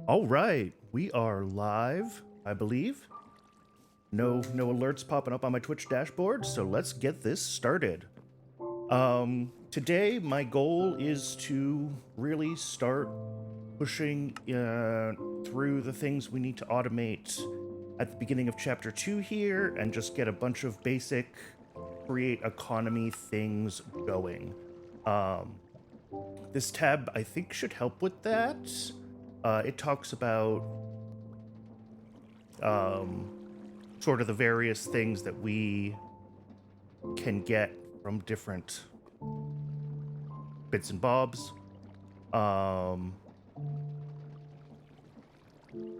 All right, we are live, I believe. No alerts popping up on my Twitch dashboard, so let's get this started. Today my goal is to really start pushing through the things we need to automate at the beginning of chapter 2 here and just get a bunch of basic create economy things going. This tab I think should help with that. It talks about sort of the various things that we can get from different bits and bobs.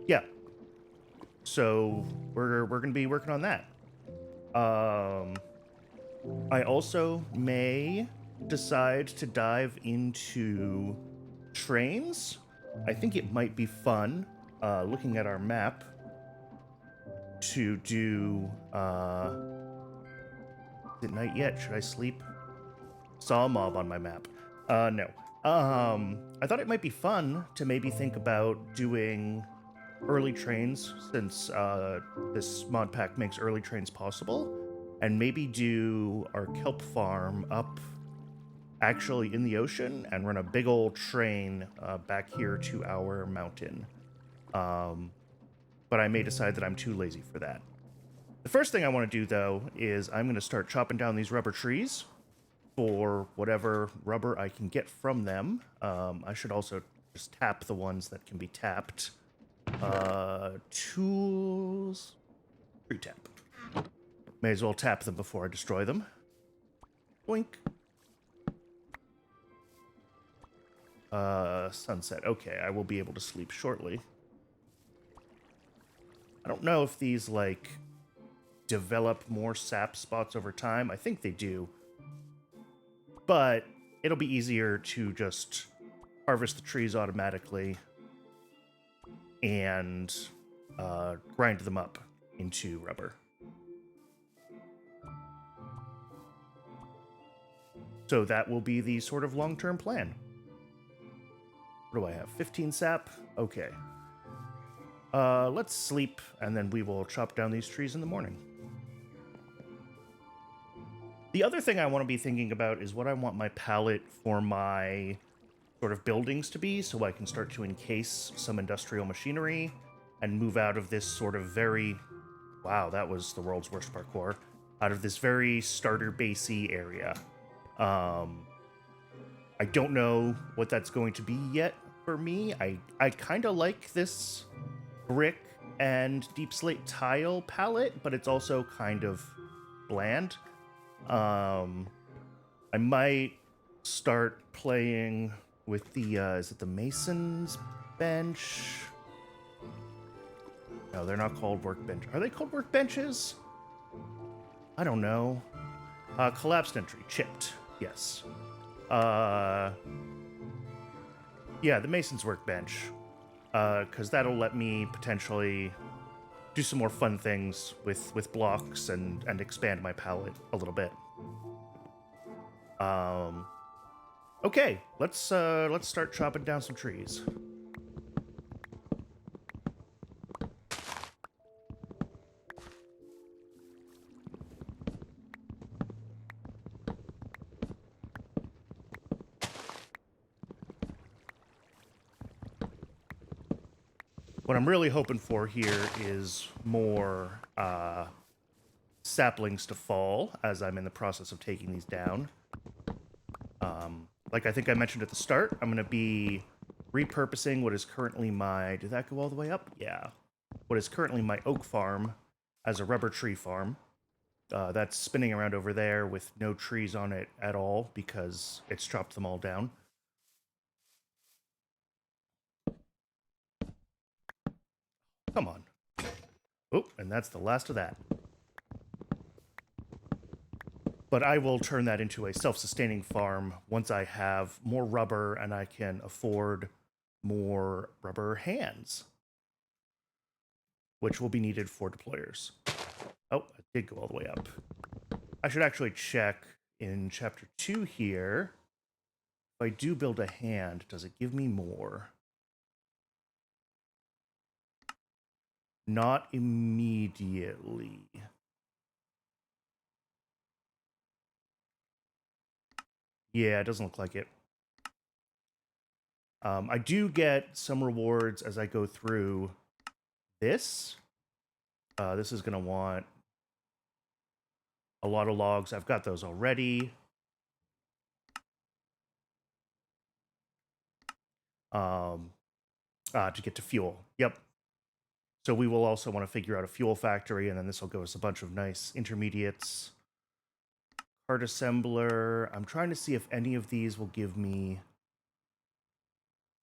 Yeah. So we're gonna be working on that. I also may decide to dive into trains. I think it might be fun, looking at our map, to do, is it night yet? Should I sleep? Saw a mob on my map. No. I thought it might be fun to maybe think about doing early trains, since this mod pack makes early trains possible, and maybe do our kelp farm up actually in the ocean and run a big old train back here to our mountain. But I may decide that I'm too lazy for that. The first thing I want to do, though, is I'm going to start chopping down these rubber trees for whatever rubber I can get from them. I should also just tap the ones that can be tapped. Tools. Tree tap. May as well tap them before I destroy them. Boink. Sunset. Okay, I will be able to sleep shortly. I don't know if these, like, develop more sap spots over time. I think they do. But it'll be easier to just harvest the trees automatically and grind them up into rubber. So that will be the sort of long-term plan. What do I have? 15 sap? Okay. Let's sleep, and then we will chop down these trees in the morning. The other thing I want to be thinking about is what I want my palette for my sort of buildings to be, so I can start to encase some industrial machinery and move out of this sort of very... Wow, that was the world's worst parkour. Out of this very starter-basey area. I don't know what that's going to be yet for me. I kind of like this brick and deep slate tile palette, but it's also kind of bland. I might start playing with the, is it the Mason's bench? No, they're not called workbench. Are they called workbenches? I don't know. Collapsed entry, chipped, yes. Yeah, the Mason's workbench. Because that'll let me potentially do some more fun things with blocks and expand my palette a little bit. Okay, let's start chopping down some trees. What I'm really hoping for here is more saplings to fall as I'm in the process of taking these down. Like I think I mentioned at the start, I'm going to be repurposing what is currently my... Did that go all the way up? Yeah. What is currently my oak farm as a rubber tree farm. That's spinning around over there with no trees on it at all because it's chopped them all down. Come on. Oh, and that's the last of that. But I will turn that into a self-sustaining farm once I have more rubber and I can afford more rubber hands, which will be needed for deployers. Oh, it did go all the way up. I should actually check in chapter 2 here. If I do build a hand, does it give me more? Not immediately. Yeah, it doesn't look like it. I do get some rewards as I go through this. This is going to want a lot of logs. I've got those already. To get to fuel. Yep. So we will also want to figure out a fuel factory, and then this will give us a bunch of nice intermediates. Part assembler. I'm trying to see if any of these will give me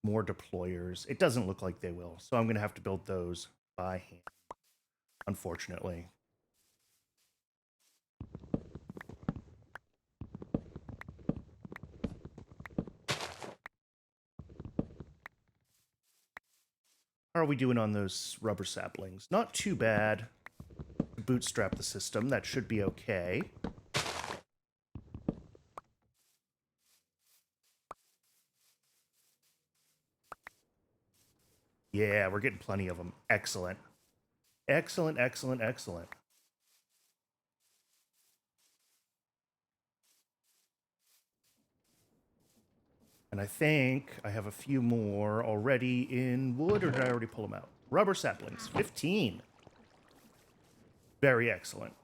more deployers. It doesn't look like they will, so I'm going to have to build those by hand, unfortunately. How are we doing on those rubber saplings? Not too bad. Bootstrap the system. That should be okay. Yeah, we're getting plenty of them. Excellent. Excellent, excellent, excellent. And I think I have a few more already in wood, or did I already pull them out? Rubber saplings, 15. Very excellent.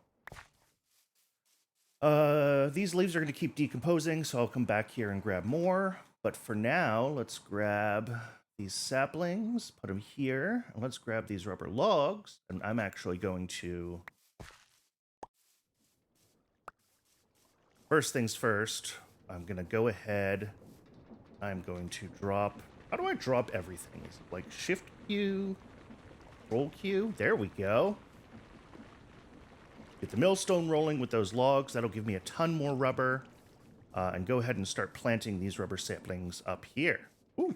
These leaves are going to keep decomposing, so I'll come back here and grab more. But for now, let's grab these saplings, put them here, and let's grab these rubber logs. And I'm actually going to... First things first, I'm going to go ahead. I'm going to drop... How do I drop everything? Is it like Shift Q, Control Q? There we go. Get the millstone rolling with those logs. That'll give me a ton more rubber. And go ahead and start planting these rubber saplings up here. Ooh.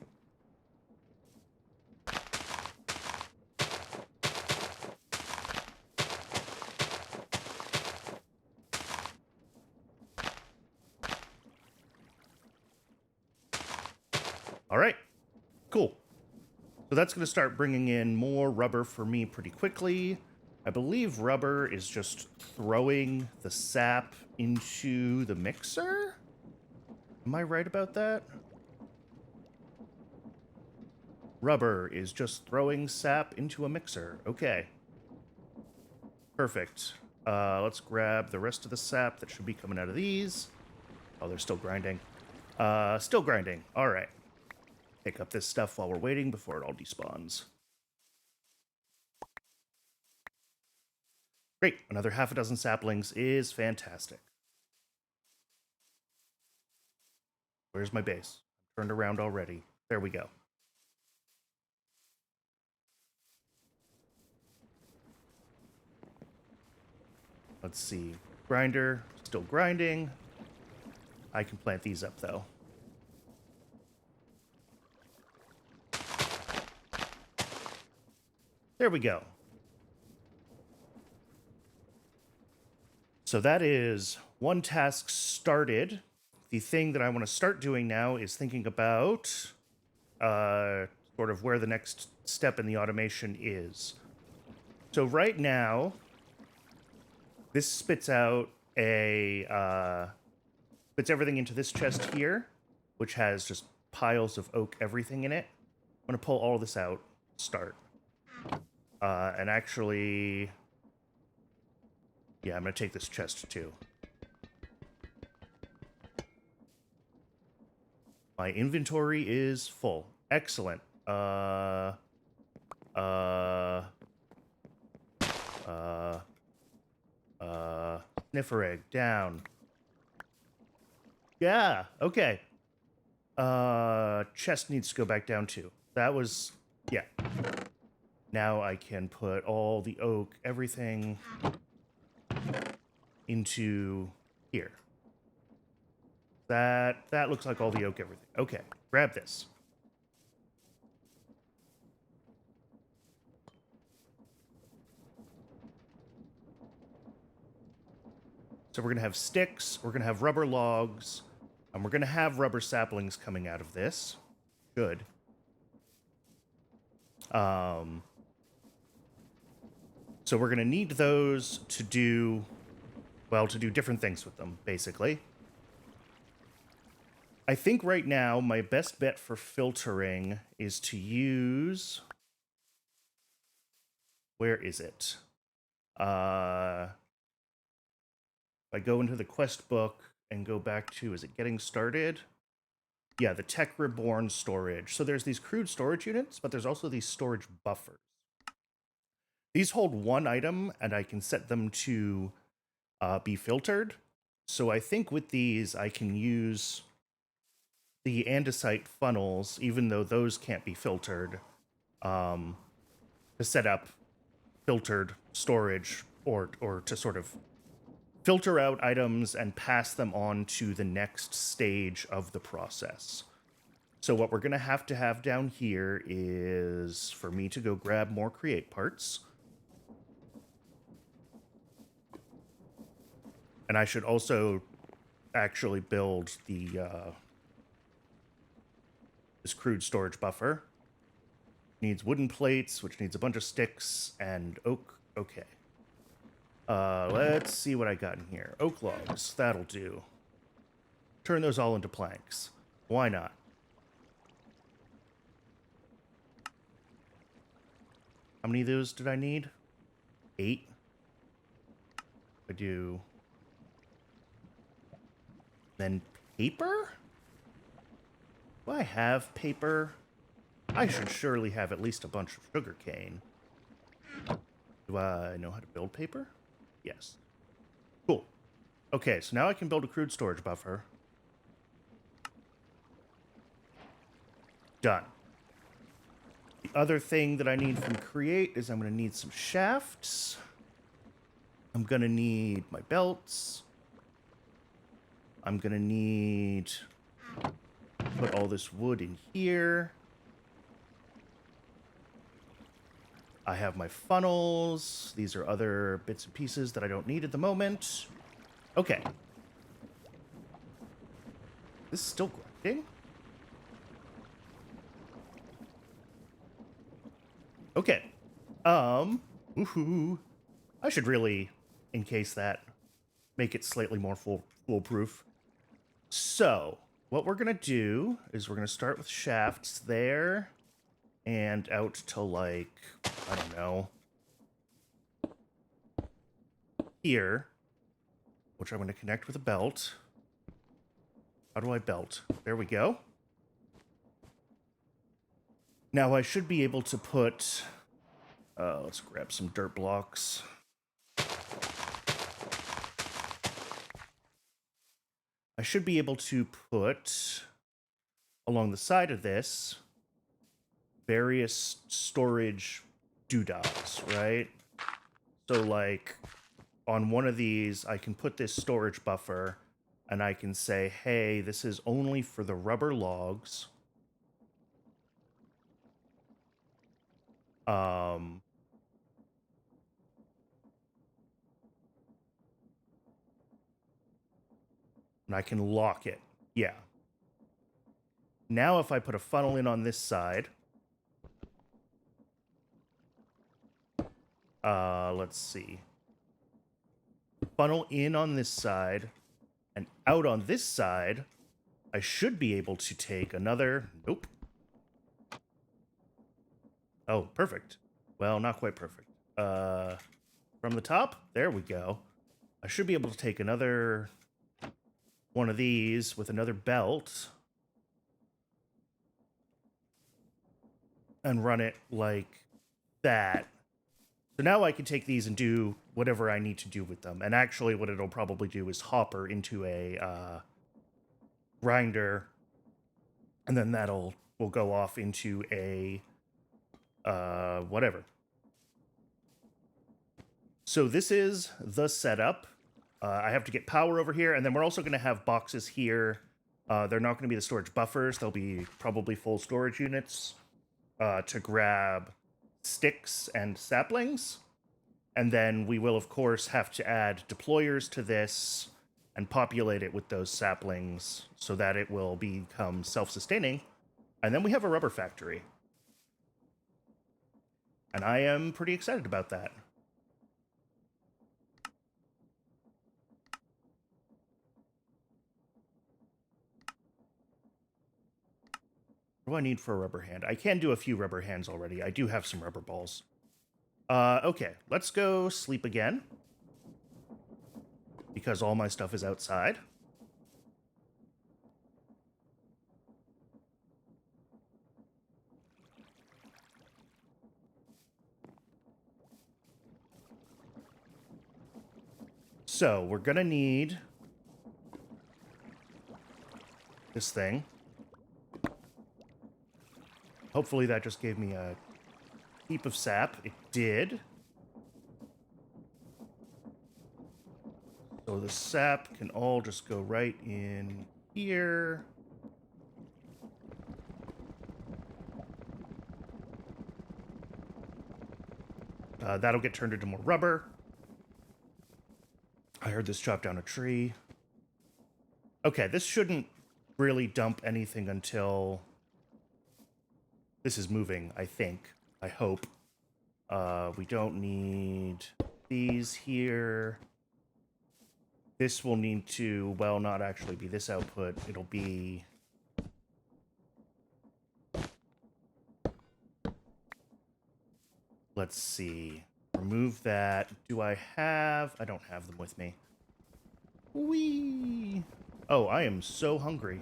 All right, cool. So that's going to start bringing in more rubber for me pretty quickly. I believe rubber is just throwing the sap into the mixer? Am I right about that? Rubber is just throwing sap into a mixer. Okay. Perfect. Let's grab the rest of the sap that should be coming out of these. Oh, they're still grinding. Still grinding. All right. Pick up this stuff while we're waiting before it all despawns. Great. Another half a dozen saplings is fantastic. Where's my base? I'm turned around already. There we go. Let's see. Grinder, still grinding. I can plant these up, though. There we go. So that is one task started. The thing that I want to start doing now is thinking about sort of where the next step in the automation is. So right now, this spits out spits everything into this chest here, which has just piles of oak everything in it. I'm going to pull all of this out, start. And actually, yeah, I'm going to take this chest too. My inventory is full. Excellent. Sniffer egg, down. Yeah, okay. Chest needs to go back down too. That was, yeah. Now I can put all the oak, everything into here. That looks like all the oak, everything. Okay, grab this. So we're going to have sticks, we're going to have rubber logs, and we're going to have rubber saplings coming out of this. Good. So we're going to need those to do, well, to do different things with them, basically. I think right now my best bet for filtering is to use... Where is it? If I go into the quest book and go back to, is it getting started? Yeah, the Tech Reborn storage. So there's these crude storage units, but there's also these storage buffers. These hold one item, and I can set them to be filtered. So I think with these, I can use the andesite funnels, even though those can't be filtered, to set up filtered storage or to sort of filter out items and pass them on to the next stage of the process. So what we're going to have down here is for me to go grab more create parts. And I should also actually build the this crude storage buffer. Needs wooden plates, which needs a bunch of sticks, and oak. Okay. Let's see what I got in here. Oak logs, that'll do. Turn those all into planks. Why not? How many of those did I need? 8. I do. Then paper? Do I have paper? I should surely have at least a bunch of sugar cane. Do I know how to build paper? Yes. Cool. Okay, so now I can build a crude storage buffer. Done. The other thing that I need from create is I'm going to need some shafts. I'm going to need my belts. I'm going to need... put all this wood in here. I have my funnels. These are other bits and pieces that I don't need at the moment. Okay. This is still grinding? Okay. Woohoo. I should really encase that. Make it slightly more foolproof. So, what we're going to do is we're going to start with shafts there. And out to, like, I don't know, here, which I'm going to connect with a belt. How do I belt? There we go. Now I should be able to put, let's grab some dirt blocks. I should be able to put along the side of this various storage doodads, right? So like on one of these, I can put this storage buffer and I can say, hey, this is only for the rubber logs. And I can lock it. Yeah. Now if I put a funnel in on this side, let's see. Funnel in on this side and out on this side, I should be able to take another... Nope. Oh, perfect. Well, not quite perfect. From the top, there we go. I should be able to take another one of these with another belt and run it like that. So now I can take these and do whatever I need to do with them. And actually what it'll probably do is hopper into a grinder, and then will go off into a whatever. So this is the setup. I have to get power over here, and then we're also going to have boxes here. They're not going to be the storage buffers. They'll be probably full storage units to grab sticks and saplings. And then we will, of course, have to add deployers to this and populate it with those saplings so that it will become self-sustaining. And then we have a rubber factory. And I am pretty excited about that. What do I need for a rubber hand? I can do a few rubber hands already. I do have some rubber balls. Okay, let's go sleep again. Because all my stuff is outside. So, we're gonna need this thing. Hopefully that just gave me a heap of sap. It did. So the sap can all just go right in here. That'll get turned into more rubber. I heard this chop down a tree. Okay, this shouldn't really dump anything until this is moving, I think. I hope. We don't need these here. This will need to, well, not actually be this output. It'll be... Let's see. Remove that. Do I have... I don't have them with me. Whee! Oh, I am so hungry.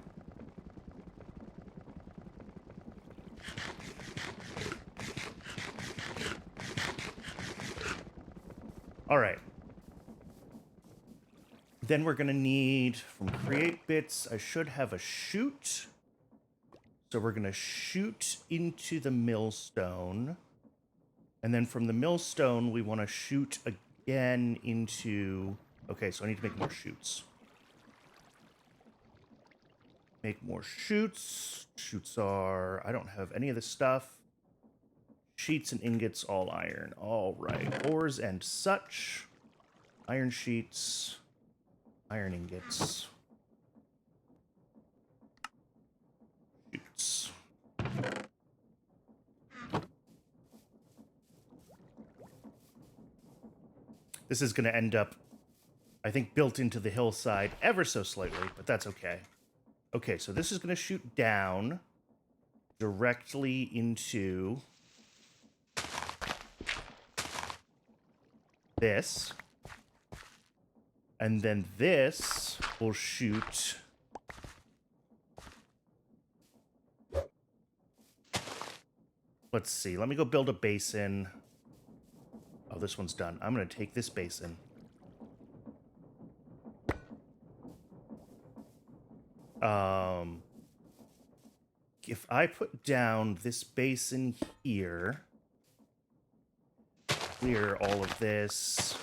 All right. Then we're going to need, from create bits, I should have a shoot. So we're going to shoot into the millstone. And then from the millstone, we want to shoot again into... Okay, so I need to make more shoots. Make more shoots. Shoots are... I don't have any of this stuff. Sheets and ingots, all iron. All right. Ores and such. Iron sheets. Iron ingots. Shoots. This is going to end up, I think, built into the hillside ever so slightly, but that's okay. Okay, so this is going to shoot down directly into this. And then this will shoot let's see. Let me go build a basin. Oh, this one's done. I'm going to take this basin. If I put down this basin here, clear all of this,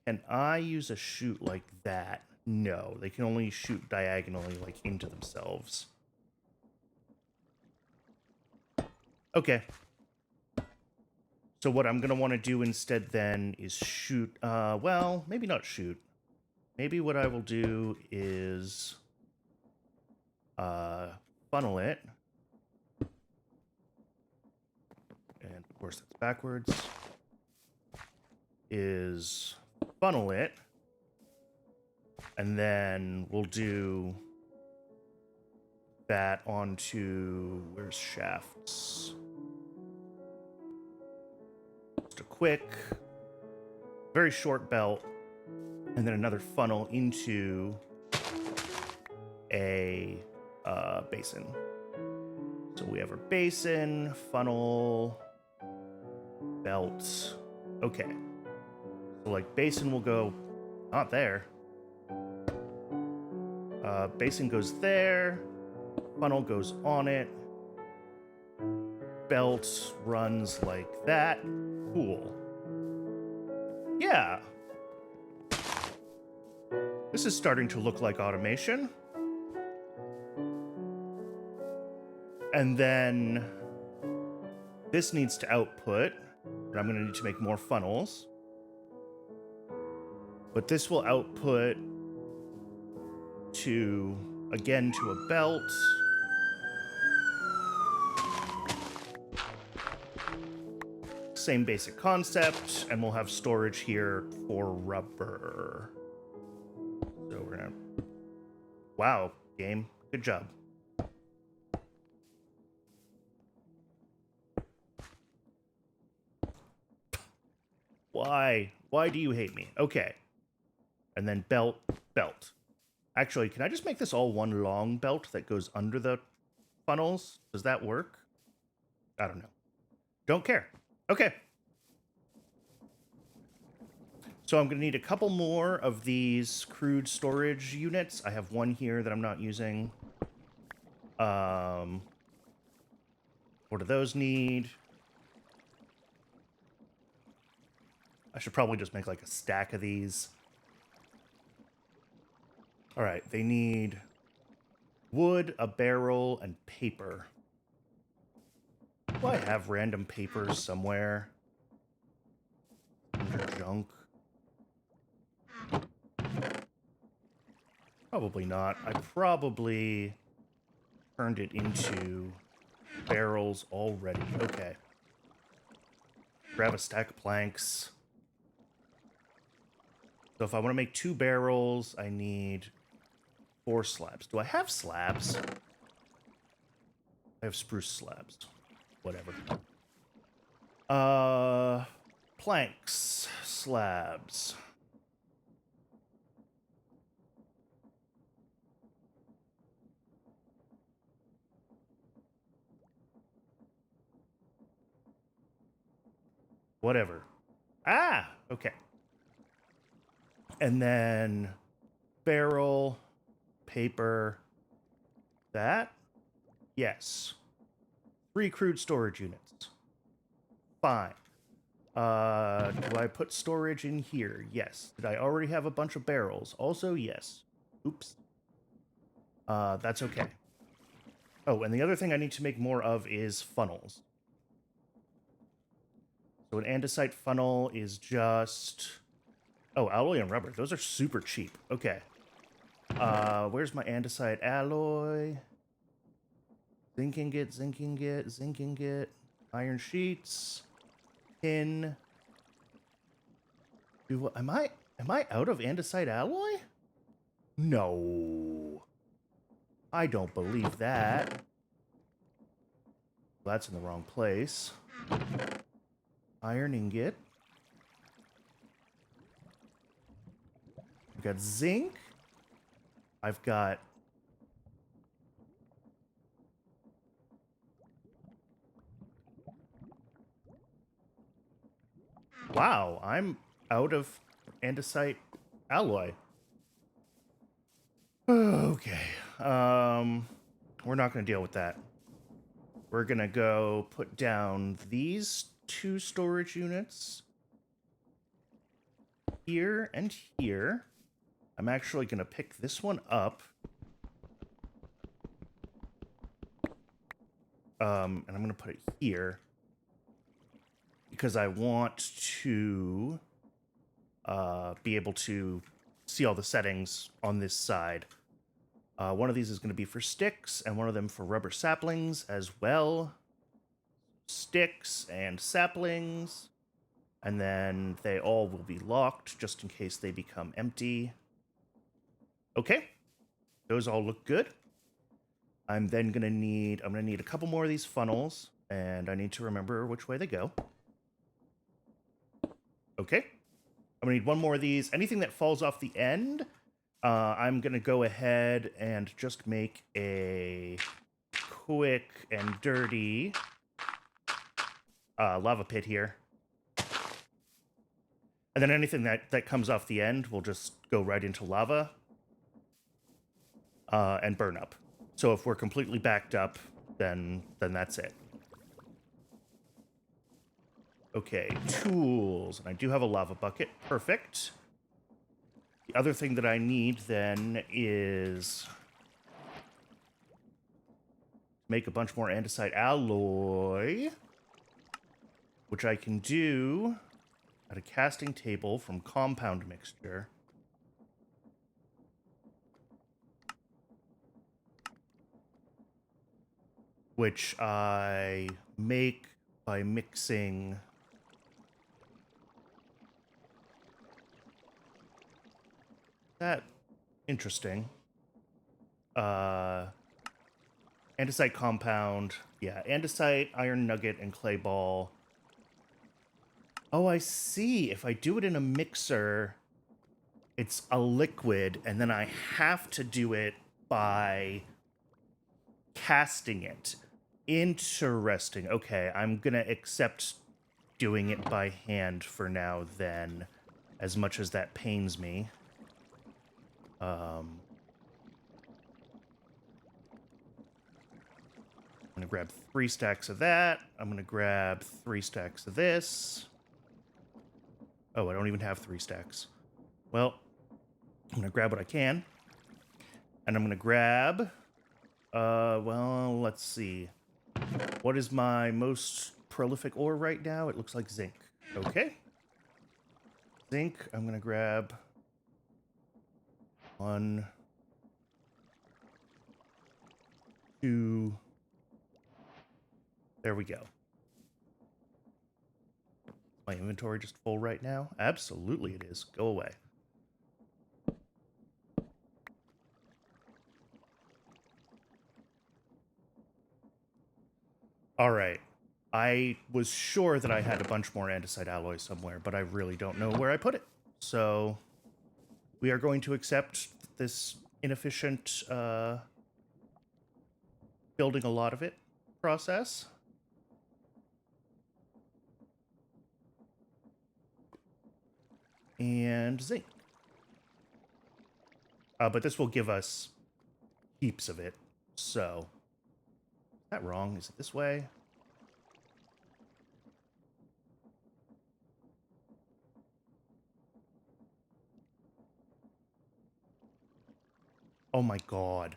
and I use a chute like that, no, they can only shoot diagonally, like, into themselves. Okay. So what I'm going to want to do instead then is shoot, well, maybe not shoot. Maybe what I will do is funnel it. And of course that's backwards. Is funnel it. And then we'll do that onto, where's shafts? Just a quick, very short belt, and then another funnel into a basin. So we have our basin, funnel, belt. Okay. So like basin will go, not there. Basin goes there. Funnel goes on it. Belt runs like that. Cool. Yeah. This is starting to look like automation. And then this needs to output. And I'm going to need to make more funnels. But this will output to, again, to a belt. Same basic concept, and we'll have storage here for rubber. So we're gonna... Wow, game. Good job. Why? Why do you hate me? Okay. And then belt. Actually, can I just make this all one long belt that goes under the funnels? Does that work? I don't know. Don't care. Okay. So I'm going to need a couple more of these crude storage units. I have one here that I'm not using. What do those need? I should probably just make like a stack of these. All right, they need wood, a barrel, and paper. Do I have random papers somewhere? Under junk? Probably not. I probably turned it into barrels already. Okay. Grab a stack of planks. So if I want to make 2 barrels, I need 4 slabs. Do I have slabs? I have spruce slabs. Whatever. Planks. Slabs. Whatever. Ah! Okay. And then barrel, paper, that? Yes. 3 crude storage units. Fine. Do I put storage in here? Yes. Did I already have a bunch of barrels? Also, yes. Oops. That's okay. Oh, and the other thing I need to make more of is funnels. So an andesite funnel is just... Oh, alloy and rubber. Those are super cheap. Okay. Where's my andesite alloy? Zinc ingot, iron sheets, tin. Am I out of andesite alloy? No. I don't believe that. Well, that's in the wrong place. Iron ingot. I've got zinc. I've got... Wow, I'm out of andesite alloy. Okay. We're not going to deal with that. We're going to go put down these 2 storage units. Here and here. I'm actually going to pick this one up. And I'm going to put it here. Because I want to be able to see all the settings on this side. One of these is going to be for sticks, and one of them for rubber saplings as well. Sticks and saplings. And then they all will be locked, just in case they become empty. Okay. Those all look good. I'm then going to need... I'm going to need a couple more of these funnels, and I need to remember which way they go. Okay. I'm going to need one more of these. Anything that falls off the end, I'm going to go ahead and just make a quick and dirty lava pit here. And then anything that comes off the end will just go right into lava and burn up. So if we're completely backed up, then that's it. Okay, tools. And I do have a lava bucket. Perfect. The other thing that I need then is make a bunch more andesite alloy, which I can do at a casting table from compound mixture. Which I make by mixing that. Interesting. Andesite compound. Yeah, andesite, iron nugget, and clay ball. Oh, I see. If I do it in a mixer, it's a liquid, and then I have to do it by casting it. Interesting. Okay, I'm gonna accept doing it by hand for now then, as much as that pains me. I'm gonna grab 3 stacks of that. I'm gonna grab 3 stacks of this. Oh, I don't even have 3 stacks. Well, I'm gonna grab what I can. And I'm gonna grab, well, let's see. What is my most prolific ore right now? It looks like zinc. Okay. Zinc, I'm gonna grab 1, 2. There we go. My inventory just full right now? Absolutely it is. Go away. All right. I was sure that I had a bunch more andesite alloy somewhere, but I really don't know where I put it. So we are going to accept this inefficient building a lot of it process. And zinc. But this will give us heaps of it. So, is that wrong? Is it this way? Oh my god.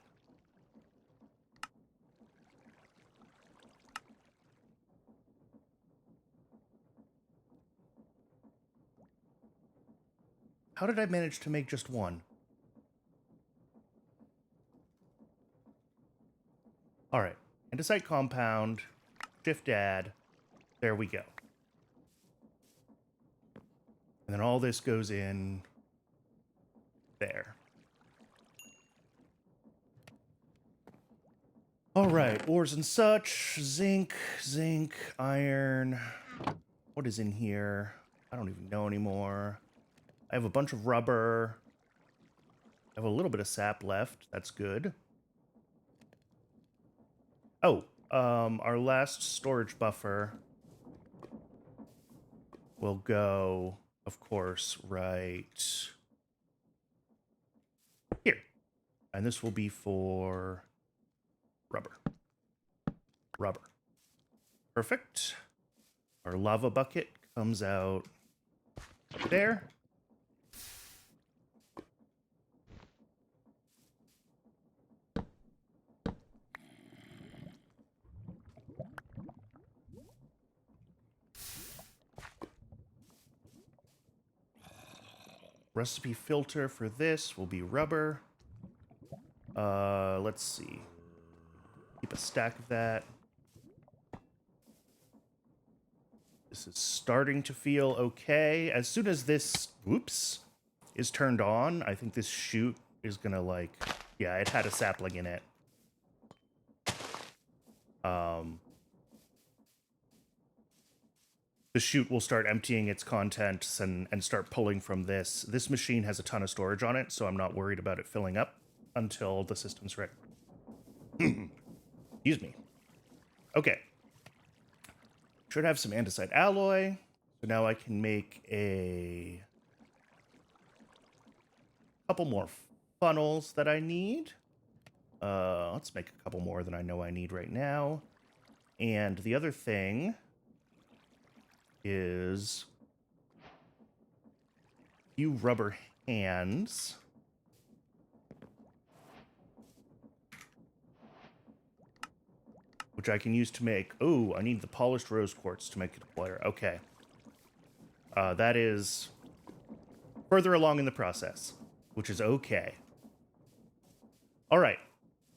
How did I manage to make just one? All right. Andesite compound, shift add. There we go. And then all this goes in there. All right, ores and such, zinc, iron. What is in here? I don't even know anymore. I have a bunch of rubber. I have a little bit of sap left. That's good. Oh, our last storage buffer will go, of course, right here. And this will be for rubber. Rubber. Perfect. Our lava bucket comes out there. Recipe filter for this will be rubber. Let's see. Keep a stack of that. This is starting to feel okay. As soon as this, whoops, is turned on, I think this chute is gonna like, yeah, it had a sapling in it. The chute will start emptying its contents and start pulling from this. This machine has a ton of storage on it, so I'm not worried about it filling up until the system's ready. Excuse me. Okay. Should have some andesite alloy. So now I can make a couple more funnels that I need. Let's make a couple more than I know I need right now. And the other thing is a few rubber hands. Which I can use to make... Oh, I need the polished rose quartz to make a deployer. Okay. That is further along in the process, which is okay. All right.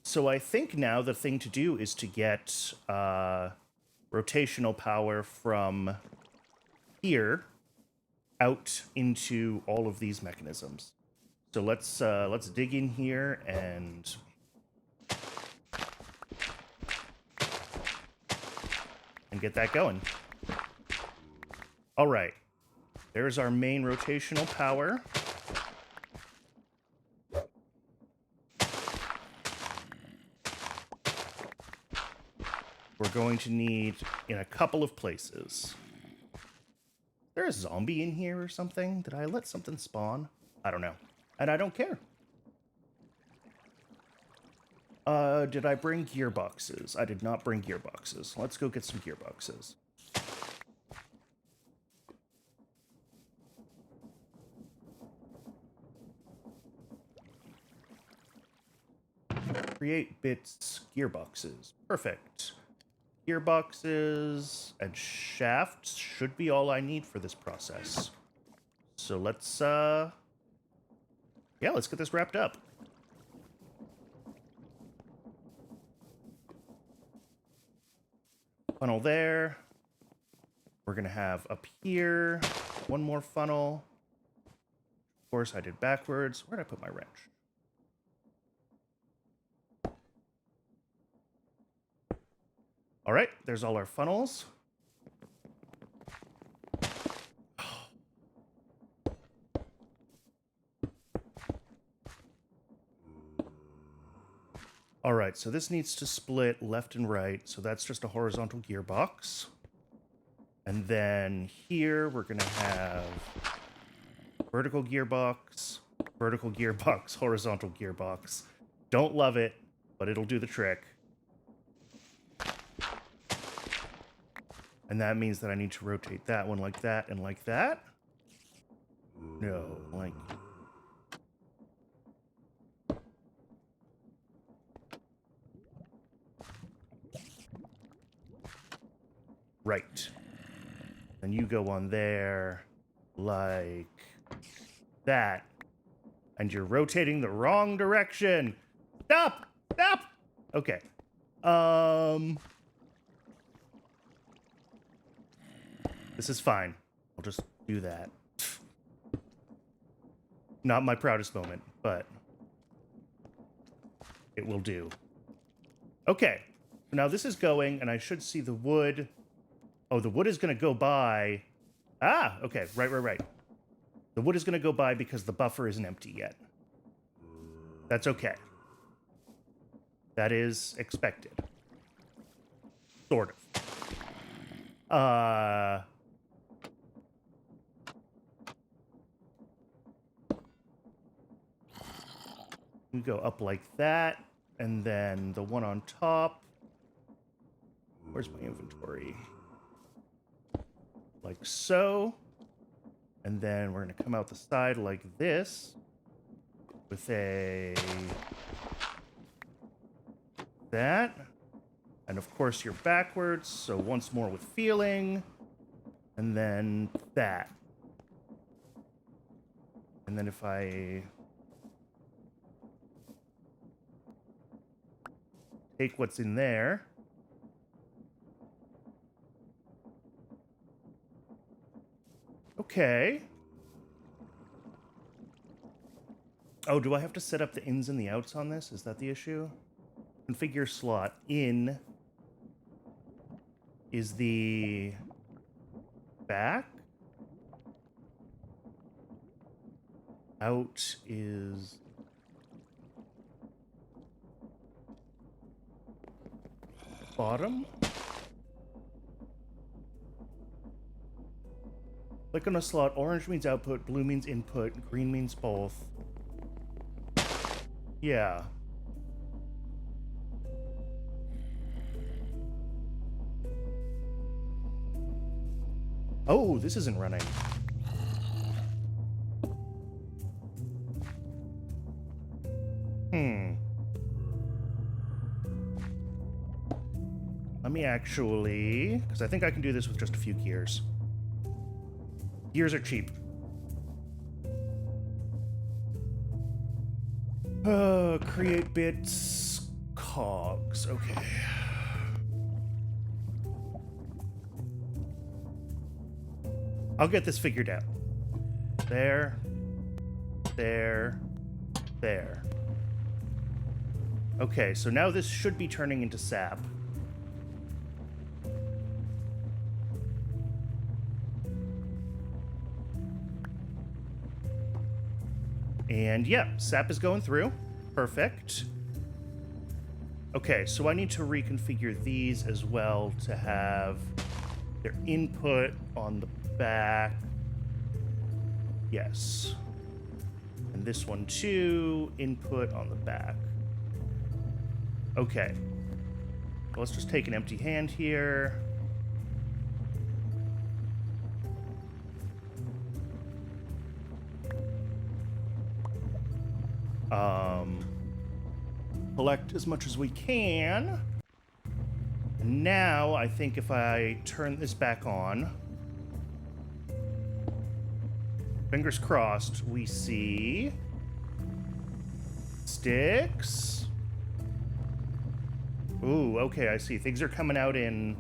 So I think now the thing to do is to get rotational power from here out into all of these mechanisms. So let's dig in here and get that going. All right. There's our main rotational power. We're going to need in a couple of places. Is there a zombie in here or something? Did I let something spawn? I don't know. And I don't care. Did I bring gearboxes? I did not bring gearboxes. Let's go get some gearboxes. Create bits gearboxes. Perfect. Gearboxes and shafts should be all I need for this process. So let's let's get this wrapped up. Funnel there. We're gonna have up here one more funnel. Of course, I did backwards. Where did I put my wrench? All right, there's all our funnels. All right, so this needs to split left and right, so that's just a horizontal gearbox. And then here we're gonna have vertical gearbox, horizontal gearbox. Don't love it, but it'll do the trick. And that means that I need to rotate that one like that and like that. No, like... Right. And you go on there like that. And you're rotating the wrong direction. Stop! Stop! Okay. This is fine. I'll just do that. Not my proudest moment, but it will do. Okay. Now this is going, and I should see the wood. Oh, the wood is going to go by. Ah, okay. Right. The wood is going to go by because the buffer isn't empty yet. That's okay. That is expected. Sort of. We go up like that, and then the one on top. Where's my inventory? Like so. And then we're going to come out the side like this with a... that. And of course you're backwards, so once more with feeling. And then that. And then if I take what's in there. Okay. Oh, do I have to set up the ins and the outs on this? Is that the issue? Configure slot. In is the back. Out is bottom. Click on a slot. Orange means output, blue means input, green means both. Yeah. Oh, this isn't running. Let me actually, because I think I can do this with just a few gears. Gears are cheap. Create bits, cogs. Okay. I'll get this figured out. There. There. There. Okay, so now this should be turning into sap. And yeah, sap is going through. Perfect. Okay, so I need to reconfigure these as well to have their input on the back. Yes. And this one too, input on the back. Okay. Well, let's just take an empty hand here. Collect as much as we can. And now, I think if I turn this back on, fingers crossed, we see sticks. Ooh, okay, I see. Things are coming out in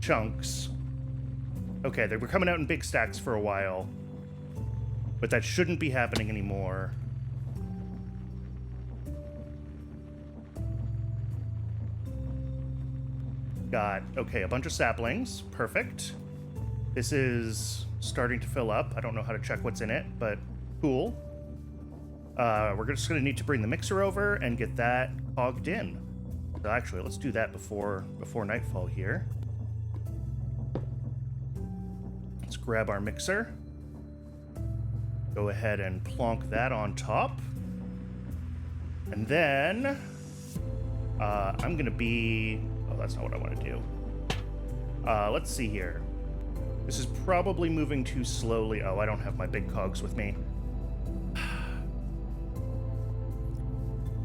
chunks. Okay, they were coming out in big stacks for a while, but that shouldn't be happening anymore. Got, okay, a bunch of saplings. Perfect. This is starting to fill up. I don't know how to check what's in it, but cool. We're just going to need to bring the mixer over and get that cogged in. So actually, let's do that before nightfall here. Let's grab our mixer. Go ahead and plonk that on top. And then I'm going to be... Oh, that's not what I want to do. Let's see here. This is probably moving too slowly. Oh, I don't have my big cogs with me.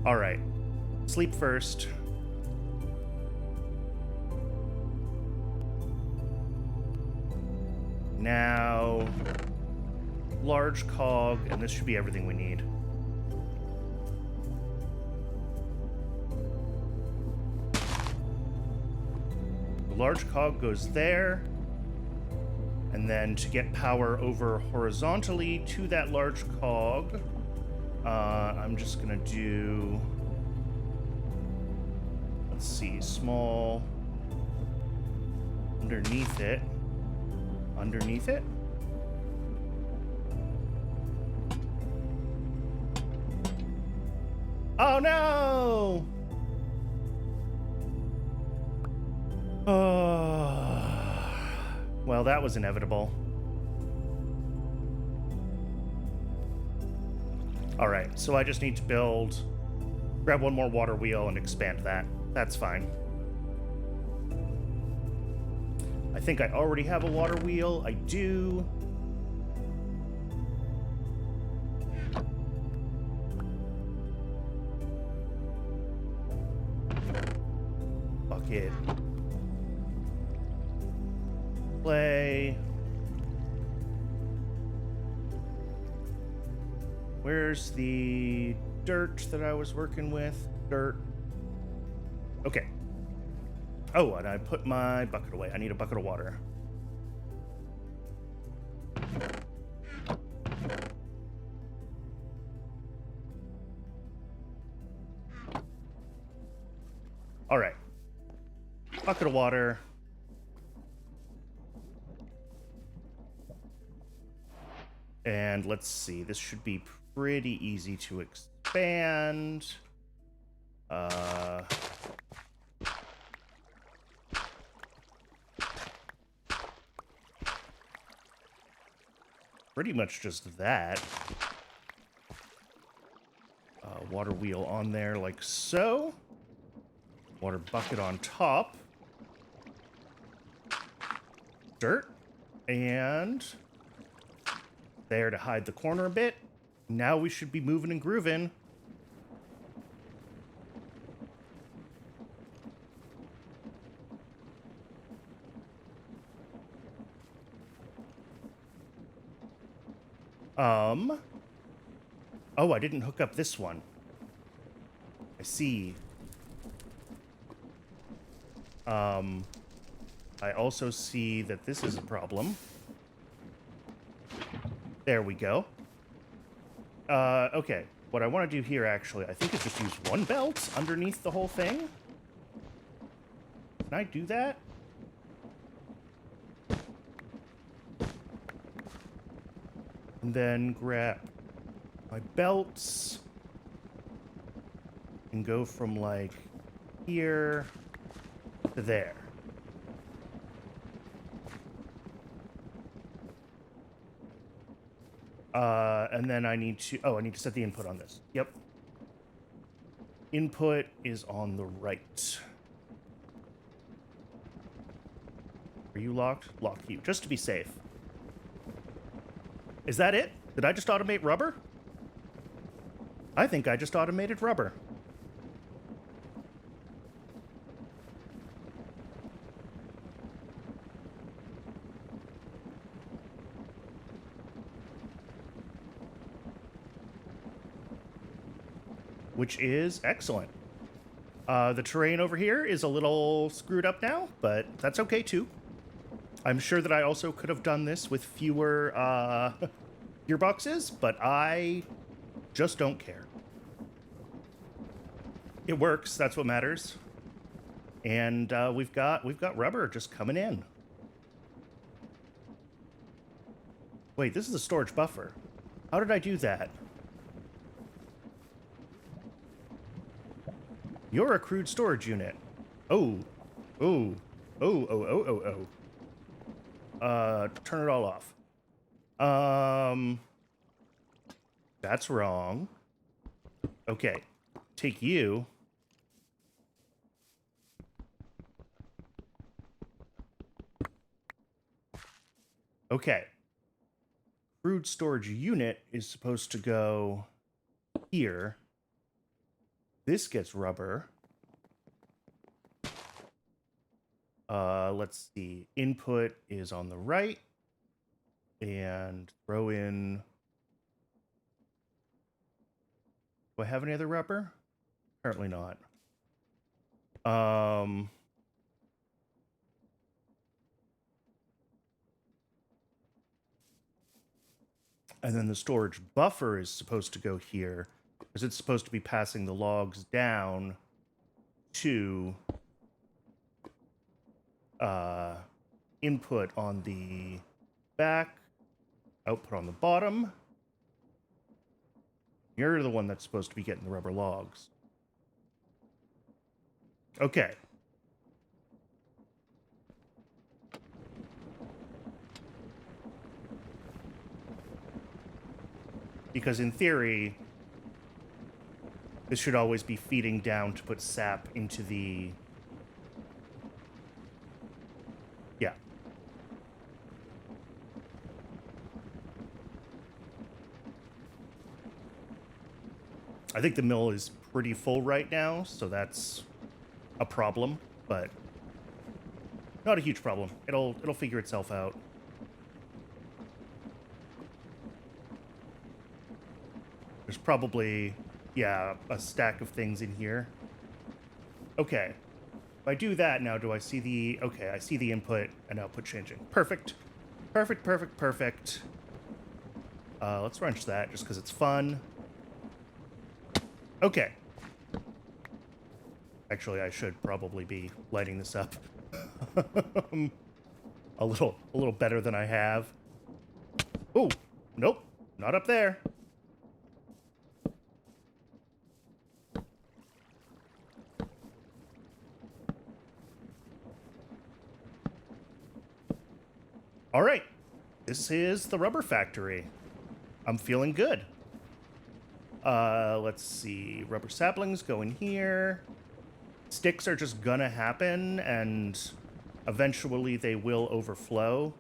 All right. Sleep first. Now, large cog, and this should be everything we need. The large cog goes there. And then to get power over horizontally to that large cog, I'm just gonna do, let's see, small underneath it. Underneath it? Oh no! Well, that was inevitable. All right, so I just need to grab one more water wheel and expand that. That's fine. I think I already have a water wheel. I do. Bucket. Play. Where's the dirt that I was working with? Dirt. Okay. Oh, and I put my bucket away. I need a bucket of water. All right. Bucket of water. And let's see. This should be pretty easy to expand. Pretty much just that. Water wheel on there like so. Water bucket on top. Dirt. And there to hide the corner a bit. Now we should be moving and grooving. Oh, I didn't hook up this one. I see. I also see that this is a problem. There we go. Okay. What I want to do here, actually, I think is just use one belt underneath the whole thing. Can I do that? And then grab my belts and go from like here to there. And then I need to, I need to set the input on this. Yep. Input is on the right. Are you locked? Lock you, just to be safe. Is that it? Did I just automate rubber? I think I just automated rubber. Which is excellent. The terrain over here is a little screwed up now, but that's okay too. I'm sure that I also could have done this with fewer gearboxes, but I just don't care. It works, that's what matters. And we've got rubber just coming in. Wait, this is a storage buffer. How did I do that? You're a crude storage unit. Oh. Oh. Oh, oh, oh, oh, oh. Turn it all off. That's wrong. Okay. Take you. Okay. Crude storage unit is supposed to go here. This gets rubber. Let's see. Input is on the right. And throw in... Do I have any other rubber? Apparently not. And then the storage buffer is supposed to go here, because it's supposed to be passing the logs down to input on the back, output on the bottom. You're the one that's supposed to be getting the rubber logs. Okay. Because in theory, this should always be feeding down to put sap into the... Yeah. I think the mill is pretty full right now, so that's a problem, but not a huge problem. It'll figure itself out. There's probably, yeah, a stack of things in here. Okay. If I do that now, do I see the... Okay, I see the input and output changing. Perfect. Perfect, perfect, perfect. Let's wrench that just because it's fun. Okay. Actually, I should probably be lighting this up a little better than I have. Oh, nope, not up there. All right, this is the rubber factory. I'm feeling good. Let's see, rubber saplings go in here. Sticks are just gonna happen, and eventually they will overflow.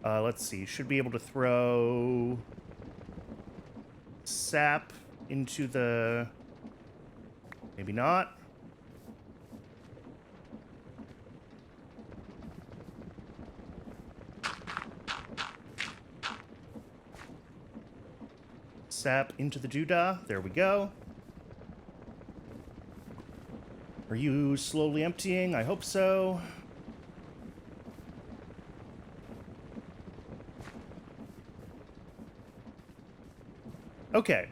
Let's see, should be able to throw sap into the... Maybe not. Sap into the doodah. There we go. Are you slowly emptying? I hope so. Okay.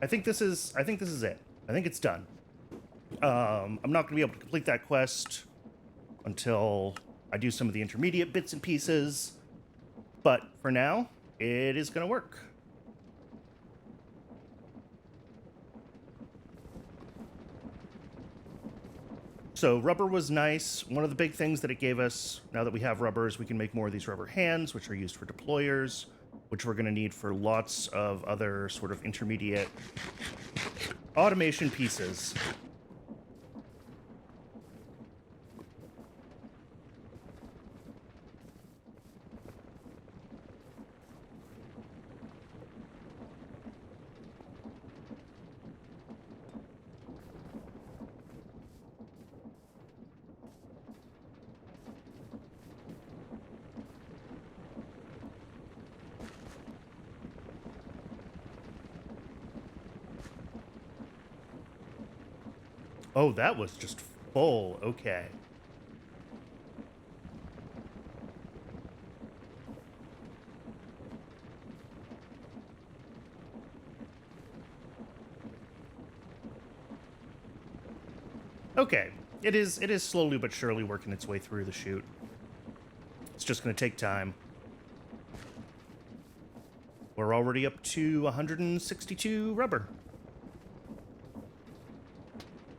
I think this is it. I think it's done. I'm not going to be able to complete that quest until I do some of the intermediate bits and pieces, but for now, it is going to work. So rubber was nice. One of the big things that it gave us, now that we have rubbers, we can make more of these rubber hands, which are used for deployers, which we're going to need for lots of other sort of intermediate automation pieces. Oh, that was just full. Okay. Okay. It is slowly but surely working its way through the chute. It's just going to take time. We're already up to 162 rubber.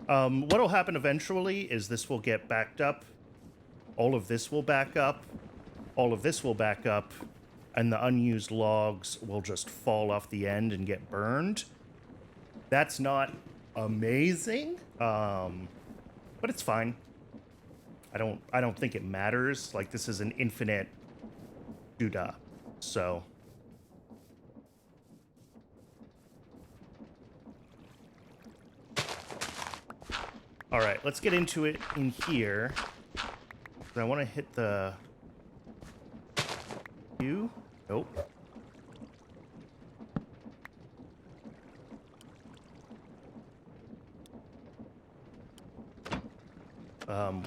What'll happen eventually is this will get backed up. All of this will back up. All of this will back up. And the unused logs will just fall off the end and get burned. That's not amazing, but it's fine. I don't think it matters. Like, this is an infinite doodah, so... All right, let's get into it in here. I want to hit the... You? Nope.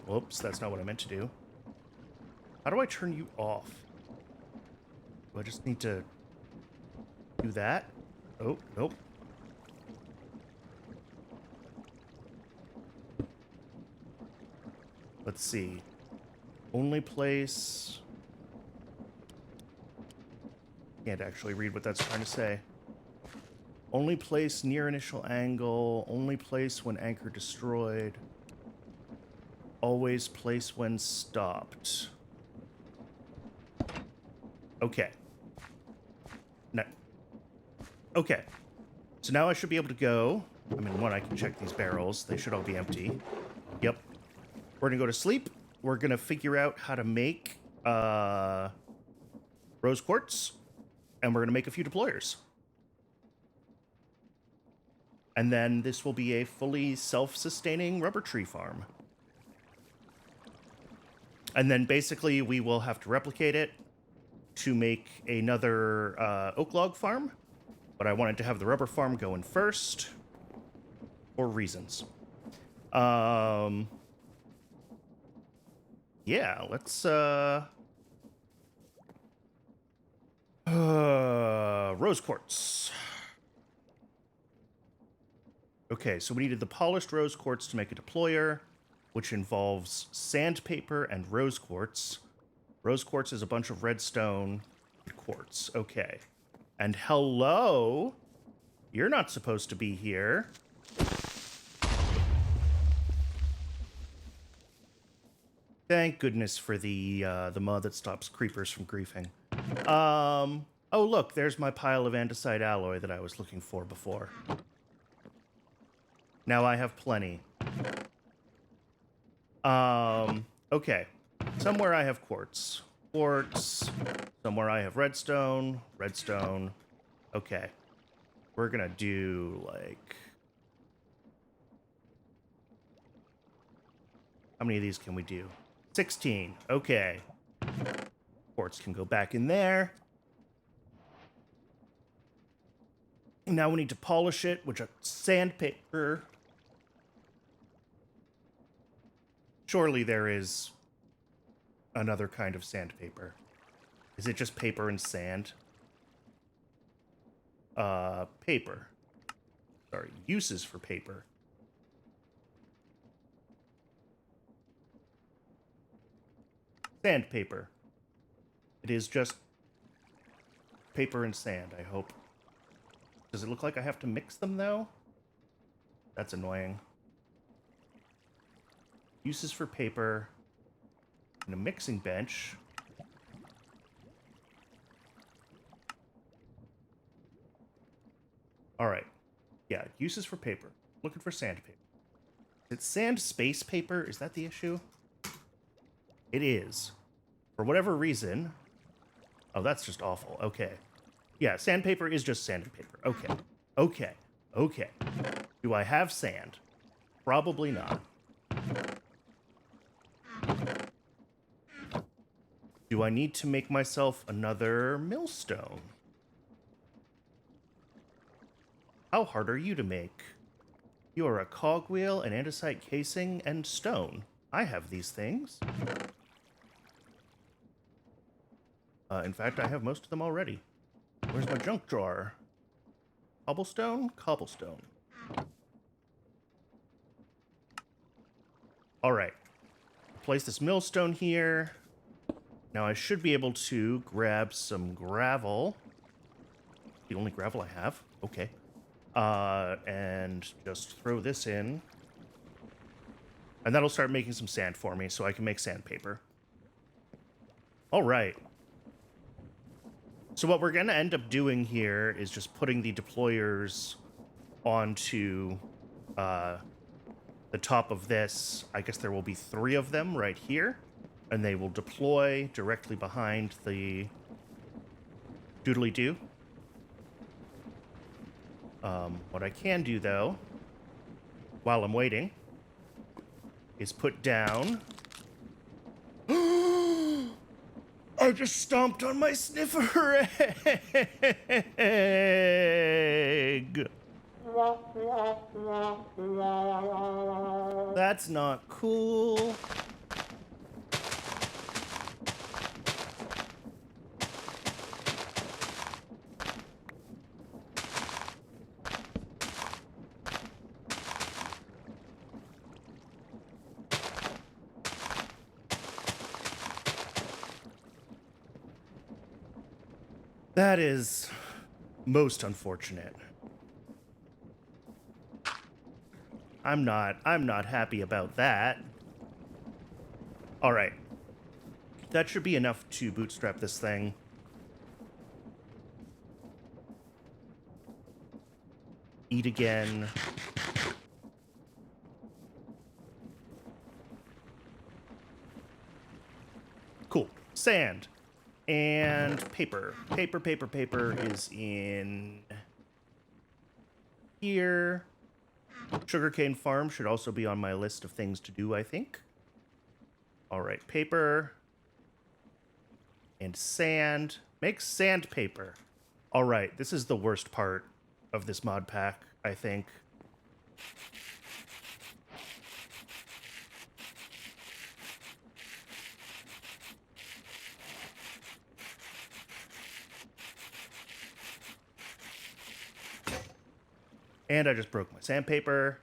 Whoops, that's not what I meant to do. How do I turn you off? Do I just need to do that? Oh, nope. Let's see. Only place... Can't actually read what that's trying to say. Only place near initial angle. Only place when anchor destroyed. Always place when stopped. Okay. No. Okay. So now I should be able to go. I mean, one, I can check these barrels. They should all be empty. Yep. We're gonna go to sleep. We're gonna figure out how to make rose quartz, and we're gonna make a few deployers. And then this will be a fully self-sustaining rubber tree farm. And then basically we will have to replicate it to make another oak log farm. But I wanted to have the rubber farm go in first for reasons. Yeah, let's rose quartz. Okay, so we needed the polished rose quartz to make a deployer, which involves sandpaper and rose quartz. Rose quartz is a bunch of redstone quartz. Okay. And hello, you're not supposed to be here. Thank goodness for the mod that stops creepers from griefing. Oh look, there's my pile of andesite alloy that I was looking for before. Now I have plenty. Okay. Somewhere I have quartz. Quartz. Somewhere I have redstone. Redstone. Okay. We're gonna do, like... How many of these can we do? 16. Okay. Quartz can go back in there. Now we need to polish it with a sandpaper. Surely there is another kind of sandpaper. Is it just paper and sand? Paper. Sorry, uses for paper. Sandpaper. It is just paper and sand, I hope. Does it look like I have to mix them, though? That's annoying. Uses for paper. And a mixing bench. Alright. Yeah, uses for paper. Looking for sandpaper. Is it sand space paper? Is that the issue? It is. For whatever reason. Oh, that's just awful. Okay. Yeah, sandpaper is just sandpaper. Okay. Okay. Okay. Do I have sand? Probably not. Do I need to make myself another millstone? How hard are you to make? You are a cogwheel, an andesite casing, and stone. I have these things. In fact, I have most of them already. Where's my junk drawer? Cobblestone? Cobblestone. Alright. Place this millstone here. Now I should be able to grab some gravel. The only gravel I have. Okay. And just throw this in. And that'll start making some sand for me so I can make sandpaper. Alright. So what we're going to end up doing here is just putting the deployers onto the top of this. I guess there will be 3 of them right here. And they will deploy directly behind the doodly-doo. What I can do, though, while I'm waiting, is put down... I just stomped on my sniffer egg! That's not cool. That is most unfortunate. I'm not happy about that. All right. That should be enough to bootstrap this thing. Eat again. Cool. Sand. And paper. Paper is in here. Sugarcane farm should also be on my list of things to do, I think. All right, paper. And sand. Make sandpaper. All right, this is the worst part of this mod pack, I think. And I just broke my sandpaper.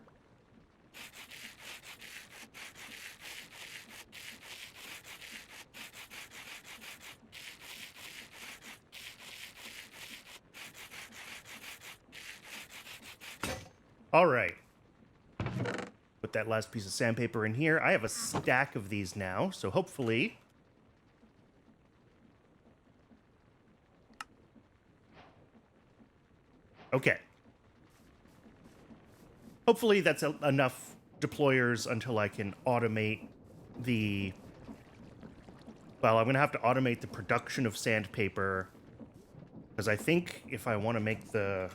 All right. Put that last piece of sandpaper in here. I have a stack of these now, so hopefully... Okay. Hopefully that's enough deployers until I can automate the... Well, I'm going to have to automate the production of sandpaper. Because I think if I want to make the...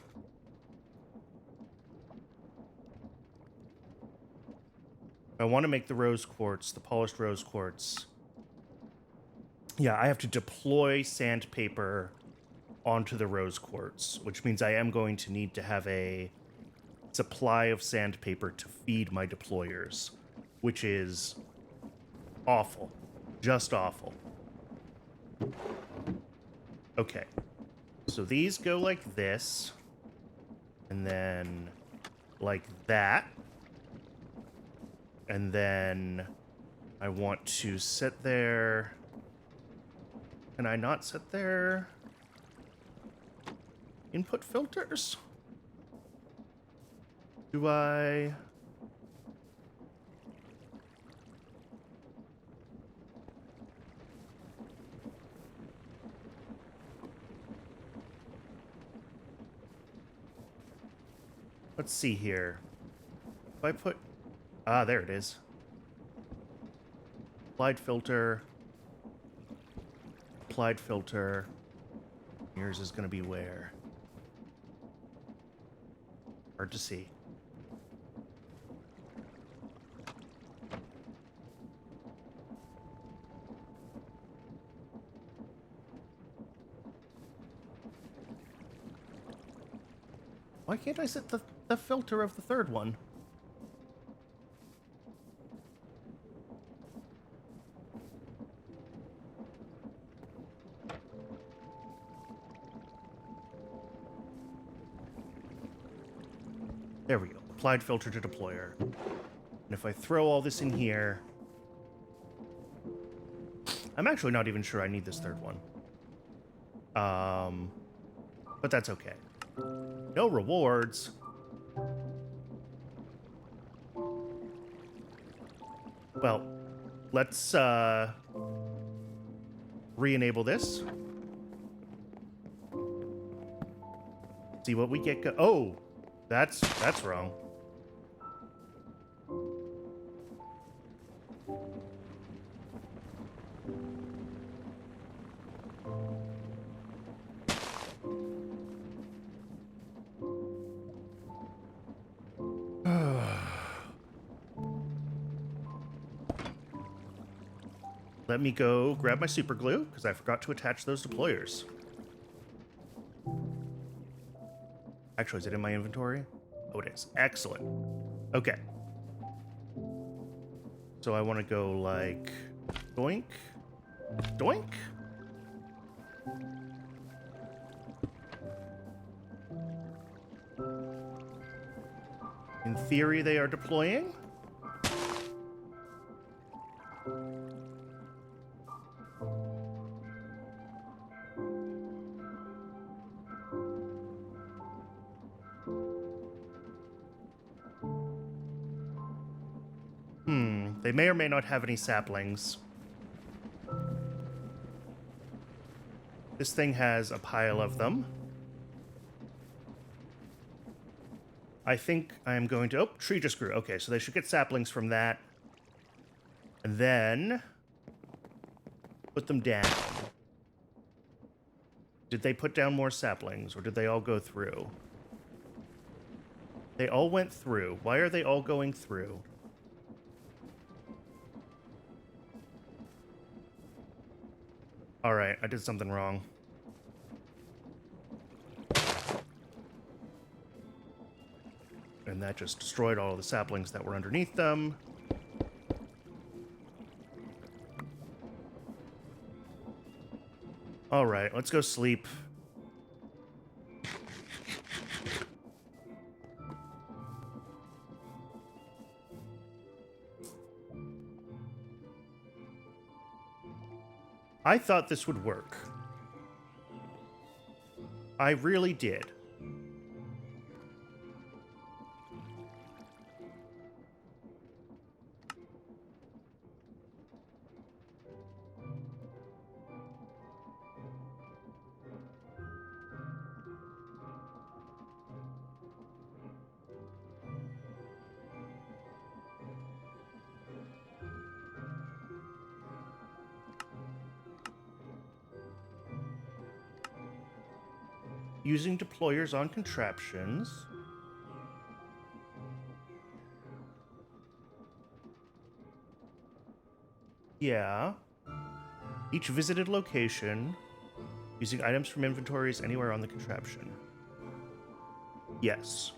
If I want to make the rose quartz, the polished rose quartz... Yeah, I have to deploy sandpaper onto the rose quartz, which means I am going to need to have a supply of sandpaper to feed my deployers, which is awful. Just awful. Okay. So these go like this, and then like that, and then I want to sit there Can I not set their input filters? Do I... Let's see here. If I put... Ah, there it is. Applied filter. Applied filter. Yours is going to be where? Hard to see. Why can't I set the filter of the third one? There we go. Applied filter to deployer. And if I throw all this in here... I'm actually not even sure I need this third one. But that's okay. No rewards. Well, let's re-enable this. See what we get. Oh, that's wrong. Let me go grab my super glue, because I forgot to attach those deployers. Actually, is it in my inventory? Oh, it is. Excellent. Okay. So I want to go like... doink. Doink? In theory, they are deploying. They may or may not have any saplings. This thing has a pile of them. I think I am going to... Oh, tree just grew. Okay, so they should get saplings from that. And then... put them down. Did they put down more saplings, or did they all go through? They all went through. Why are they all going through? Alright, I did something wrong. And that just destroyed all of the saplings that were underneath them. Alright, let's go sleep. I thought this would work. I really did. Using deployers on contraptions. Yeah. Each visited location. Using items from inventories anywhere on the contraption. Yes.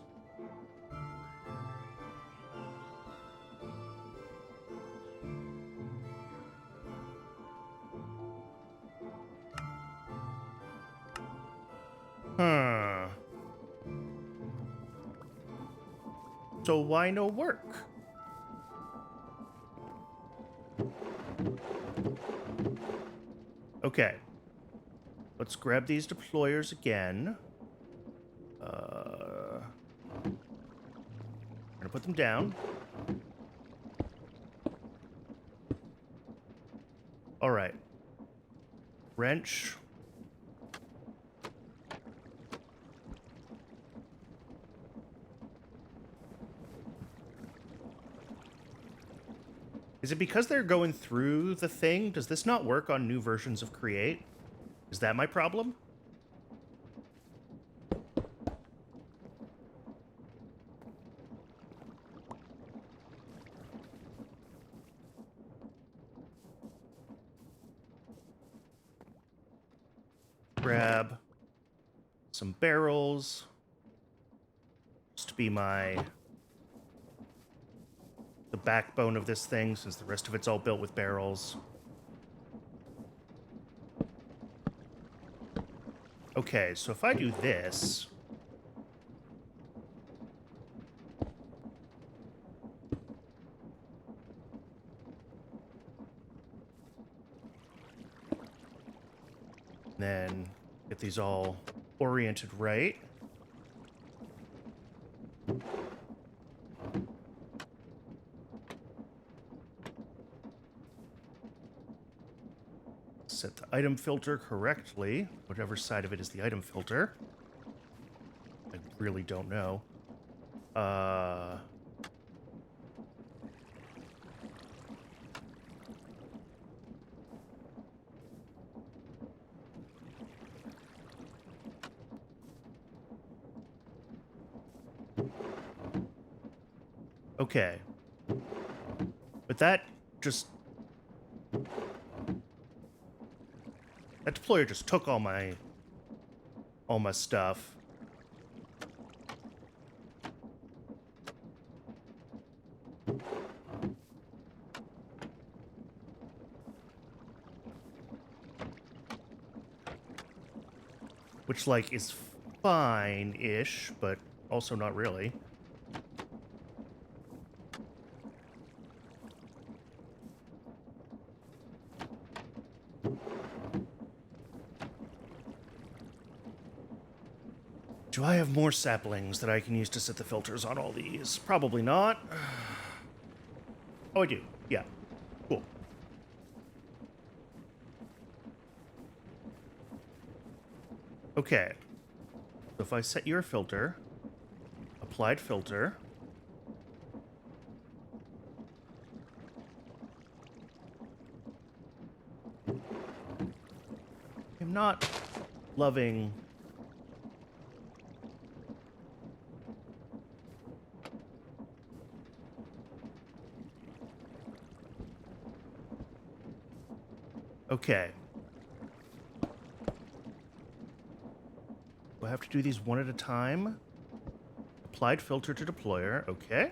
Huh. So why no work? Okay. let's grab these deployers again. Gonna put them down. All right. Wrench. Is it because they're going through the thing? Does this not work on new versions of Create? Is that my problem? Grab some barrels. Just to be the backbone of this thing, since the rest of it's all built with barrels. Okay, so if I do this... then get these all oriented right. Set the item filter correctly, whatever side of it is the item filter. I really don't know. Okay. But that deployer just took all my stuff. Which, like, is fine-ish, but also not really. Do I have more saplings that I can use to set the filters on all these? Probably not. Oh, I do. Yeah. Cool. Okay. So if I set your filter, applied filter, I'm not loving... Okay. Do I have to do these one at a time? Applied filter to deployer. Okay.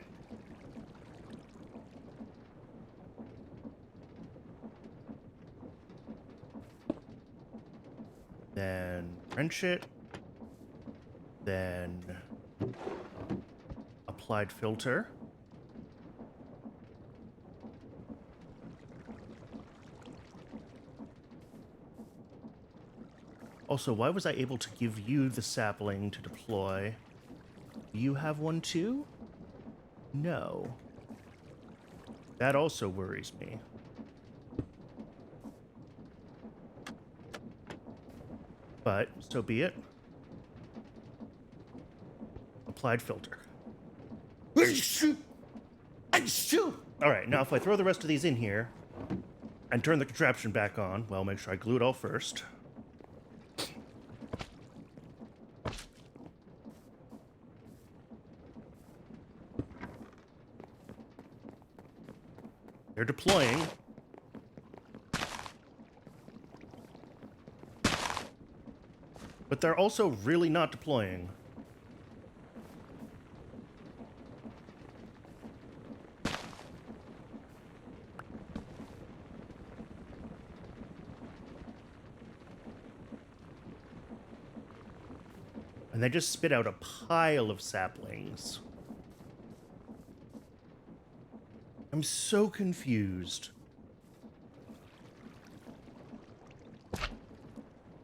Then wrench it. Then applied filter. Also, why was I able to give you the sapling to deploy? Do you have one too? No. That also worries me. But, so be it. Applied filter. Alright, now if I throw the rest of these in here and turn the contraption back on, well, make sure I glue it all first. They're deploying. But they're also really not deploying. And they just spit out a pile of saplings. I'm so confused.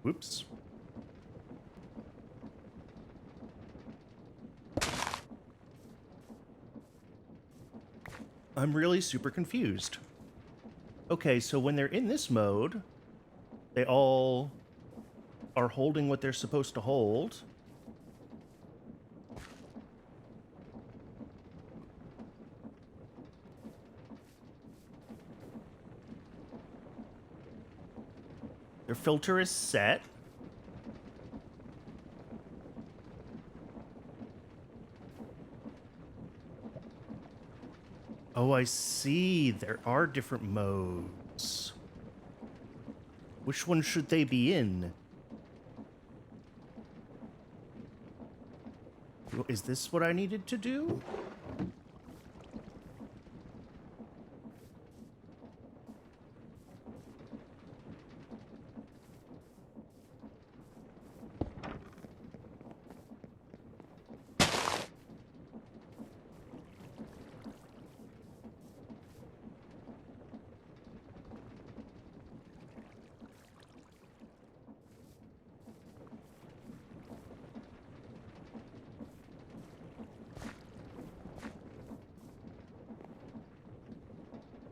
Whoops. I'm really super confused. Okay, so when they're in this mode, they all are holding what they're supposed to hold. Their filter is set. Oh, I see. There are different modes. Which one should they be in? Is this what I needed to do?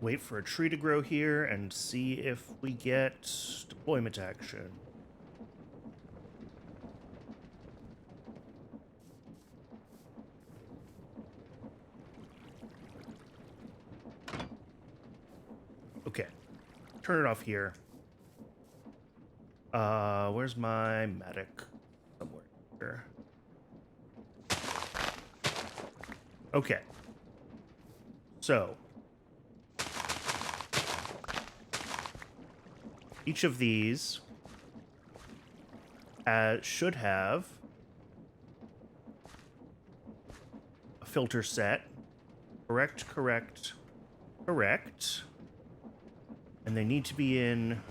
Wait for a tree to grow here and see if we get deployment action. Okay, turn it off here. Where's my medic? Somewhere here. Okay. So each of these should have a filter set. Correct, correct, correct. And they need to be in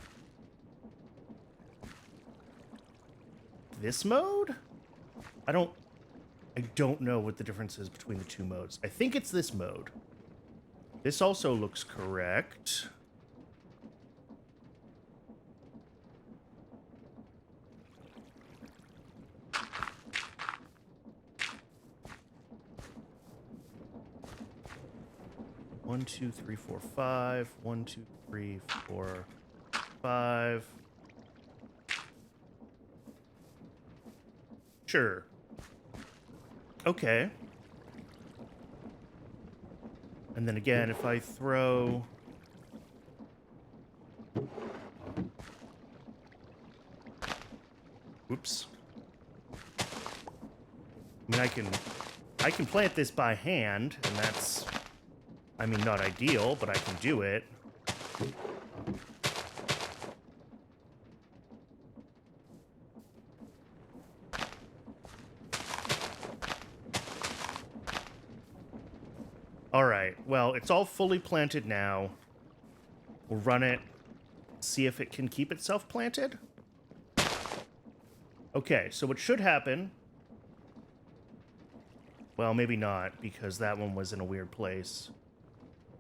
this mode? I don't know what the difference is between the two modes. I think it's this mode. This also looks correct. One, two, three, four, five. 1, 2, 3, 4, 5. Sure. Okay. And then again, if I throw... Oops. I mean, I can plant this by hand, and that's... I mean, not ideal, but I can do it. All right, well, it's all fully planted now. We'll run it, see if it can keep itself planted. Okay, so what should happen... Well, maybe not, because that one was in a weird place.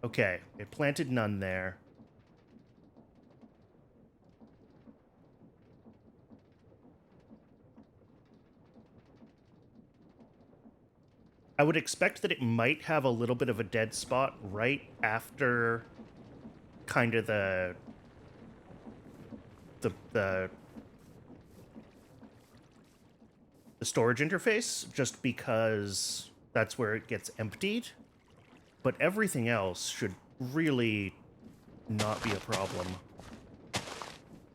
Okay, it planted none there. I would expect that it might have a little bit of a dead spot right after kind of the storage interface, just because that's where it gets emptied. But everything else should really not be a problem.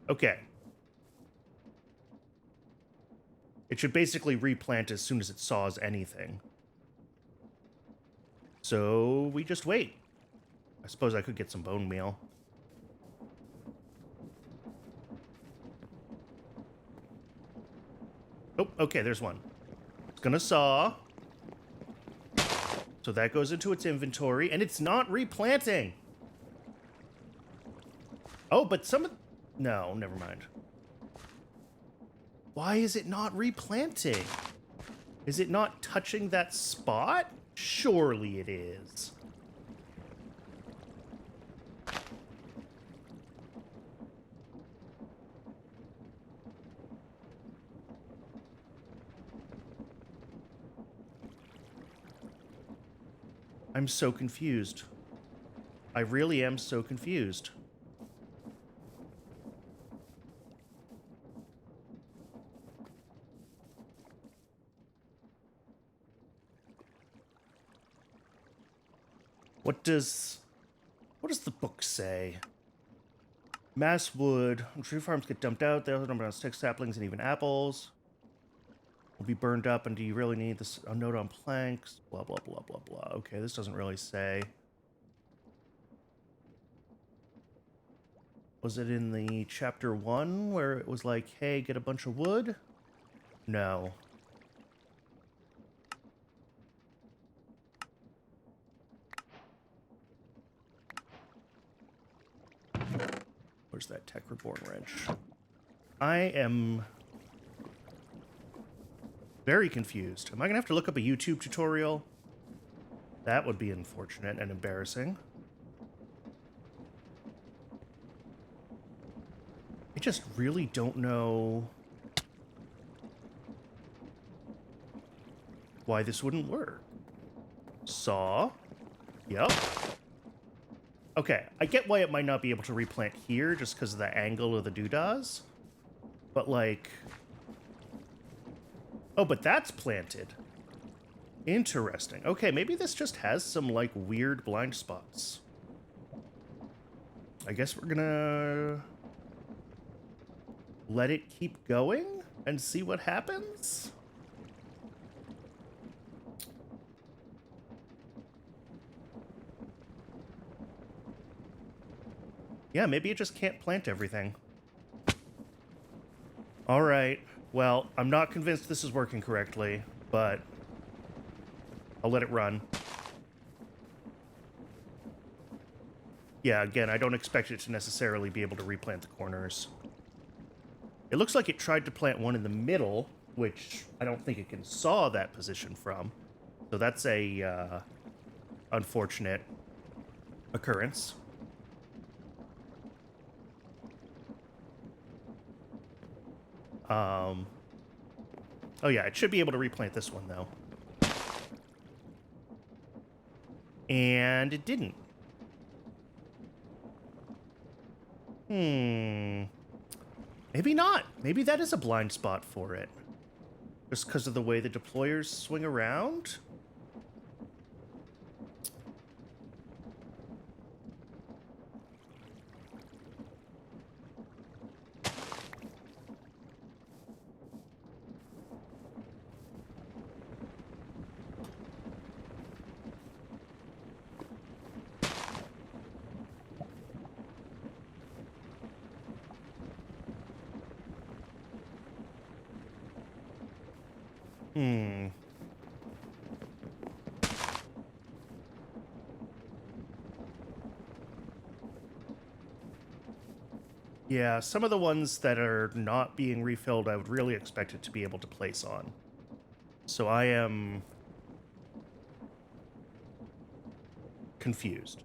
Okay. It should basically replant as soon as it saws anything. So we just wait. I suppose I could get some bone meal. Oh, okay, there's one. It's gonna saw. So that goes into its inventory, and it's not replanting. Oh, but some of... No, never mind. Why is it not replanting? Is it not touching that spot? Surely it is. I'm so confused. I really am so confused. What does the book say? Mass wood. Tree farms get dumped out. They also dump down sticks, saplings, and even apples. Will be burned up, and do you really need this? A note on planks. Blah, blah, blah, blah, blah. Okay, this doesn't really say. Was it in the chapter 1 where it was like, hey, get a bunch of wood? No. Where's that Tech Reborn wrench? I am very confused. Am I going to have to look up a YouTube tutorial? That would be unfortunate and embarrassing. I just really don't know why this wouldn't work. Saw. Yep. Okay, I get why it might not be able to replant here just because of the angle of the doodahs. But like... Oh, but that's planted. Interesting. Okay, maybe this just has some like weird blind spots. I guess we're gonna... let it keep going and see what happens? Yeah, maybe it just can't plant everything. All right. Well, I'm not convinced this is working correctly, but I'll let it run. Yeah, again, I don't expect it to necessarily be able to replant the corners. It looks like it tried to plant one in the middle, which I don't think it can saw that position from. So that's a unfortunate occurrence. Oh yeah, it should be able to replant this one, though. And it didn't. Maybe not. Maybe that is a blind spot for it. Just because of the way the deployers swing around? Yeah, some of the ones that are not being refilled, I would really expect it to be able to place on. So I am confused.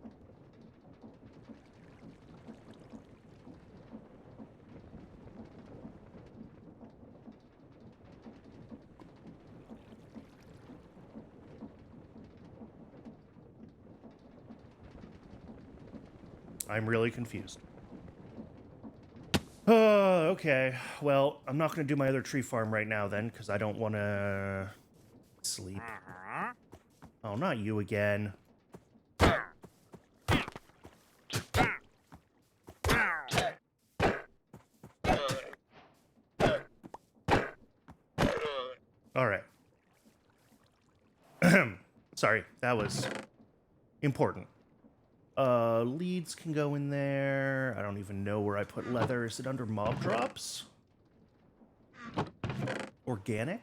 I'm really confused. Okay. Well, I'm not going to do my other tree farm right now then, because I don't want to sleep. Oh, not you again. All right. Sorry, that was important. Leads can go in there. I don't even know where I put leather. Is it under mob drops? Organics?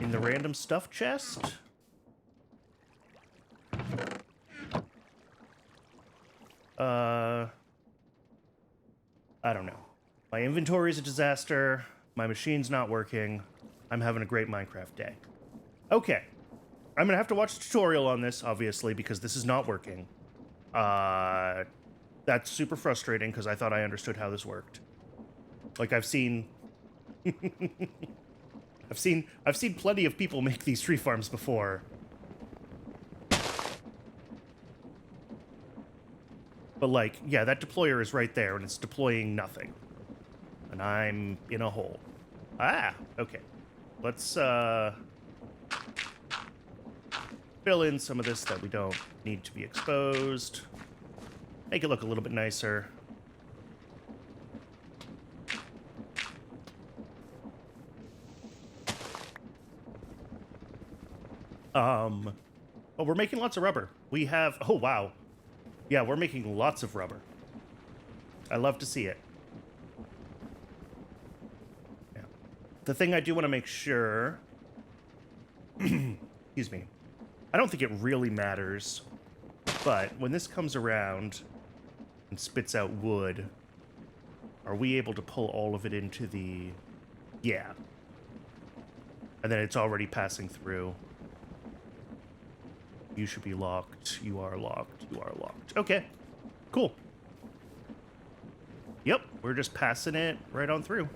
In the random stuff chest? I don't know. My inventory is a disaster. My machine's not working. I'm having a great Minecraft day. Okay. I'm gonna have to watch a tutorial on this, obviously, because this is not working. That's super frustrating, because I thought I understood how this worked. Like, I've seen... I've seen plenty of people make these tree farms before. But like, yeah, that deployer is right there and it's deploying nothing. And I'm in a hole. Ah, okay. Let's fill in some of this that we don't need to be exposed. Make it look a little bit nicer. Oh, we're making lots of rubber. We have, oh wow. Yeah, we're making lots of rubber. I love to see it. Yeah. The thing I do want to make sure, excuse me, I don't think it really matters, but when this comes around and spits out wood, are we able to pull all of it into the, yeah. And then it's already passing through. You should be locked. You are locked. You are locked. Okay, cool. Yep, we're just passing it right on through.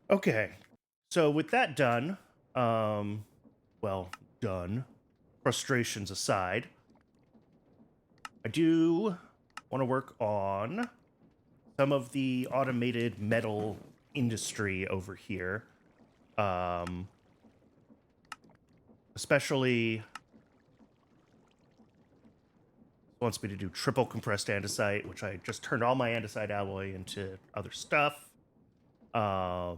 Okay, so with that done, well, done, frustrations aside, I do want to work on some of the automated metal industry over here. Especially wants me to do triple compressed andesite, which I just turned all my andesite alloy into other stuff. But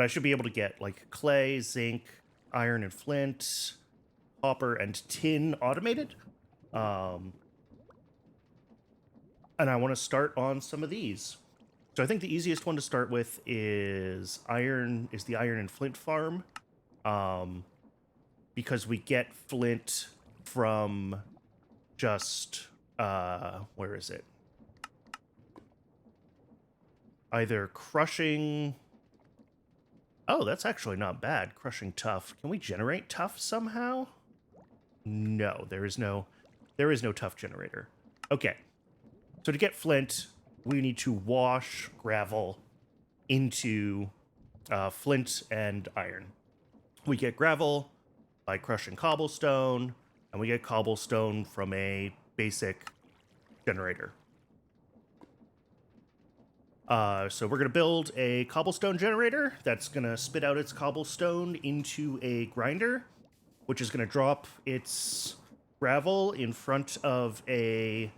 I should be able to get like clay, zinc, iron and flint, copper and tin automated. And I want to start on some of these. So I think the easiest one to start with is the iron and flint farm. Because we get flint from just where is it? Either crushing. Oh, that's actually not bad. Crushing tuff. Can we generate tuff somehow? No, there is no tuff generator. Okay. So to get flint, we need to wash gravel into flint and iron. We get gravel by crushing cobblestone, and we get cobblestone from a basic generator. So we're going to build a cobblestone generator that's going to spit out its cobblestone into a grinder, which is going to drop its gravel in front of a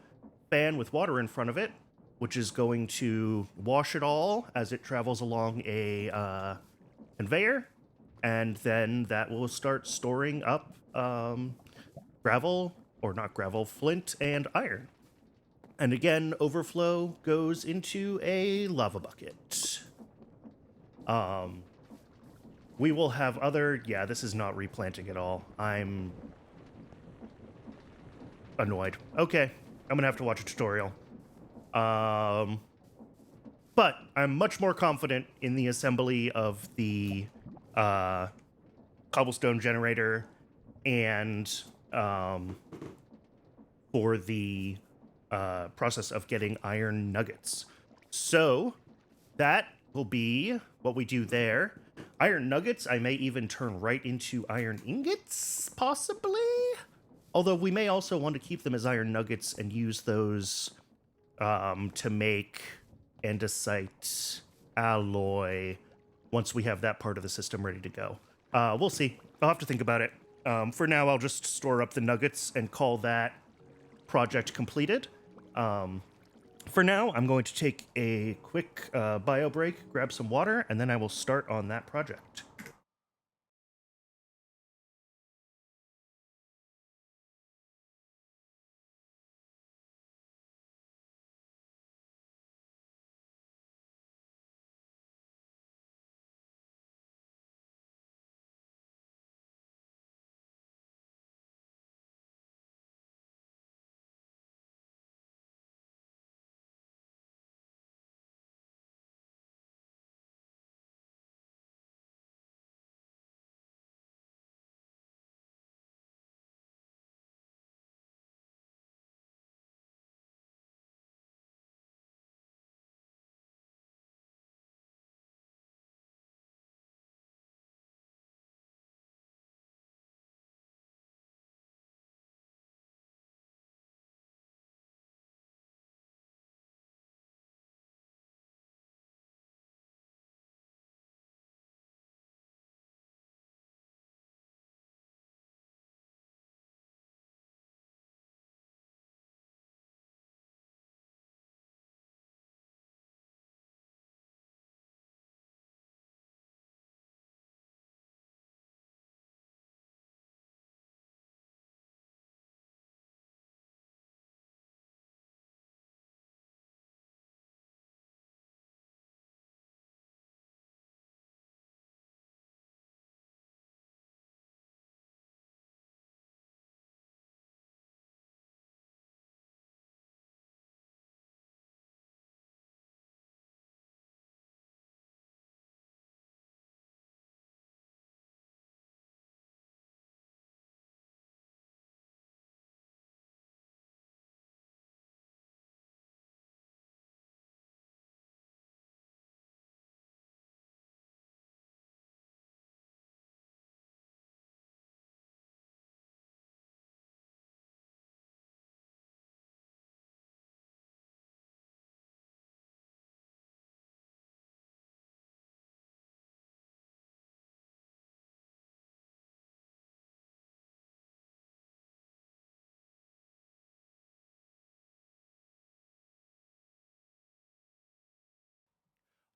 fan with water in front of it, which is going to wash it all as it travels along a conveyor, and then that will start storing up gravel, or not gravel, flint and iron. And again, overflow goes into a lava bucket. We will have other... Yeah, this is not replanting at all. I'm annoyed. Okay, I'm gonna have to watch a tutorial. But I'm much more confident in the assembly of the cobblestone generator and for the process of getting iron nuggets. So that will be what we do there. Iron nuggets, I may even turn right into iron ingots, possibly? Although we may also want to keep them as iron nuggets and use those to make andesite alloy once we have that part of the system ready to go. We'll see. I'll have to think about it. For now, I'll just store up the nuggets and call that project completed. For now, I'm going to take a quick bio break, grab some water, and then I will start on that project.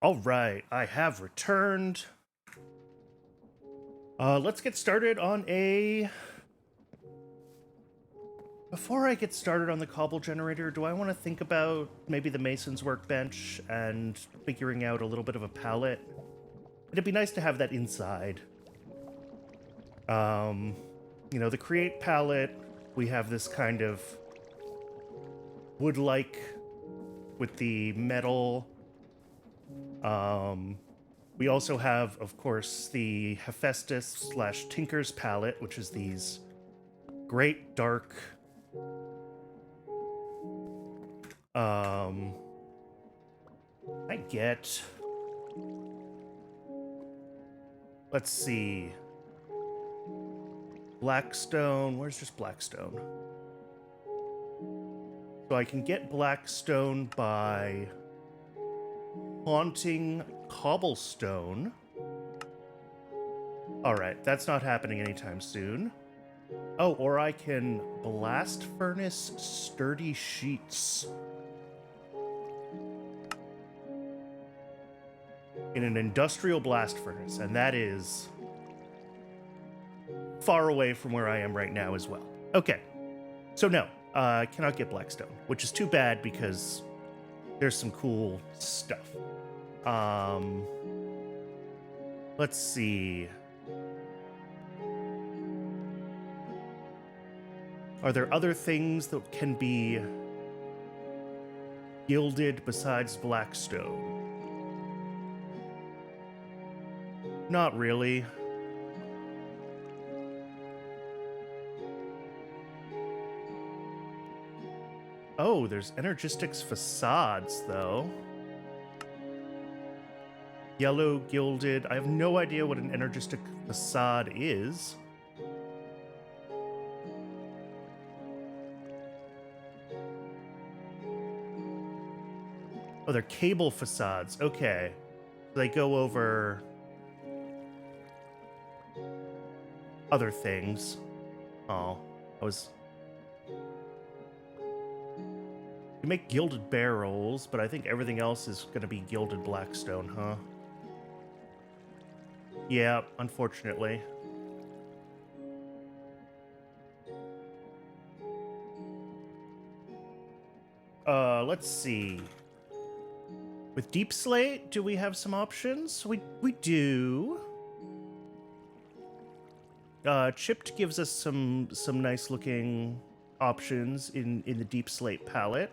All right, I have returned. Let's get started on a... Before I get started on the cobble generator, do I want to think about maybe the mason's workbench and figuring out a little bit of a palette? It'd be nice to have that inside. You know, the create palette, we have this kind of wood-like with the metal. We also have, of course, the Hephaestus / Tinker's palette, which is these great dark I get, let's see, Blackstone. Where's just Blackstone? So I can get Blackstone by haunting cobblestone. All right, that's not happening anytime soon. Oh, or I can blast furnace sturdy sheets. In an industrial blast furnace, and that is far away from where I am right now as well. Okay, so no, I cannot get Blackstone, which is too bad because there's some cool stuff. Let's see. Are there other things that can be gilded besides Blackstone? Not really. Oh, there's Energistics facades, though. Yellow gilded. I have no idea what an Energistic facade is. Oh, they're cable facades. Okay. They go over other things. Oh, I was... You make gilded barrels, but I think everything else is going to be gilded Blackstone, huh? Yeah, unfortunately. Let's see. With Deep Slate, do we have some options? We do. Chipped gives us some nice looking options in the Deep Slate palette.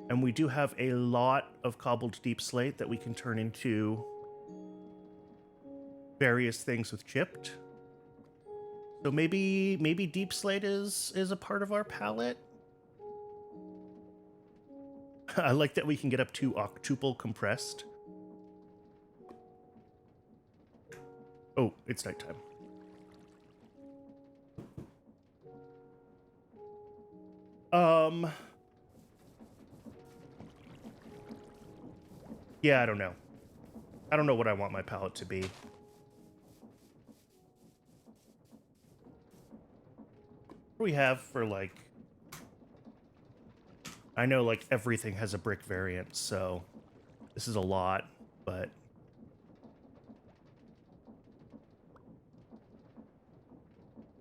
And we do have a lot of cobbled Deep Slate that we can turn into various things with chipped. So maybe Deep Slate is a part of our palette. I like that we can get up to octuple compressed. Oh, it's nighttime. Yeah, I don't know. I don't know what I want my palette to be. What do we have for, like... I know, like, everything has a brick variant, so this is a lot, but...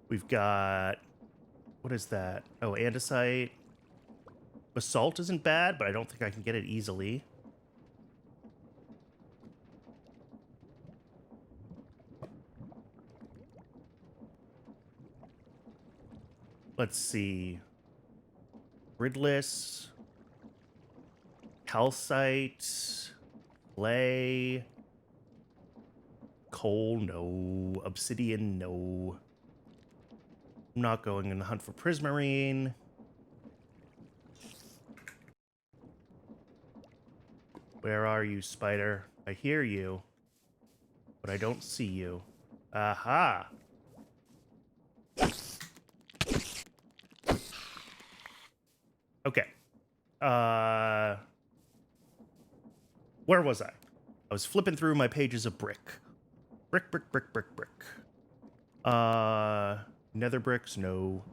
We've got... What is that? Oh, andesite. Basalt isn't bad, but I don't think I can get it easily. Let's see. Gridless. Calcite. Clay. Coal, no. Obsidian, no. I'm not going in the hunt for prismarine. Where are you, spider? I hear you, but I don't see you. Aha! Okay. Where was I? I was flipping through my pages of brick. Brick, brick, brick, brick, brick. Nether bricks, no.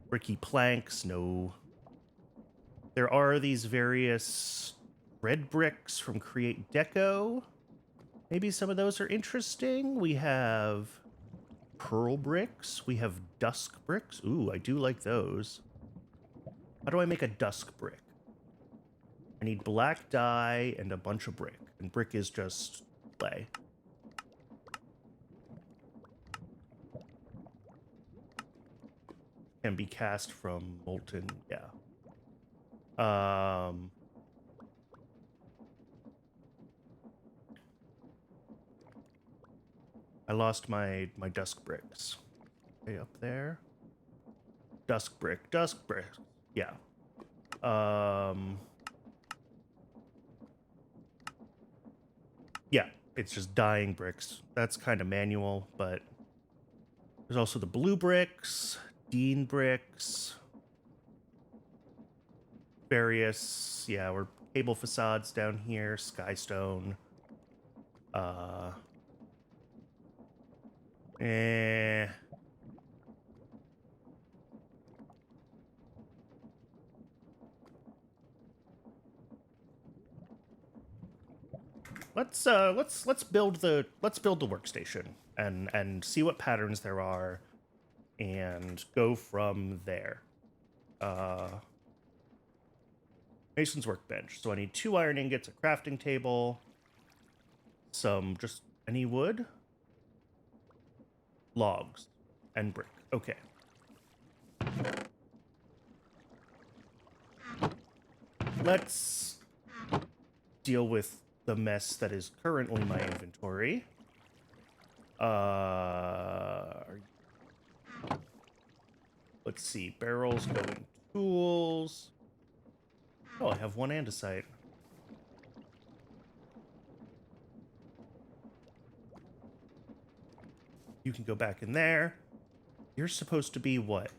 Bricky planks, no. There are these various red bricks from Create Deco. Maybe some of those are interesting. We have pearl bricks. We have dusk bricks. Ooh, I do like those. How do I make a dusk brick? I need black dye and a bunch of brick. And brick is just clay. Can be cast from molten, yeah. I lost my dusk bricks. Okay, up there. Dusk brick. Yeah. Yeah, it's just dyeing bricks. That's kind of manual, but there's also the blue bricks, Dean bricks, various, yeah, we're cable facades down here, skystone. Eh. Let's build the workstation and see what patterns there are and go from there. Mason's workbench. So I need 2 iron ingots, a crafting table, some just any wood, logs, and brick. Okay. Let's deal with the mess that is currently my inventory. Let's see. Barrels going tools. Oh, I have 1 andesite. You can go back in there. You're supposed to be what?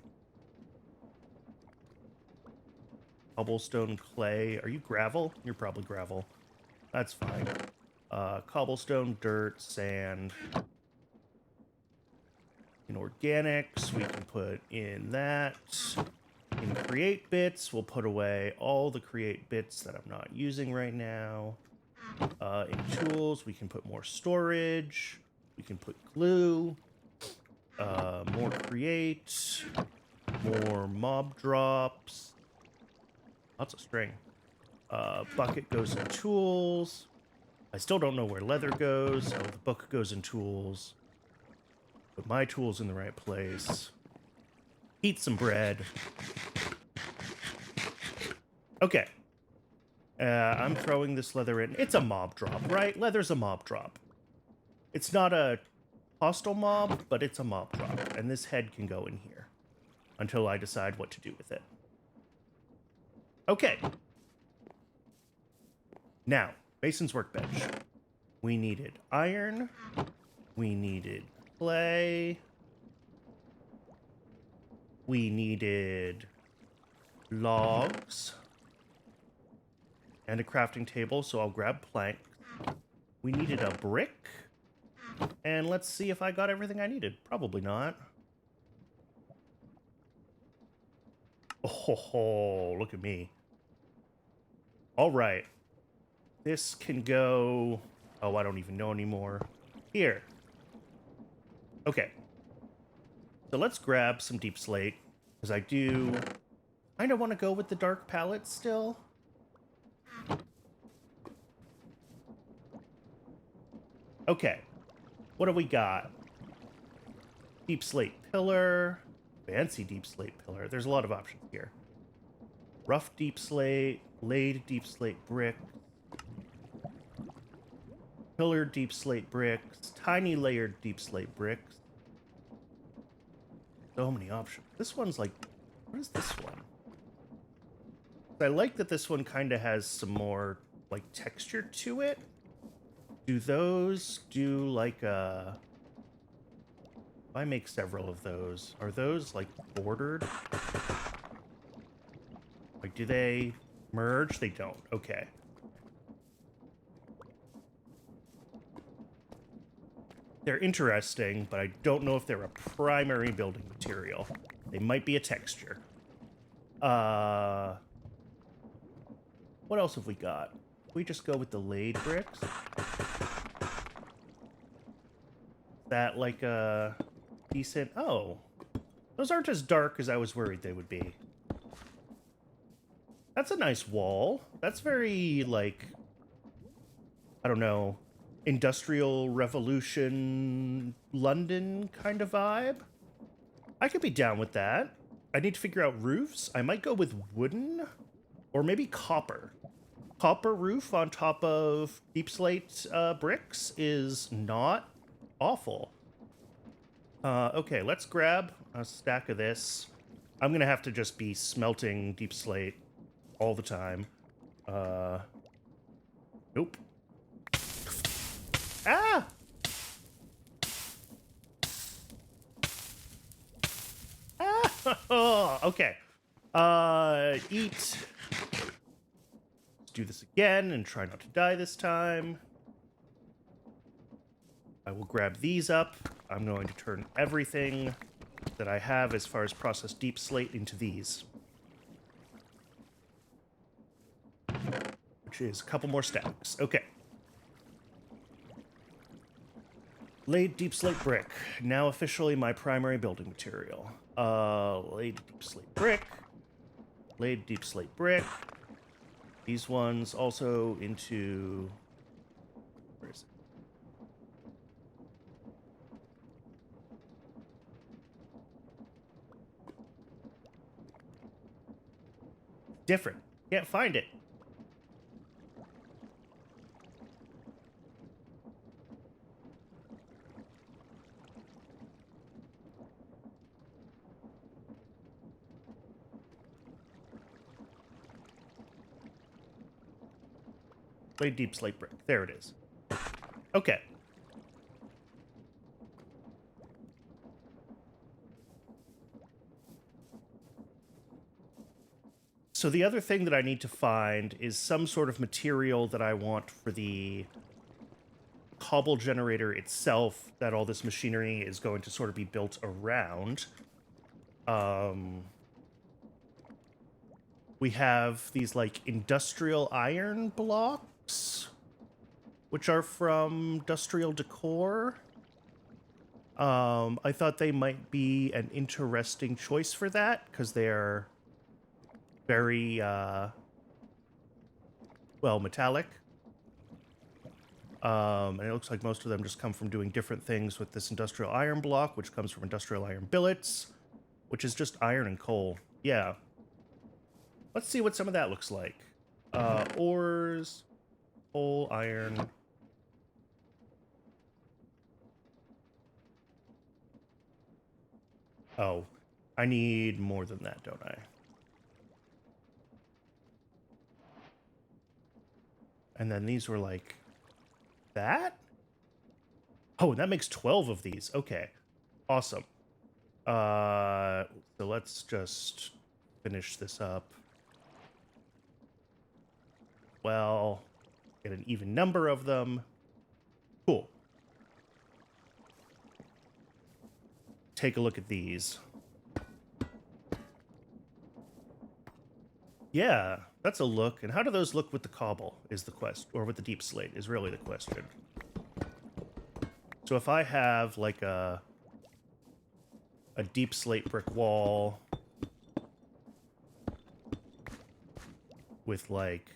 Cobblestone, clay. Are you gravel? You're probably gravel. That's fine. Cobblestone, dirt, sand. In organics, we can put in that. In create bits, we'll put away all the create bits that I'm not using right now. In tools, we can put more storage. We can put glue. More create. More mob drops. Lots of string. Bucket goes in tools. I still don't know where leather goes, so the book goes in tools. Put my tools in the right place. Eat some bread. Okay. I'm throwing this leather in. It's a mob drop, right? Leather's a mob drop. It's not a hostile mob, but it's a mob drop. And this head can go in here until I decide what to do with it. Okay. Now, Mason's workbench. We needed iron. We needed clay. We needed logs. And a crafting table, so I'll grab plank. We needed a brick. And let's see if I got everything I needed. Probably not. Oh, look at me. All right. This can go... Oh, I don't even know anymore. Here. Okay. So let's grab some deep slate, because I do kind of want to go with the dark palette still. Okay. What do we got? Deep slate pillar. Fancy deep slate pillar. There's a lot of options here. Rough deep slate. Laid deep slate brick. Pillared deep slate bricks. Tiny layered deep slate bricks. So many options. This one's like... What is this one? I like that this one kind of has some more, like, texture to it. Do those do, like, a... If I make several of those, are those, like, bordered? Like, do they merge? They don't. Okay. They're interesting, but I don't know if they're a primary building material. They might be a texture. What else have we got? We just go with the laid bricks. That like a decent... Oh, those aren't as dark as I was worried they would be. That's a nice wall. That's very, like, I don't know, Industrial Revolution London kind of vibe. I could be down with that. I need to figure out roofs. I might go with wooden or maybe copper. Copper roof on top of deep slate bricks is not awful. Okay, let's grab a stack of this. I'm gonna have to just be smelting deep slate all the time. Nope. Ah! Ah! Okay. Eat. Let's do this again and try not to die this time. I will grab these up. I'm going to turn everything that I have as far as processed deep slate into these. Which is a couple more stacks. Okay. Laid deep slate brick. Now officially my primary building material. Laid deep slate brick. Laid deep slate brick. These ones also into... Where is it? Different. Can't find it. Laid deep slate brick. There it is. Okay. So the other thing that I need to find is some sort of material that I want for the cobble generator itself that all this machinery is going to sort of be built around. We have these like industrial iron blocks, which are from Industrial Decor. I thought they might be an interesting choice for that because they're very, well, metallic. And it looks like most of them just come from doing different things with this industrial iron block, which comes from industrial iron billets, which is just iron and coal. Yeah. Let's see what some of that looks like. Ores, coal, iron. Oh, I need more than that, don't I? And then these were like that? Oh, and that makes 12 of these. Okay. Awesome. So let's just finish this up. Well, get an even number of them. Cool. Take a look at these. Yeah, that's a look. And how do those look with the cobble is the quest, or with the deep slate is really the question. So if I have like a deep slate brick wall with like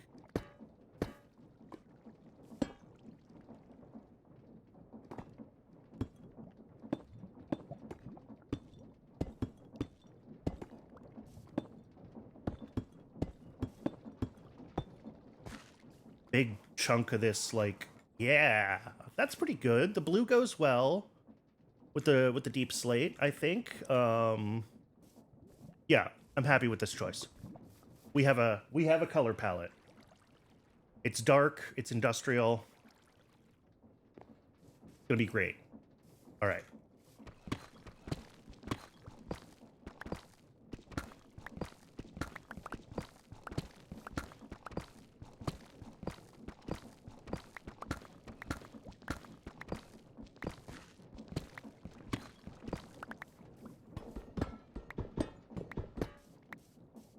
big chunk of this, like, yeah, that's pretty good. The blue goes well with the deep slate, I think. Yeah, I'm happy with this choice. We have a color palette. It's dark, it's industrial. It's gonna be great. All right.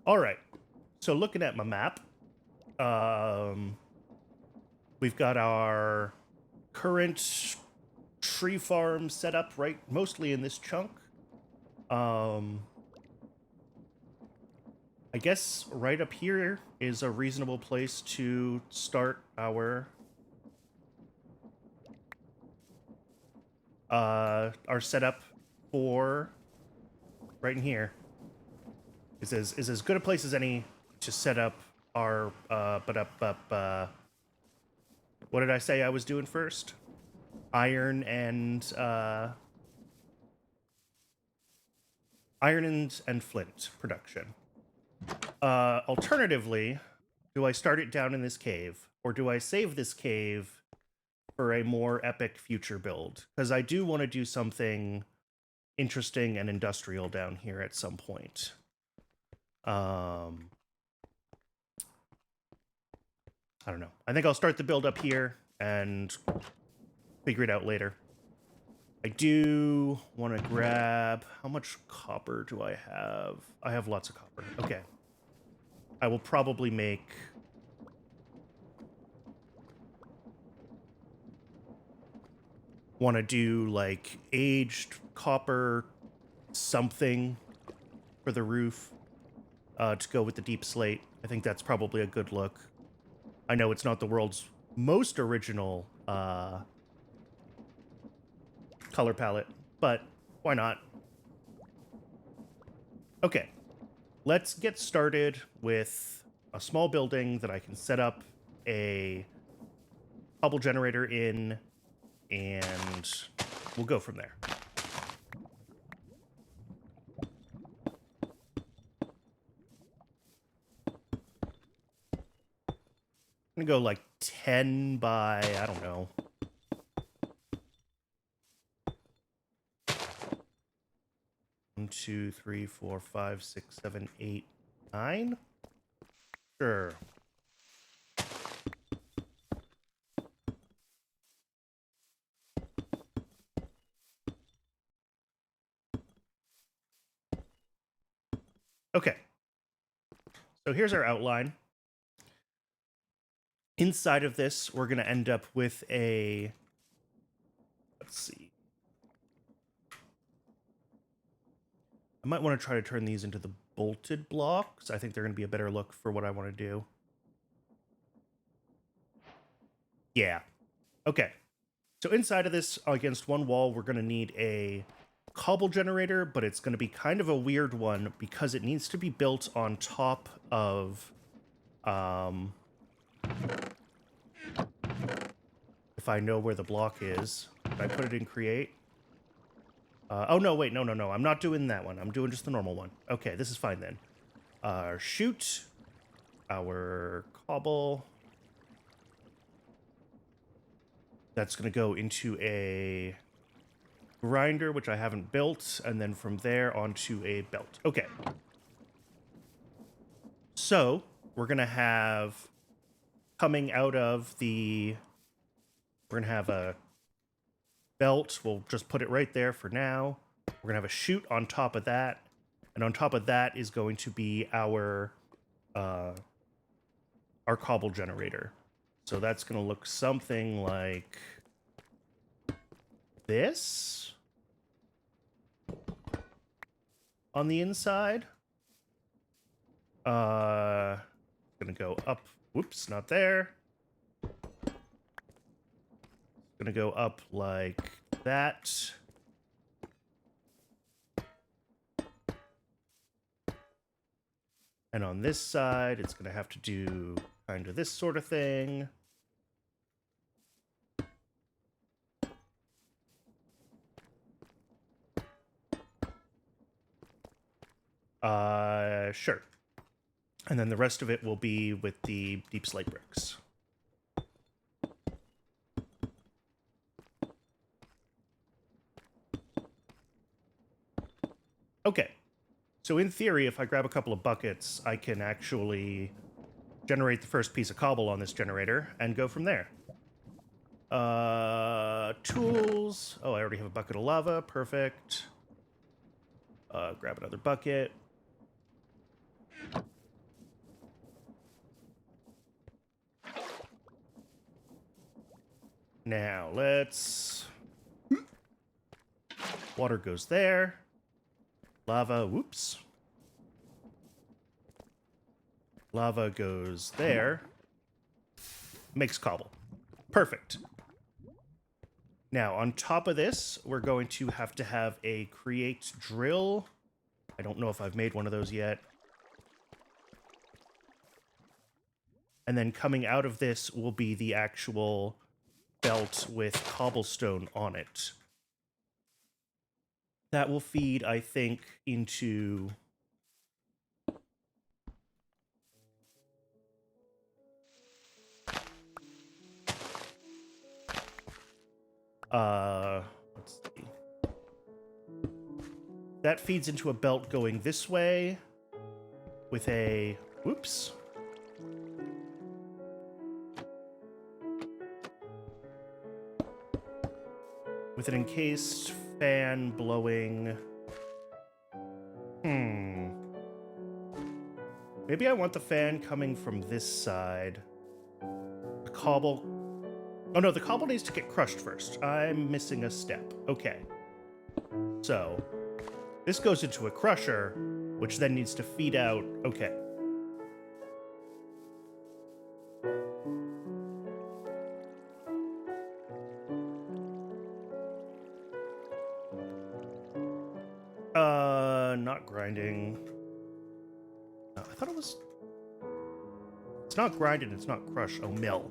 All right. So looking at my map, We've got our current tree farm set up right mostly in this chunk. I guess right up here is a reasonable place to start our setup for right in here. Is as good a place as any to set up our what did I say I was doing first? Iron and flint production. Alternatively, do I start it down in this cave, or do I save this cave for a more epic future build? Because I do want to do something interesting and industrial down here at some point. I don't know. I think I'll start the build up here and figure it out later. I do want to grab... How much copper do I have? I have lots of copper. Okay. I will probably make... Want to do, like, aged copper something for the roof to go with the deep slate. I think that's probably a good look. I know it's not the world's most original color palette, but why not? Okay, let's get started with a small building that I can set up a cobble generator in, and we'll go from there. I'm gonna go like 10 by, I don't know. One, 2, 3, 4, 5, 6, 7, 8, 9. Sure. Okay. So here's our outline. Inside of this, we're going to end up with a... Let's see. I might want to try to turn these into the bolted blocks. I think they're going to be a better look for what I want to do. Yeah. Okay. So inside of this, against one wall, we're going to need a cobble generator, but it's going to be kind of a weird one because it needs to be built on top of... if I know where the block is. Did I put it in create? Oh, no, wait, no. I'm not doing that one. I'm doing just the normal one. Okay, this is fine then. Shoot. Our cobble. That's going to go into a grinder, which I haven't built, and then from there onto a belt. Okay. So, we're going to have, coming out of the... We're going to have a belt. We'll just put it right there for now. We're going to have a chute on top of that. And on top of that is going to be our cobble generator. So that's going to look something like this on the inside. Going to go up. Whoops, not there. Gonna go up like that. And on this side, it's gonna have to do kind of this sort of thing. Sure. And then the rest of it will be with the deep slate bricks. Okay, so in theory, if I grab a couple of buckets, I can actually generate the first piece of cobble on this generator and go from there. Tools. Oh, I already have a bucket of lava. Perfect. Grab another bucket. Now, let's... Water goes there. Lava, whoops. Lava goes there. Makes cobble. Perfect. Now, on top of this, we're going to have a create drill. I don't know if I've made one of those yet. And then coming out of this will be the actual belt with cobblestone on it. That will feed, I think, into... let's see. That feeds into a belt going this way with a... Whoops. With an encased fan blowing... Maybe I want the fan coming from this side. The cobble... Oh no, the cobble needs to get crushed first. I'm missing a step. Okay. So, this goes into a crusher, which then needs to feed out... Okay. Not grinding. No, I thought it was... It's not grinded, it's not crushed. Oh, mill.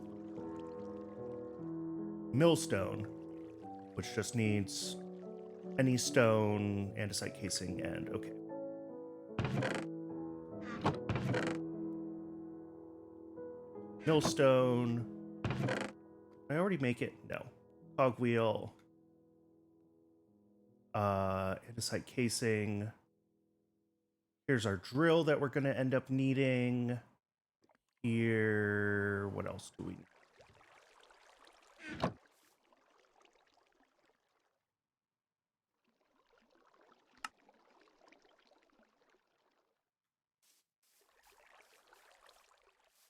Millstone, which just needs any stone, andesite casing, and okay. Millstone. Did I already make it? No. Cogwheel. Andesite casing. Here's our drill that we're going to end up needing. Here, what else do we need?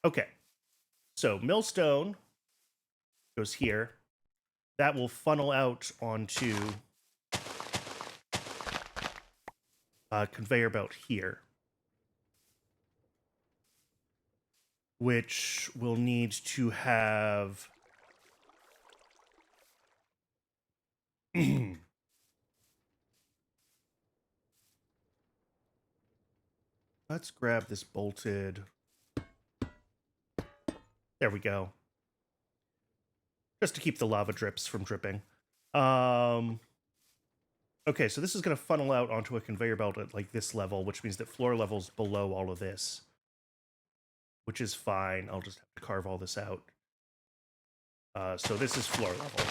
Okay, so millstone goes here. That will funnel out onto a conveyor belt here, which will need to have... Let's grab this bolted... There we go. Just to keep the lava drips from dripping. Okay, so this is going to funnel out onto a conveyor belt at like this level, which means that floor level's below all of this. Which is fine. I'll just have to carve all this out. So this is floor level.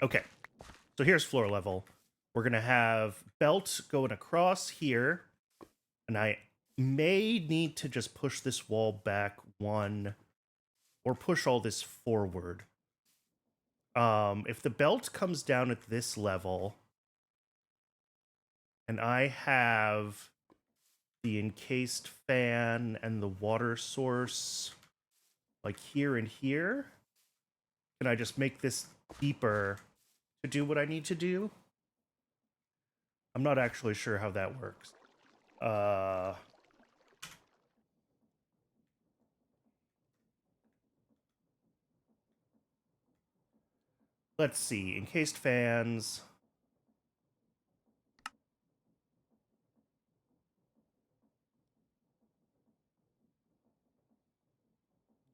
Okay, so here's floor level. We're going to have belt going across here, and I may need to just push this wall back one, or push all this forward. If the belt comes down at this level, and I have the encased fan and the water source, like here and here, can I just make this deeper to do what I need to do? I'm not actually sure how that works. Let's see. Encased fans.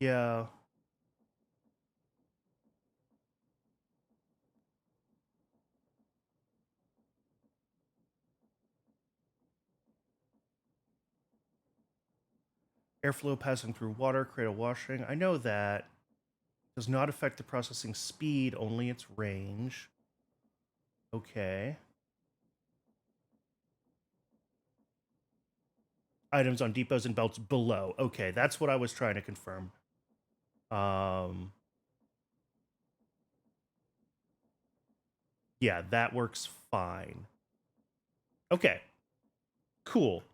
Yeah. Airflow passing through water, create a washing. I know that. Does not affect the processing speed, only its range. Okay. Items on depots and belts below. Okay, that's what I was trying to confirm. Yeah, that works fine. Okay, cool.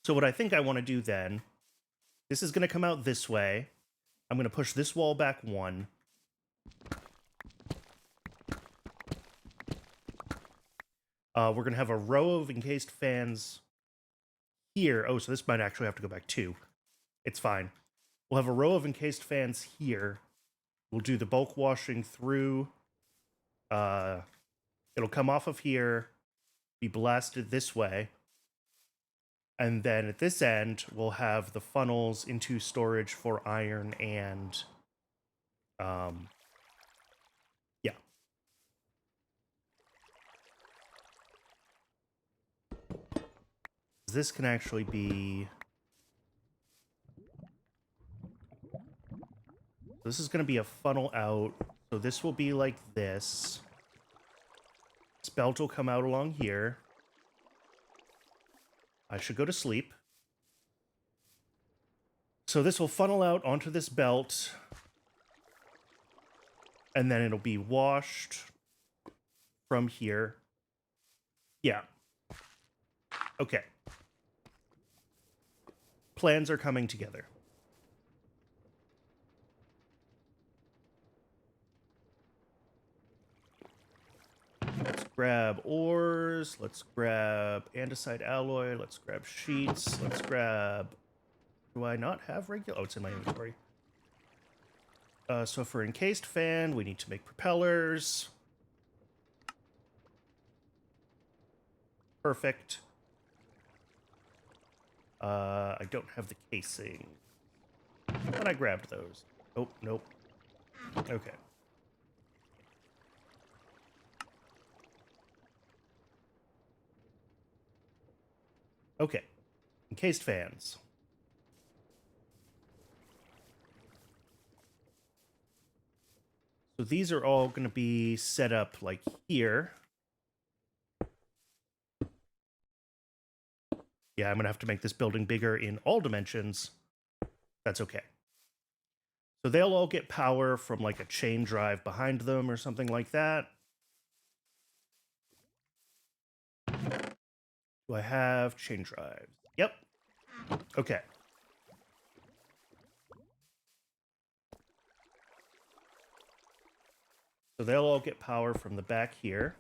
So what I think I want to do then, this is going to come out this way. I'm going to push this wall back one. We're going to have a row of encased fans here. Oh, so this might actually have to go back two. It's fine. We'll have a row of encased fans here. We'll do the bulk washing through. It'll come off of here, be blasted this way. And then at this end, we'll have the funnels into storage for iron and, yeah. This can actually be... This is going to be a funnel out. So this will be like this. This belt will come out along here. I should go to sleep. So this will funnel out onto this belt. And then it'll be washed from here. Yeah. Okay. Plans are coming together. Let's grab ores. Let's grab andesite alloy. Let's grab sheets. Let's grab... Do I not have regular? Oh, it's in my inventory. So for encased fan, we need to make propellers. Perfect. I don't have the casing. But I grabbed those. Oh, nope. Okay. Okay. Encased fans. So these are all going to be set up like here. Yeah, I'm going to have to make this building bigger in all dimensions. That's okay. So they'll all get power from like a chain drive behind them or something like that. Do I have chain drives? Yep. Okay. So they'll all get power from the back here,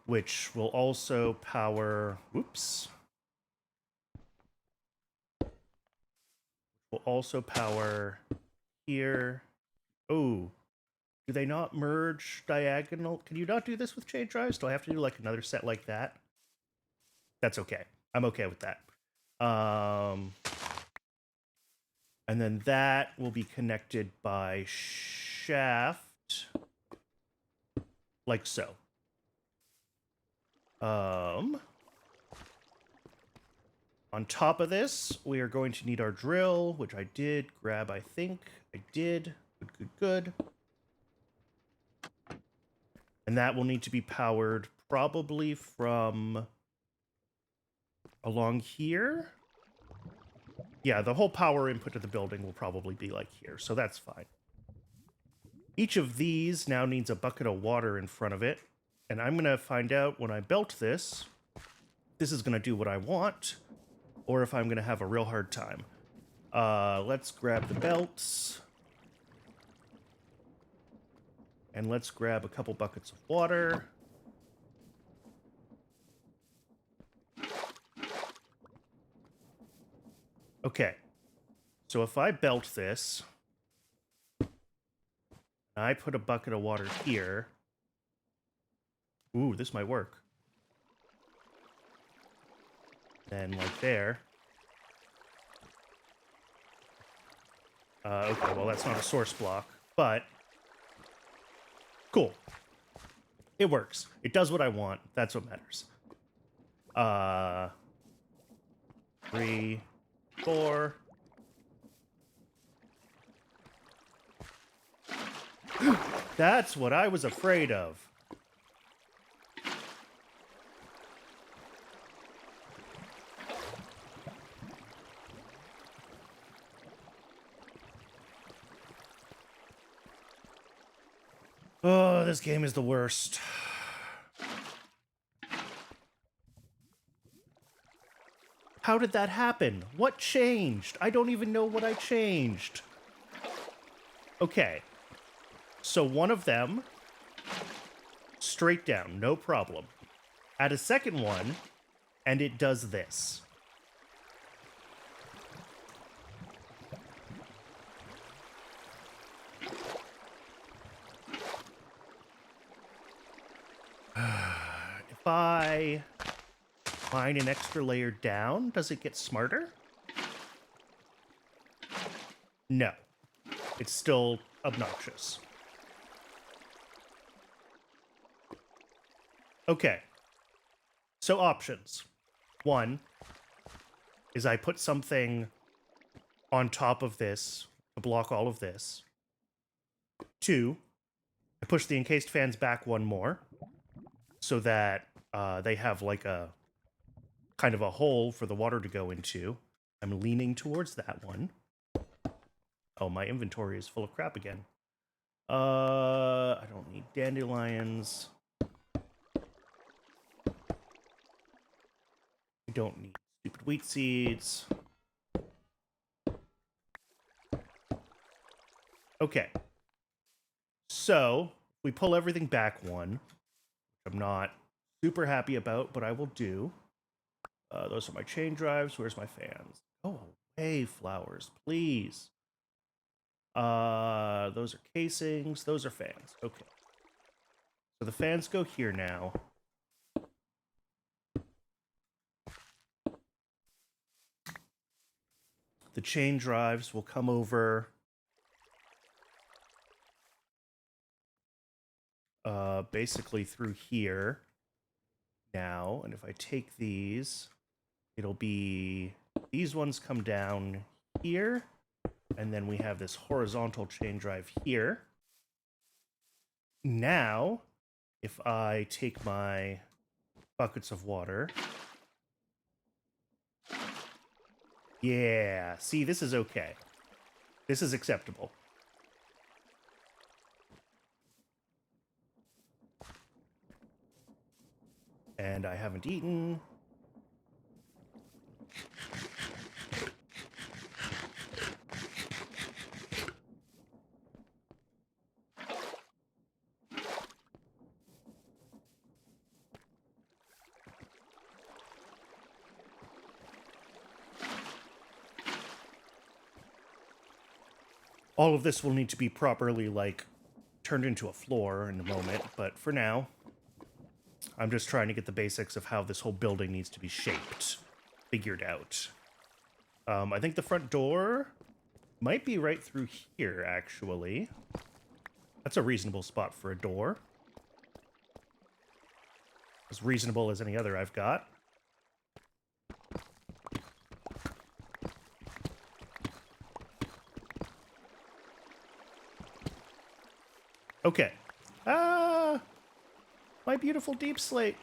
which will also power... Whoops. Will also power here. Oh, do they not merge diagonal? Can you not do this with chain drives? Do I have to do like another set like that? That's okay. I'm okay with that. And then that will be connected by shaft, like so. On top of this, we are going to need our drill, which I did grab, I think. I did. Good, good, good. And that will need to be powered probably from along here. Yeah, the whole power input to the building will probably be like here, so that's fine. Each of these now needs a bucket of water in front of it, and I'm going to find out when I belt this, this is going to do what I want, or if I'm going to have a real hard time. Let's grab the belts. And let's grab a couple buckets of water. Okay. So if I belt this, and I put a bucket of water here. Ooh, this might work. Then like there. Okay, well that's not a source block, but cool. It works. It does what I want. That's what matters. 3, 4. That's what I was afraid of. Oh, this game is the worst. How did that happen? What changed? I don't even know what I changed. Okay. So one of them, straight down, no problem. Add a second one, and it does this. If I mine an extra layer down, does it get smarter? No. It's still obnoxious. Okay. So options. One is I put something on top of this to block all of this. Two, I push the encased fans back one more so that they have like a kind of a hole for the water to go into. I'm leaning towards that one. Oh, my inventory is full of crap again. I don't need dandelions. I don't need stupid wheat seeds. Okay. So, we pull everything back one, which I'm not super happy about, but I will do. Those are my chain drives. Where's my fans? Oh, away, flowers, please. Those are casings. Those are fans. Okay. So the fans go here now. The chain drives will come over. Basically through here now. And if I take these, it'll be these ones come down here. And then we have this horizontal chain drive here. Now, if I take my buckets of water. Yeah, see, this is okay. This is acceptable. And I haven't eaten. All of this will need to be properly, like, turned into a floor in a moment, but for now, I'm just trying to get the basics of how this whole building needs to be shaped figured out. I think the front door might be right through here, actually. That's a reasonable spot for a door. As reasonable as any other I've got. Okay. My beautiful deep slate.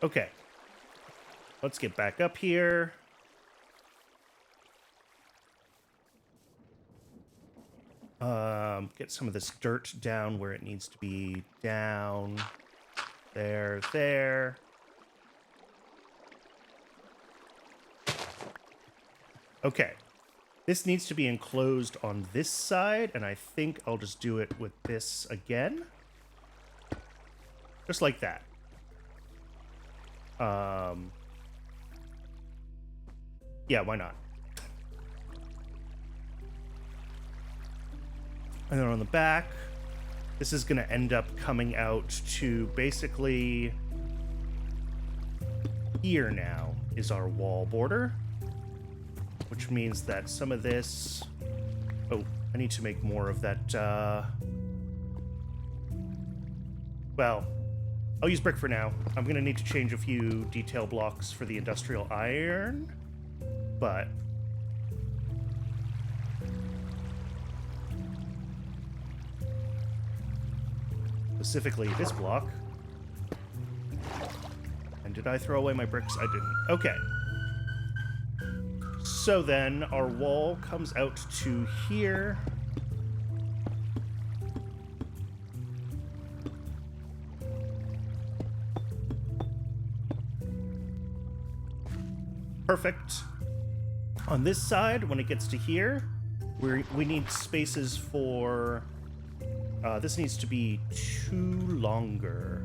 Okay. Let's get back up here. Get some of this dirt down where it needs to be down. There. Okay. This needs to be enclosed on this side, and I think I'll just do it with this again. Just like that. Yeah, why not? And then on the back, this is going to end up coming out to basically here now is our wall border, which means that some of this... Oh, I need to make more of that, Well, I'll use brick for now. I'm going to need to change a few detail blocks for the industrial iron, but... Specifically this block. And did I throw away my bricks? I didn't. Okay. So then our wall comes out to here. Perfect. On this side, when it gets to here, we need spaces for... this needs to be 2 longer.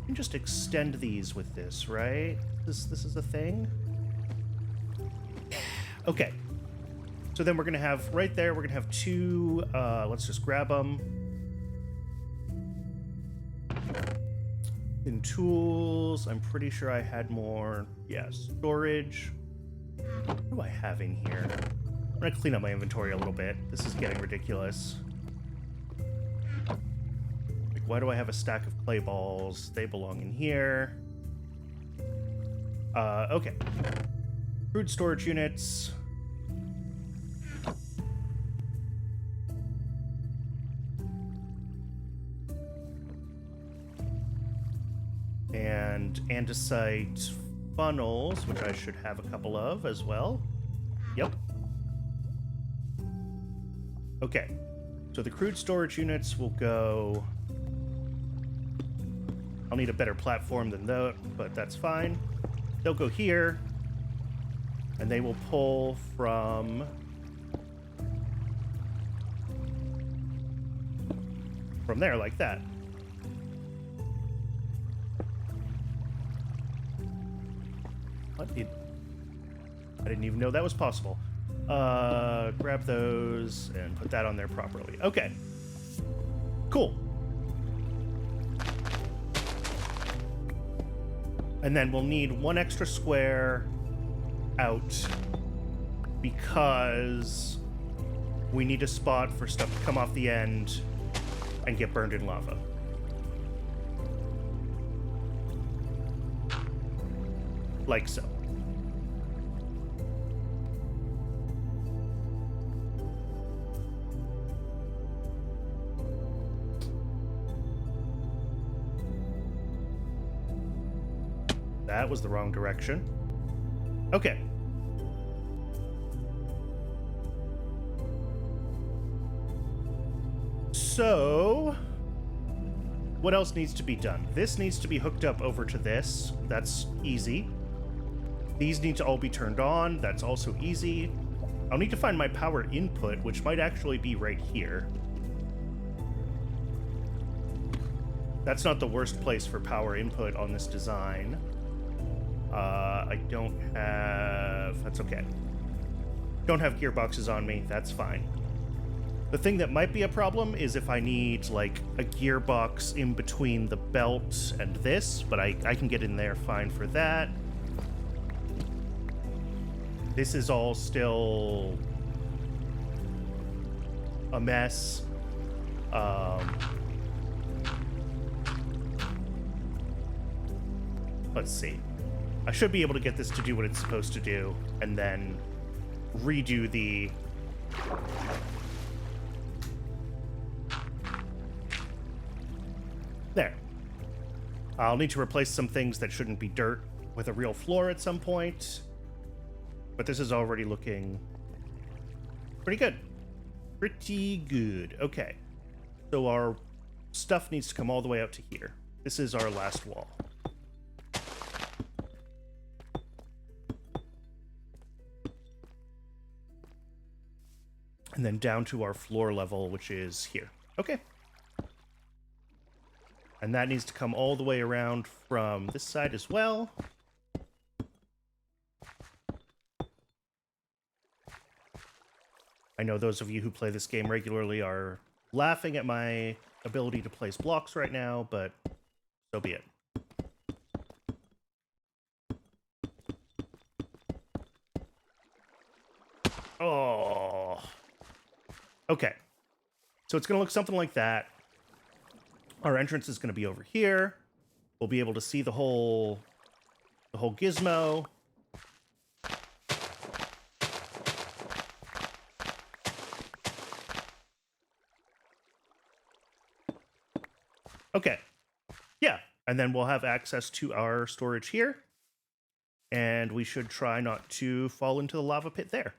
You can just extend these with this, right? This is a thing? Okay. So then we're going to have, right there, we're going to have 2... let's just grab them. In tools, I'm pretty sure I had more... Yeah, storage. What do I have in here? I'm going to clean up my inventory a little bit. This is getting ridiculous. Like, why do I have a stack of clay balls? They belong in here. Okay. Crude storage units. And andesite funnels, which I should have a couple of as well. Yep. Okay. So the crude storage units will go... I'll need a better platform than that, but that's fine. They'll go here, and they will pull from there like that. What? I didn't even know that was possible. Grab those and put that on there properly. Okay. Cool. And then we'll need 1 extra square out because we need a spot for stuff to come off the end and get burned in lava. Like so. That was the wrong direction. Okay. So, what else needs to be done? This needs to be hooked up over to this. That's easy. These need to all be turned on. That's also easy. I'll need to find my power input, which might actually be right here. That's not the worst place for power input on this design. I don't have... That's okay. Don't have gearboxes on me. That's fine. The thing that might be a problem is if I need, like, a gearbox in between the belt and this, but I can get in there fine for that. This is all still a mess. Let's see. I should be able to get this to do what it's supposed to do, and then redo the... There. I'll need to replace some things that shouldn't be dirt with a real floor at some point. But this is already looking pretty good. Pretty good. Okay. So our stuff needs to come all the way out to here. This is our last wall. And then down to our floor level, which is here. Okay. And that needs to come all the way around from this side as well. I know those of you who play this game regularly are laughing at my ability to place blocks right now, but so be it. Oh. Okay. So it's going to look something like that. Our entrance is going to be over here. We'll be able to see the whole gizmo. Okay. Yeah, And then we'll have access to our storage here. And we should try not to fall into the lava pit there.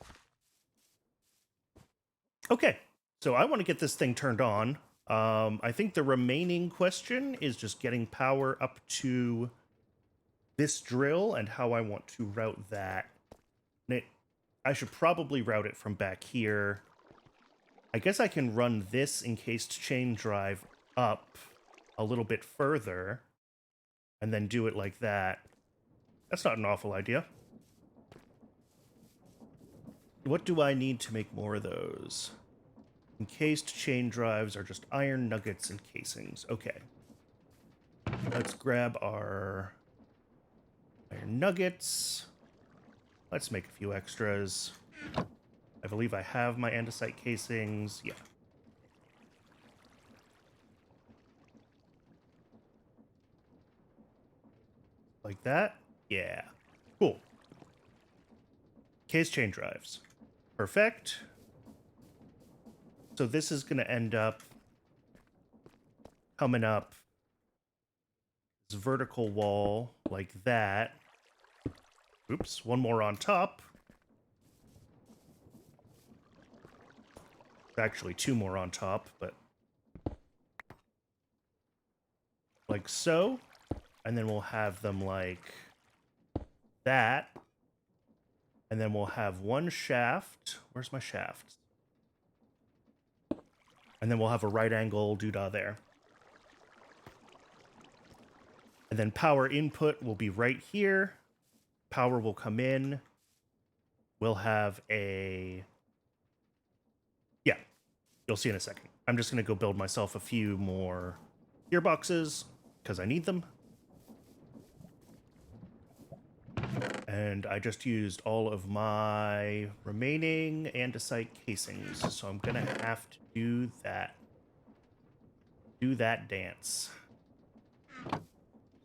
Okay, so I want to get this thing turned on. I think the remaining question is just getting power up to this drill and how I want to route that. I should probably route it from back here. I guess I can run this encased chain drive up a little bit further and then do it like that. That's not an awful idea. What do I need to make more of those? Encased chain drives are just iron nuggets and casings. Okay. Let's grab our iron nuggets. Let's make a few extras. I believe I have my andesite casings. Yeah. Like that? Yeah. Cool. Case chain drives. Perfect. So this is going to end up coming up this vertical wall like that. Oops, one more on top. Actually, two more on top, but like so. And then we'll have them like that. And then we'll have one shaft. Where's my shaft? And then we'll have a right angle doodah there. And then power input will be right here. Power will come in. We'll have a... Yeah, you'll see in a second. I'm just going to go build myself a few more gearboxes because I need them. And I just used all of my remaining andesite casings, so I'm gonna have to do that. Do that dance.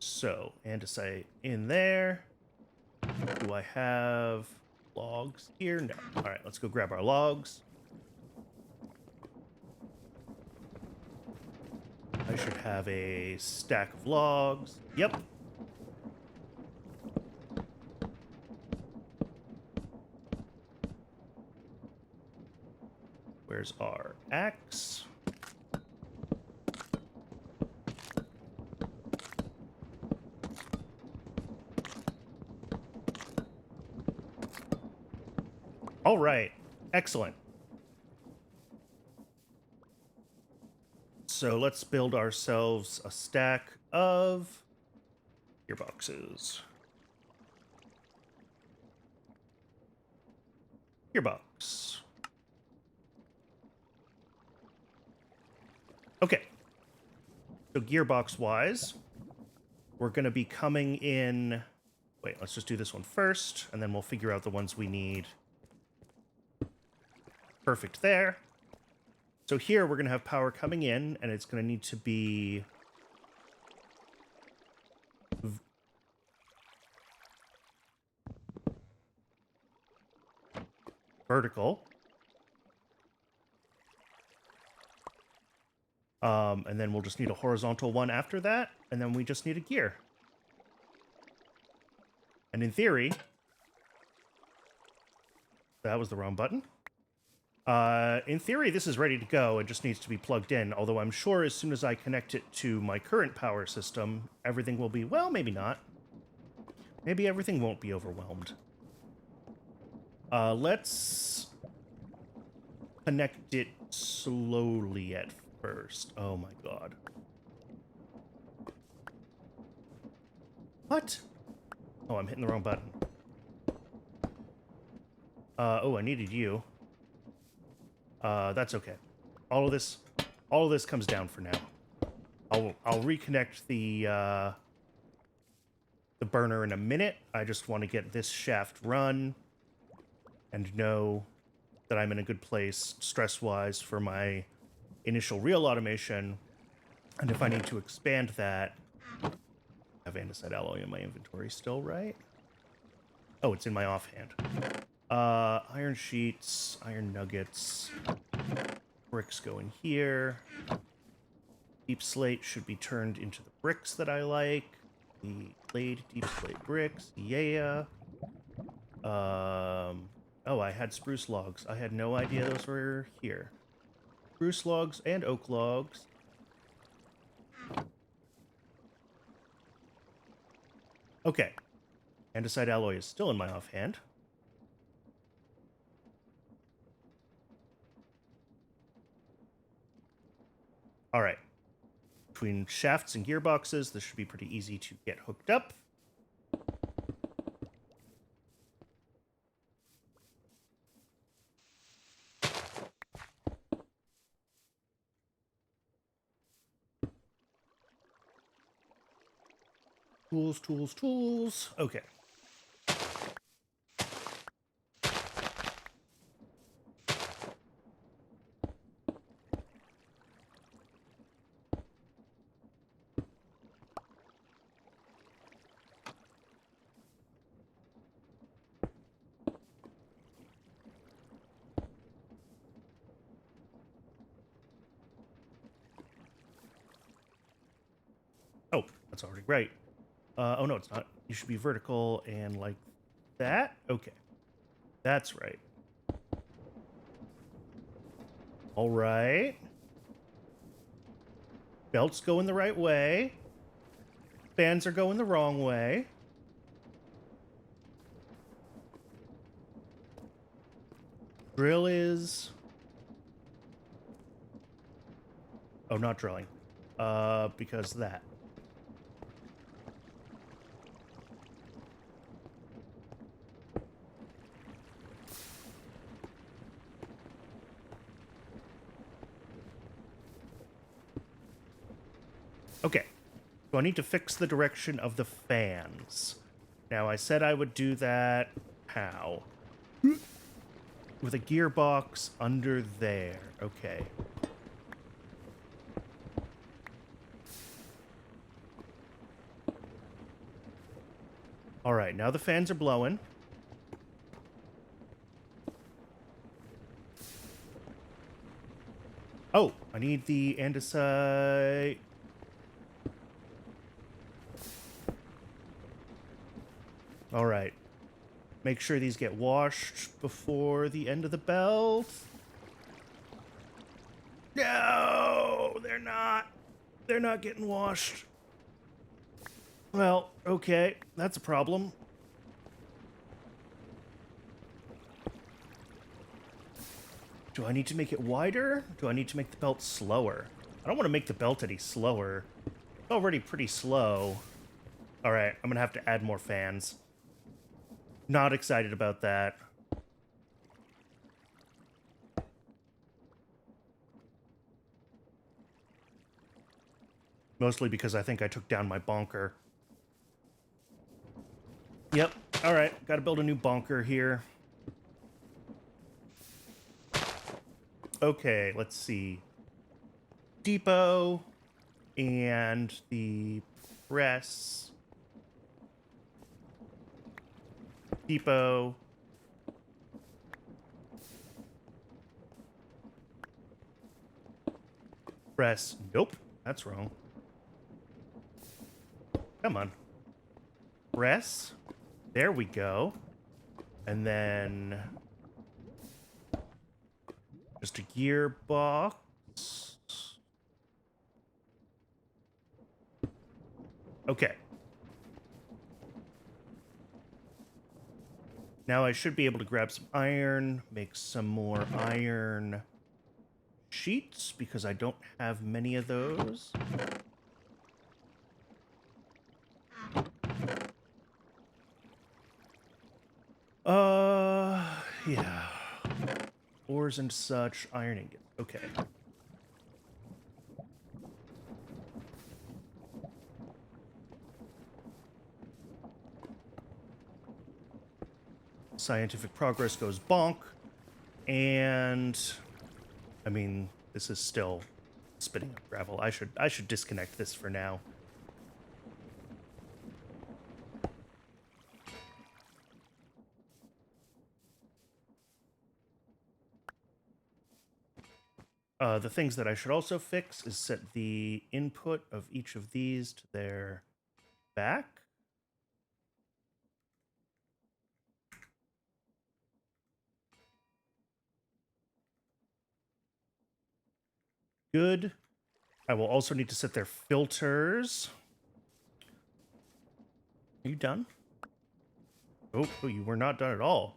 So, andesite in there. Do I have logs here? No. Alright, let's go grab our logs. I should have a stack of logs. Yep. Where's our axe? All right, excellent. So let's build ourselves a stack of gearboxes. Gearbox. Okay. So gearbox-wise, we're going to be coming in... Wait, let's just do this one first, and then we'll figure out the ones we need. Perfect there. So here we're going to have power coming in, and it's going to need to be... vertical. And then we'll just need a horizontal one after that, and then we just need a gear. And in theory... That was the wrong button. In theory, this is ready to go. It just needs to be plugged in, although I'm sure as soon as I connect it to my current power system, everything will be... Well, maybe not. Maybe everything won't be overwhelmed. Let's connect it slowly at first. Oh my god. What? Oh, I'm hitting the wrong button. Oh, I needed you. That's okay. All of this comes down for now. I'll reconnect the burner in a minute. I just want to get this shaft run and know that I'm in a good place stress-wise for my initial real automation. And if I need to expand that, I have andesite alloy in my inventory still, right? Oh, it's in my offhand. Iron sheets, iron nuggets, bricks go in here. Deep slate should be turned into the bricks that I like. The laid deep slate bricks. Yeah. Oh, I had spruce logs. I had no idea those were here. Spruce logs and oak logs. Okay. Andesite alloy is still in my offhand. All right. Between shafts and gearboxes, this should be pretty easy to get hooked up. Tools, tools, tools. Okay. Oh, that's already right. Oh, no, it's not. You should be vertical and like that. Okay. That's right. All right. Belts going the right way. Fans are going the wrong way. Drill is... Oh, not drilling. Because that. Okay. So I need to fix the direction of the fans. Now, I said I would do that... How? With a gearbox under there. Okay. All right, now the fans are blowing. Oh, I need the andesite. All right. Make sure these get washed before the end of the belt. No, they're not. They're not getting washed. Well, okay, that's a problem. Do I need to make it wider? Do I need to make the belt slower? I don't want to make the belt any slower. It's already pretty slow. All right, I'm going to have to add more fans. Not excited about that. Mostly because I think I took down my bonker. Yep. All right. Got to build a new bonker here. Okay, let's see. Depot and the press. Depot. Press. Nope. That's wrong. Come on. Press. There we go. And then... just a gearbox. Okay. Now I should be able to grab some iron, make some more iron sheets, because I don't have many of those. Yeah. Ores and such, iron ingot. Okay. Scientific progress goes bonk. And I mean, this is still spitting up gravel. I should disconnect this for now. The things that I should also fix is set the input of each of these to their back. Good. I will also need to set their filters. Are you done? Oh, you were not done at all.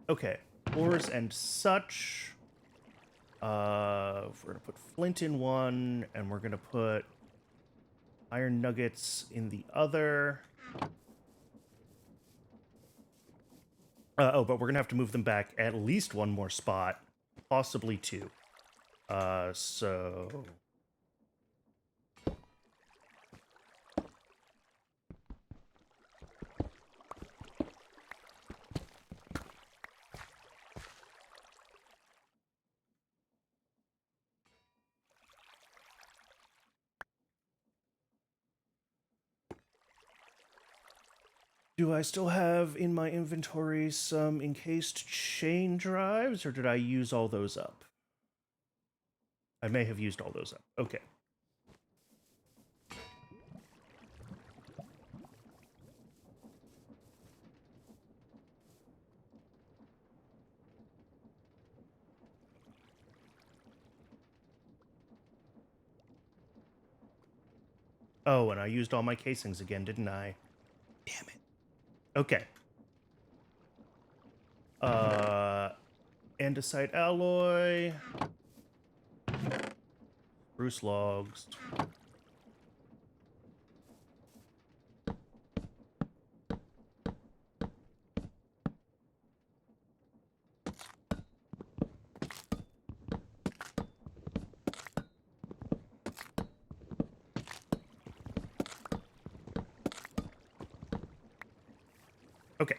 Okay. Ores and such. We're gonna put flint in one, and we're gonna put iron nuggets in the other. But we're gonna have to move them back at least one more spot, possibly two. So do I still have in my inventory some encased chain drives, or did I use all those up? I may have used all those up. Okay. Oh, and I used all my casings again, didn't I? Damn it. Okay. Andesite alloy. Spruce logs. Okay.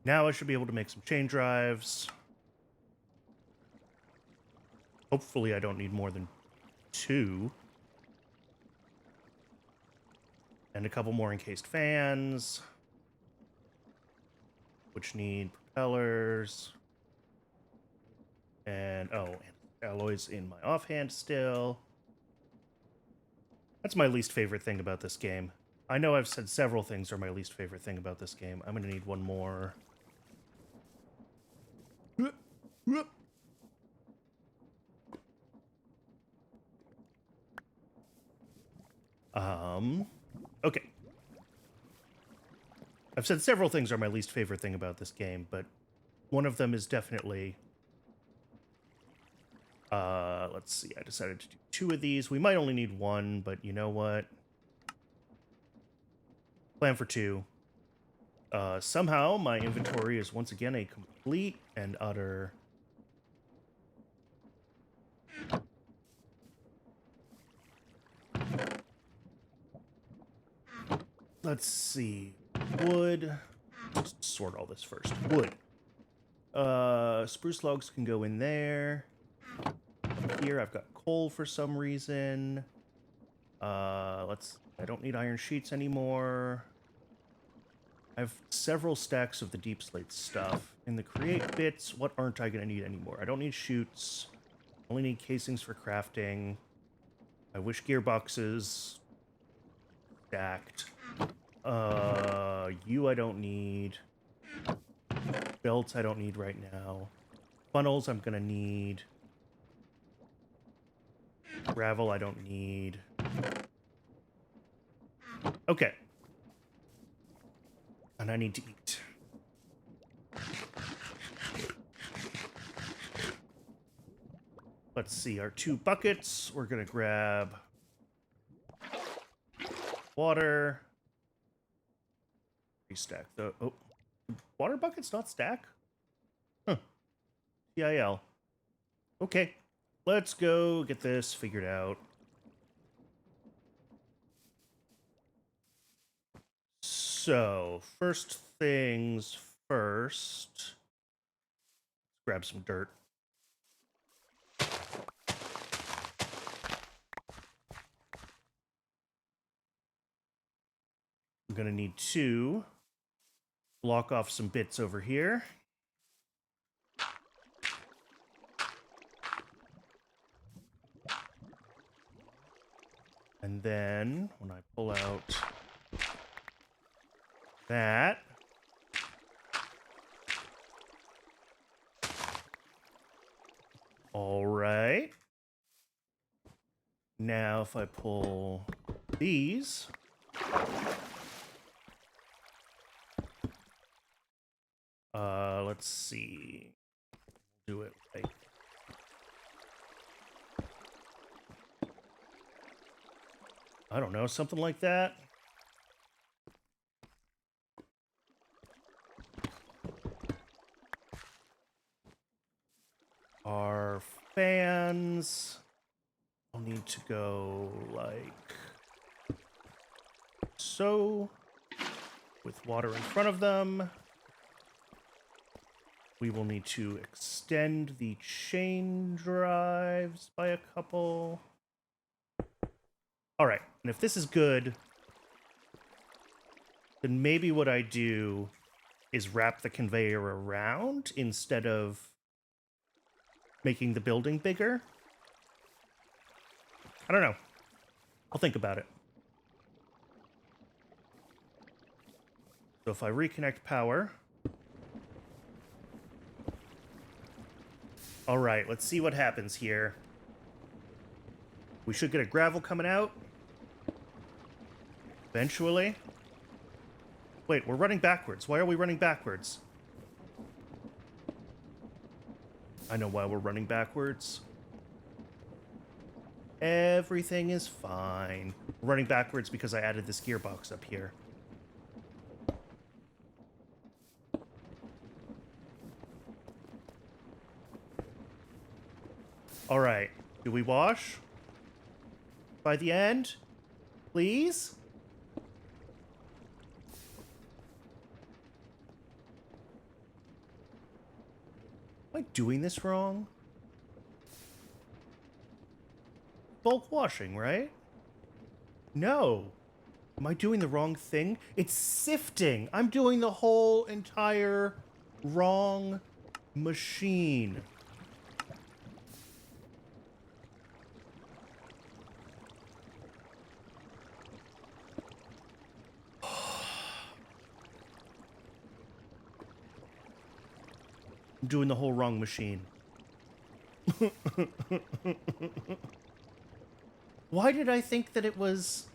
Now I should be able to make some chain drives. Hopefully I don't need more than two. And a couple more encased fans, which need propellers. And, oh, alloys in my offhand still. That's my least favorite thing about this game. I know I've said several things are my least favorite thing about this game. I'm gonna need one more. Okay. I've said several things are my least favorite thing about this game, but one of them is definitely... let's see, I decided to do two of these. We might only need one, but you know what? Plan for two. Somehow, my inventory is once again a complete and utter... Let's see. Wood. Let's sort all this first. Wood. Spruce logs can go in there. Here, I've got coal for some reason. I don't need iron sheets anymore. I have several stacks of the deep slate stuff. In the create bits, what aren't I going to need anymore? I don't need chutes. Only need casings for crafting. I wish gearboxes stacked. You I don't need. Belts I don't need right now. Funnels I'm gonna need. Gravel I don't need. Okay. And I need to eat. Let's see, our 2 buckets. We're gonna grab water. Restack the... Oh, water buckets not stack? Huh. TIL. Okay, let's go get this figured out. So, first things first. Let's grab some dirt. I'm gonna need 2. block off some bits over here. And then when I pull out that, all right. Now if I pull these, let's see. Do it like I don't know, something like that. Our fans will need to go like so, with water in front of them. We will need to extend the chain drives by a couple. All right, and if this is good, then maybe what I do is wrap the conveyor around instead of making the building bigger. I don't know. I'll think about it. So if I reconnect power. All right, let's see what happens here. We should get a gravel coming out. Eventually. Wait, we're running backwards. Why are we running backwards? I know why we're running backwards. Everything is fine. We're running backwards because I added this gearbox up here. All right. Do we wash? By the end? Please? Am I doing this wrong? Bulk washing, right? No. Am I doing the wrong thing? It's sifting. I'm doing the whole entire wrong machine. I'm doing the whole wrong machine. Why did I think that it was...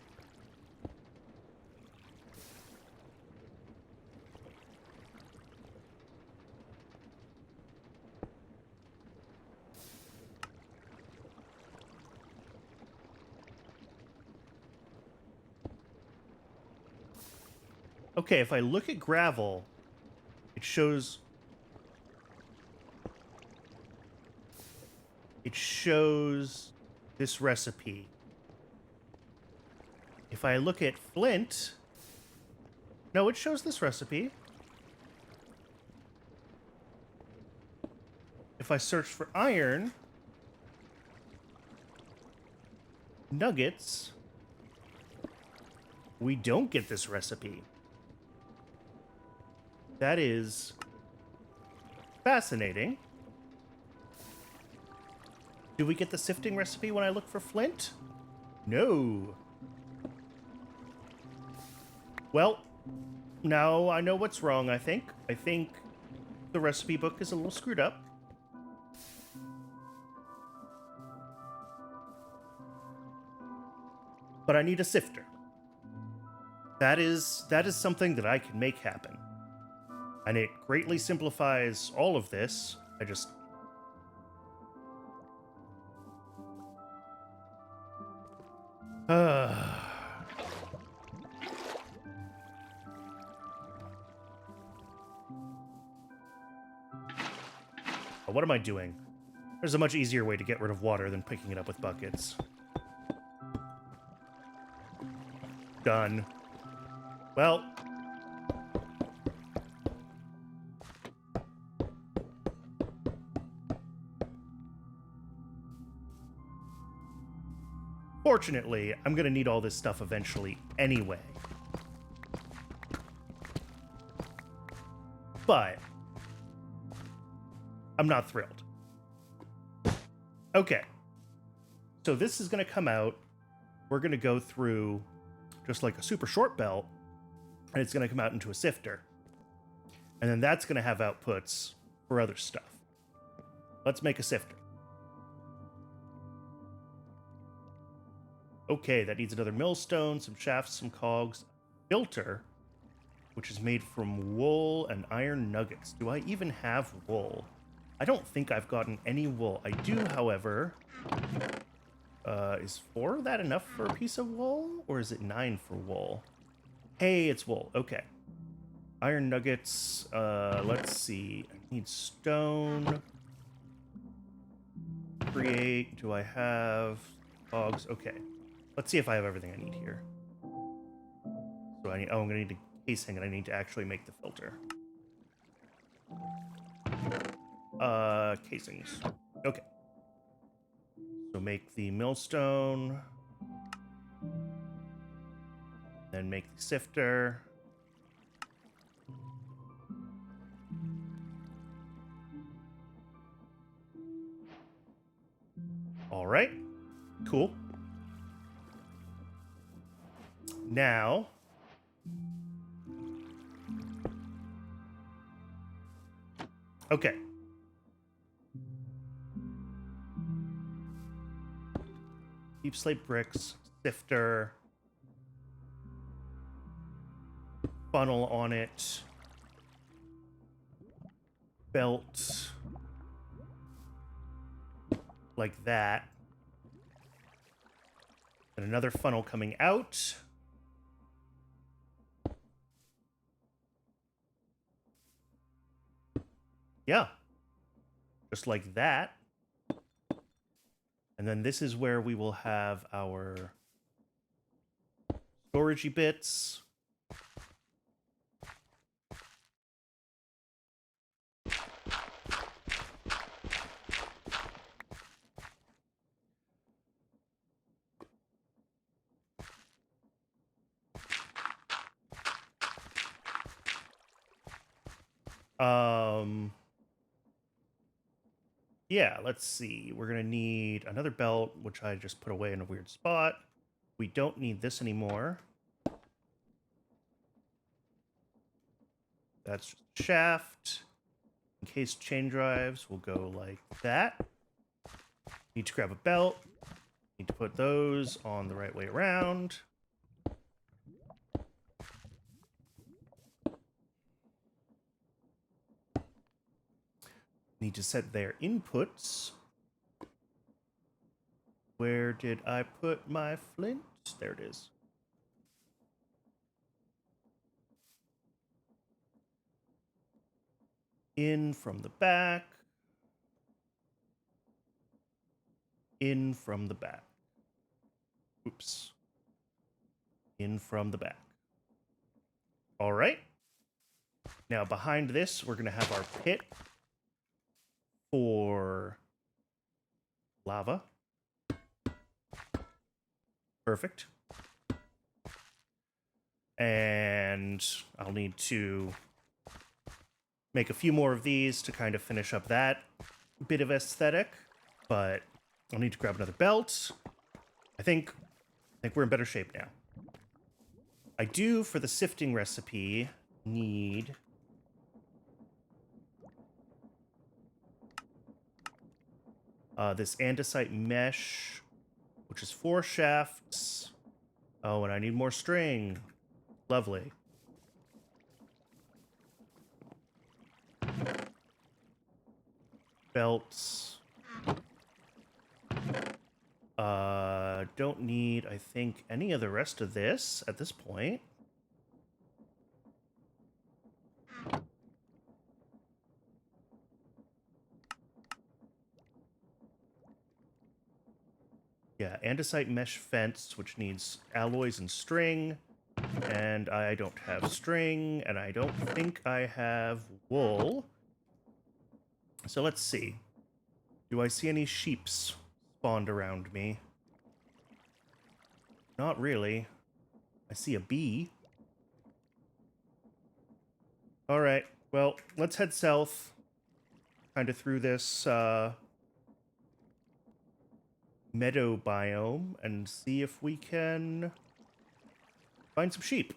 Okay, if I look at gravel, it shows... It shows this recipe. If I look at flint... No, it shows this recipe. If I search for iron... Nuggets... We don't get this recipe. That is... fascinating. Do we get the sifting recipe when I look for flint? No. Well, now I know what's wrong, I think. I think the recipe book is a little screwed up. But I need a sifter. That is something that I can make happen. And it greatly simplifies all of this. I just... What am I doing? There's a much easier way to get rid of water than picking it up with buckets. Done. Well... Fortunately, I'm gonna need all this stuff eventually anyway. but I'm not thrilled. Okay. So this is going to come out. We're going to go through just like a super short belt, and it's going to come out into a sifter. And then that's going to have outputs for other stuff. Let's make a sifter. Okay, that needs another millstone, some shafts, some cogs, filter, which is made from wool and iron nuggets. Do I even have wool? I don't think I've gotten any wool. I do, however. Is 4 that enough for a piece of wool? Or is it 9 for wool? Hey, it's wool. Okay. Iron nuggets. Let's see. I need stone. Create. Do I have cogs? Okay. Let's see if I have everything I need here. So I need, I'm gonna need a casing, and I need to actually make the filter. Casings. Okay. So make the millstone. Then make the sifter. All right. Cool. Now, okay. Deep slate bricks, sifter, funnel on it, belt, like that, and another funnel coming out. Yeah, just like that. And then this is where we will have our storagey bits. Yeah, let's see. We're going to need another belt, which I just put away in a weird spot. We don't need this anymore. That's just a shaft. In case chain drives, we'll go like that. Need to grab a belt. Need to put those on the right way around. Need to set their inputs. Where did I put my flint? There it is. In from the back. In from the back. Oops. In from the back. All right. Now behind this, we're going to have our pit for lava. Perfect. And I'll need to make a few more of these to kind of finish up that bit of aesthetic, but I'll need to grab another belt. I think we're in better shape now. I do, for the sifting recipe, need this andesite mesh, which is 4 shafts. Oh, and I need more string. Lovely. Belts. Don't need, I think, any of the rest of this at this point. Yeah, andesite mesh fence, which needs alloys and string. And I don't have string, and I don't think I have wool. So let's see. Do I see any sheeps spawned around me? Not really. I see a bee. All right, Well, let's head south, kind of through this meadow biome, and see if we can find some sheep.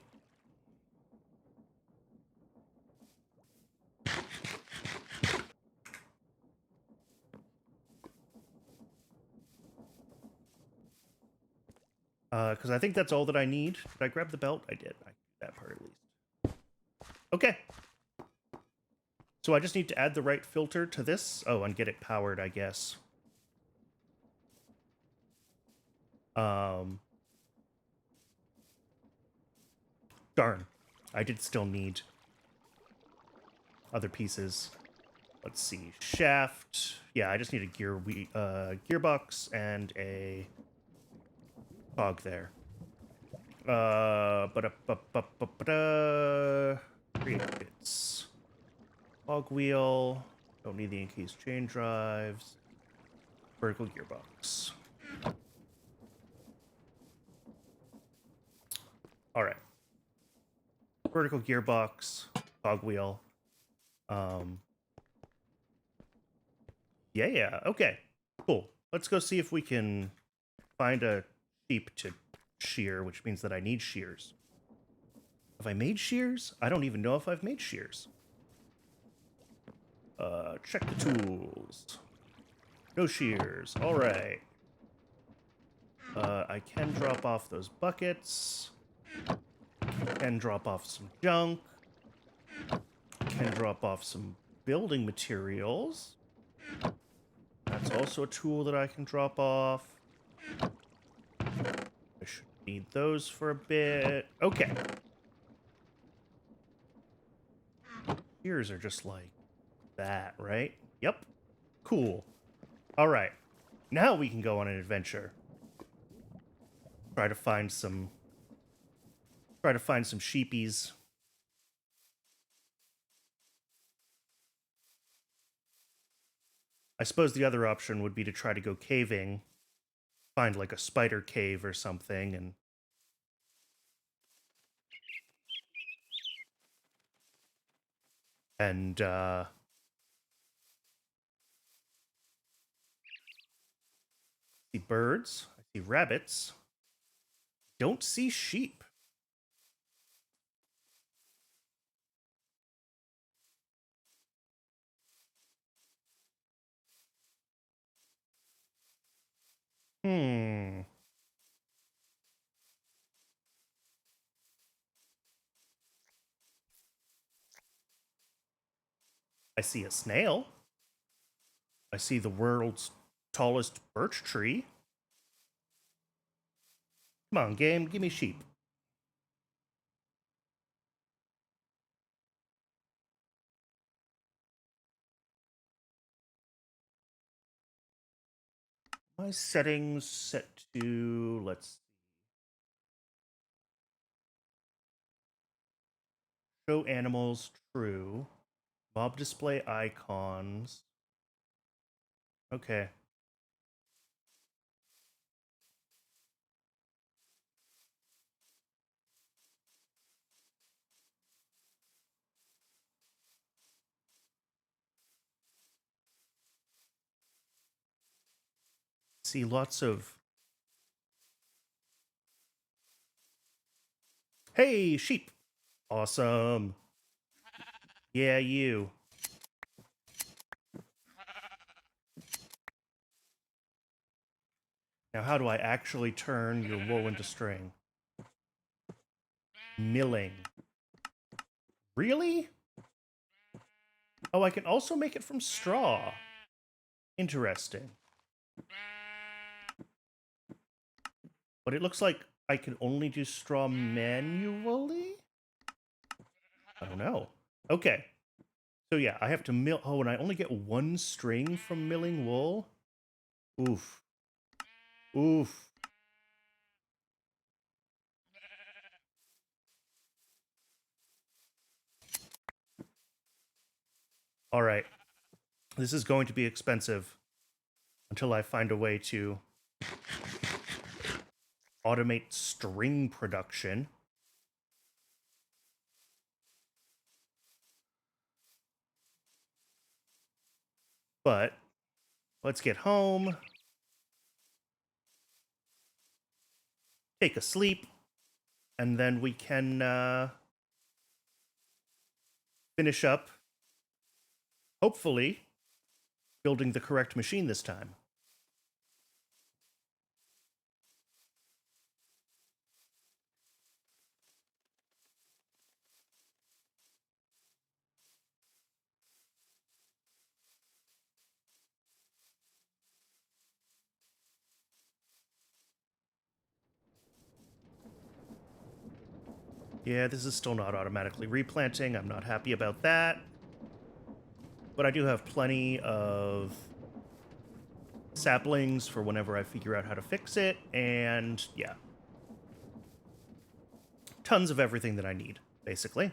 Because I think that's all that I need. Did I grab the belt? I did. I did that part at least. Okay. So I just need to add the right filter to this. Oh, and get it powered, I guess. Darn. I did still need other pieces. Let's see. Shaft. Yeah, I just need a gearbox and a cog there. Create bits. Cog wheel. Don't need the encased chain drives. Vertical gearbox. All right. Vertical gearbox, cogwheel. Yeah, okay. Cool. Let's go see if we can find a sheep to shear, which means that I need shears. Have I made shears? I don't even know if I've made shears. Check the tools. No shears. All right. I can drop off those buckets. Can drop off some junk. Can drop off some building materials. That's also a tool that I can drop off. I should need those for a bit. Okay. Shears are just like that, right? Yep. Cool. All right. Now we can go on an adventure. Try to find some sheepies. I suppose the other option would be to try to go caving, find like a spider cave or something, and I see birds, I see rabbits, don't see sheep. I see a snail. I see the world's tallest birch tree. Come on, game, give me sheep. My settings set to, let's see. Show animals, true. Mob display icons. Okay. See lots of... Hey, sheep! Awesome. Yeah, you. Now, how do I actually turn your wool into string? Milling. Really? Oh, I can also make it from straw. Interesting. But it looks like I can only do straw manually? I don't know. Okay. So yeah, I have to mill... Oh, and I only get one string from milling wool? Oof. Oof. All right. This is going to be expensive until I find a way to automate string production. But let's get home, take a sleep, and then we can finish up, hopefully, building the correct machine this time. Yeah, this is still not automatically replanting. I'm not happy about that. But I do have plenty of saplings for whenever I figure out how to fix it. And yeah, tons of everything that I need, basically.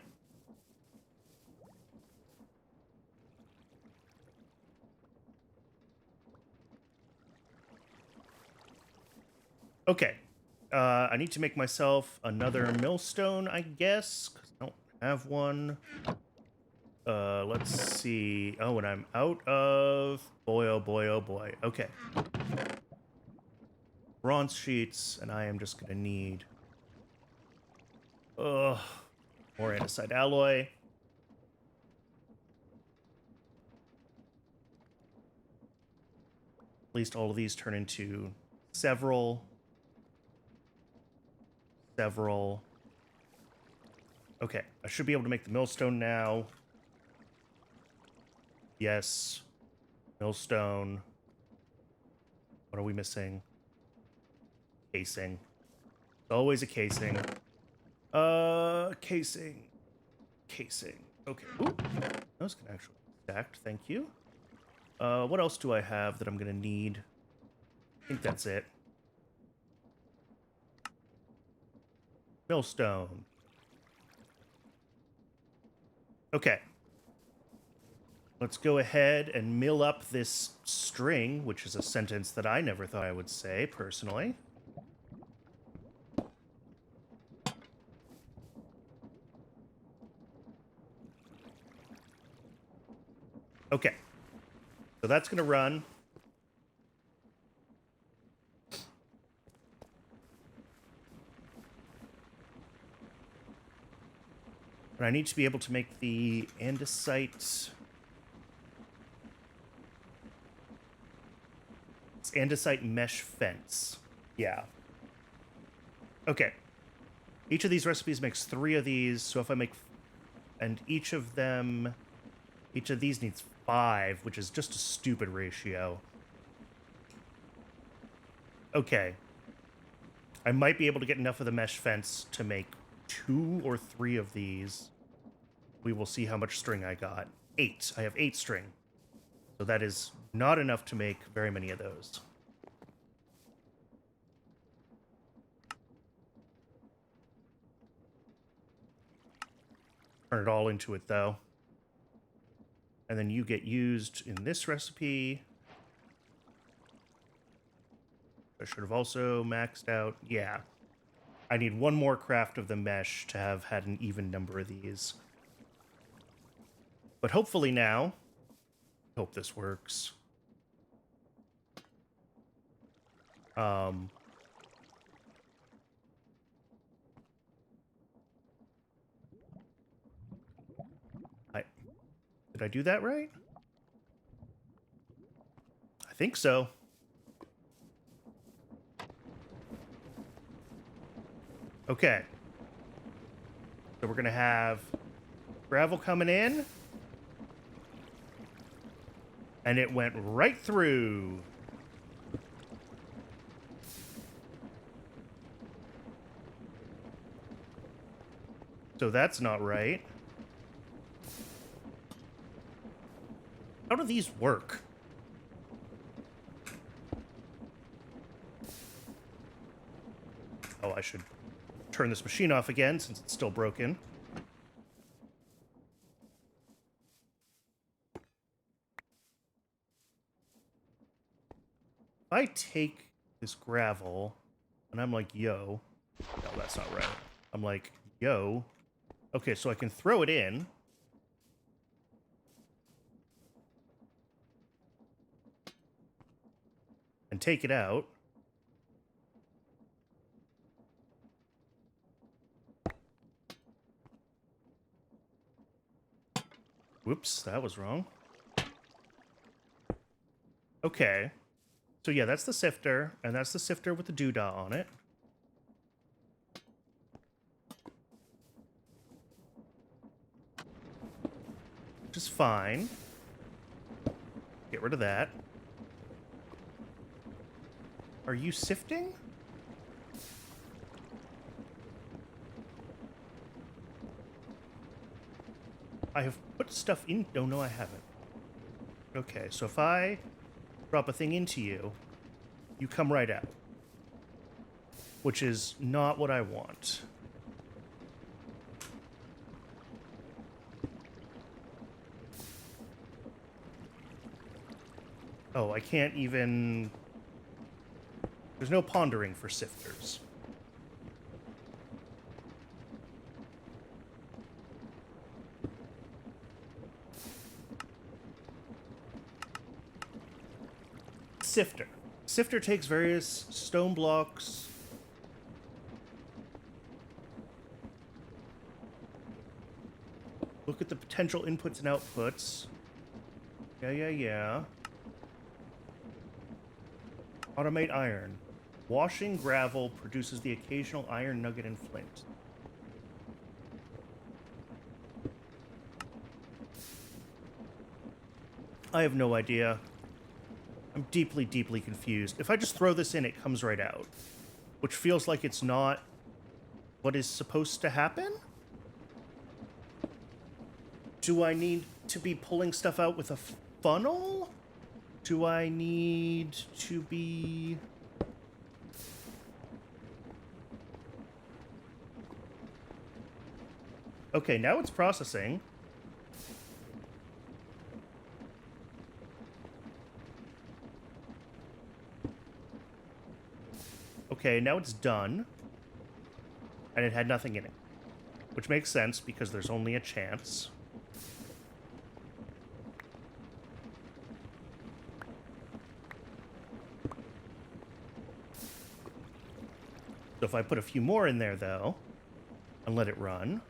Okay. I need to make myself another millstone, I guess, because I don't have one. Let's see. Oh, and I'm out of... Boy, oh boy, oh boy. Okay. Bronze sheets, and I am just going to need... Ugh. More andesite alloy. At least all of these turn into several. Okay, I should be able to make the millstone now. Yes. Millstone. What are we missing? Casing. It's always a casing. Casing. Okay. Ooh, those can actually be stacked. Thank you. What else do I have that I'm gonna need? I think that's it. Millstone. Okay. Let's go ahead and mill up this string, which is a sentence that I never thought I would say, personally. Okay. So that's going to run. And I need to be able to make the andesite... It's andesite mesh fence. Yeah. Okay. Each of these recipes makes 3 of these, so if I make... And each of these needs 5, which is just a stupid ratio. Okay. I might be able to get enough of the mesh fence to make 2 or 3 of these. We will see how much string I got. 8. I have 8 string. So that is not enough to make very many of those. Turn it all into it, though. And then you get used in this recipe. I should have also maxed out. Yeah. I need 1 more craft of the mesh to have had an even number of these. But hopefully now... Hope this works. Did I do that right? I think so. Okay. So we're going to have gravel coming in. And it went right through. So that's not right. How do these work? Oh, I should turn this machine off again since it's still broken. If I take this gravel and I'm like, yo, no, that's not right. I'm like, yo. Okay, so I can throw it in. take it out. Whoops, that was wrong. Okay. So yeah, that's the sifter, and that's the sifter with the doodah on it. Which is fine. Get rid of that. Are you sifting? I have put stuff in... Oh, no, I haven't. Okay, so if I drop a thing into you, you come right out. Which is not what I want. Oh, I can't even... There's no pondering for sifters. Sifter. Sifter takes various stone blocks. Look at the potential inputs and outputs. Yeah. Automate iron. Washing gravel produces the occasional iron nugget and flint. I have no idea. I'm deeply, deeply confused. If I just throw this in, it comes right out. Which feels like it's not what is supposed to happen? Do I need to be pulling stuff out with a funnel? Do I need to be... Okay, now it's processing. Okay, now it's done. And it had nothing in it. Which makes sense, because there's only a chance. So if I put a few more in there, though, and let it run...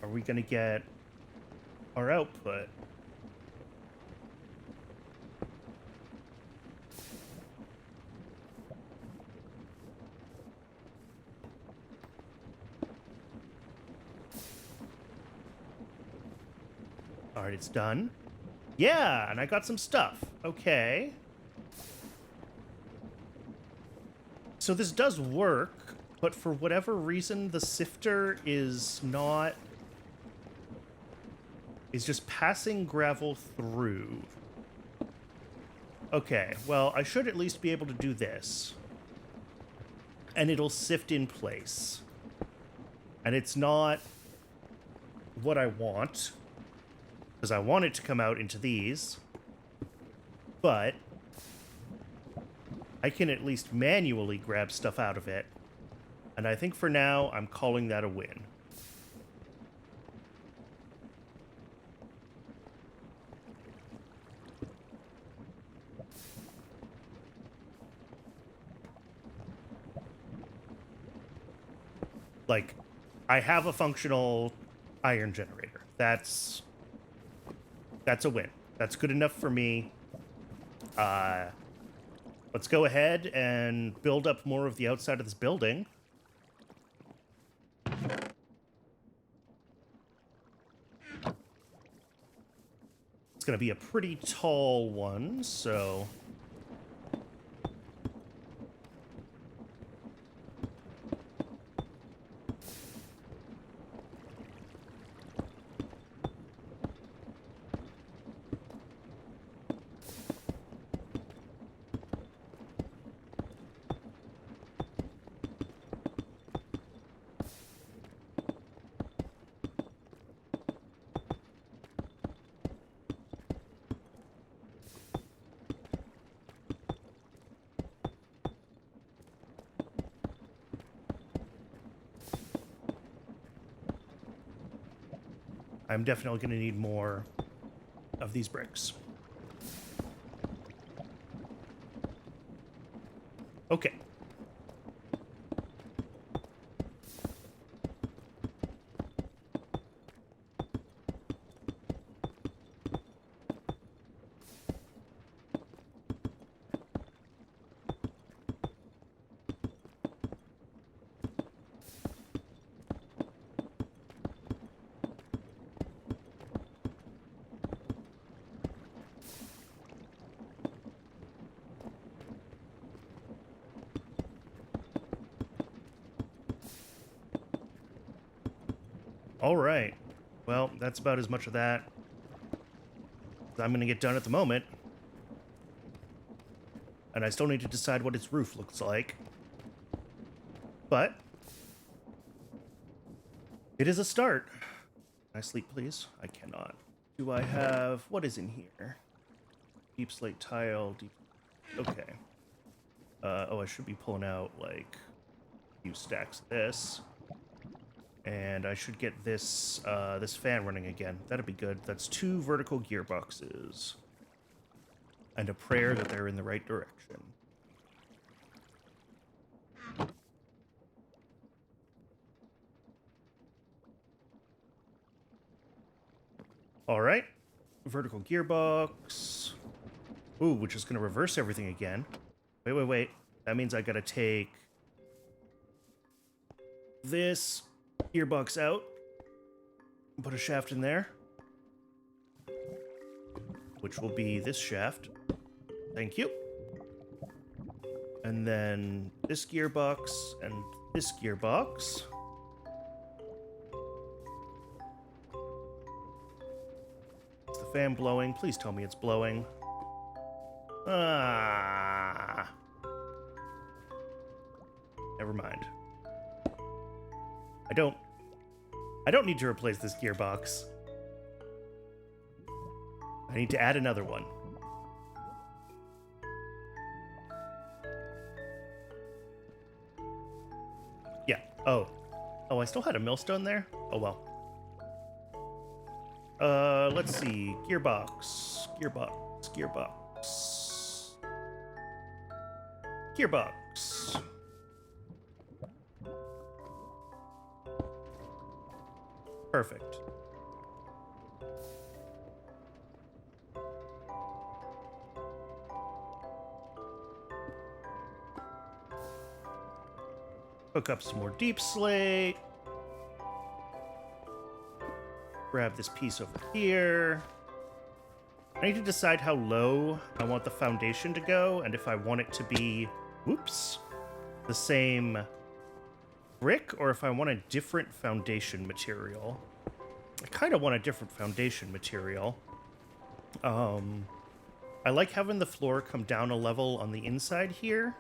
Are we going to get our output? All right, it's done. Yeah, and I got some stuff. Okay. So this does work, but for whatever reason, the sifter is not... is just passing gravel through. Okay, well, I should at least be able to do this. And it'll sift in place. And it's not what I want, because I want it to come out into these. But I can at least manually grab stuff out of it. And I think for now, I'm calling that a win. Like, I have a functional iron generator. That's a win. That's good enough for me. Let's go ahead and build up more of the outside of this building. It's going to be a pretty tall one, so... I'm definitely going to need more of these bricks. Okay. All right. Well, that's about as much of that as I'm going to get done at the moment. And I still need to decide what its roof looks like. But it is a start. Can I sleep, please? I cannot. Do I have... What is in here? Deep slate tile. Deep... Okay. Oh, I should be pulling out, like, a few stacks of this. And I should get this, this fan running again. That'd be good. That's 2 vertical gearboxes. And a prayer that they're in the right direction. All right. Vertical gearbox. Ooh, which is going to reverse everything again. Wait. That means I got to take this gearbox out. Put a shaft in there. Which will be this shaft. Thank you. And then this gearbox and this gearbox. Is the fan blowing? Please tell me it's blowing. Ah. Never mind. I don't need to replace this gearbox. I need to add another one. Yeah. Oh, I still had a millstone there? Oh, well. Let's see. Gearbox. Perfect. Hook up some more deep slate. Grab this piece over here. I need to decide how low I want the foundation to go, and if I want it to be, the same brick, or if I want a different foundation material. I kind of want a different foundation material. I like having the floor come down a level on the inside here.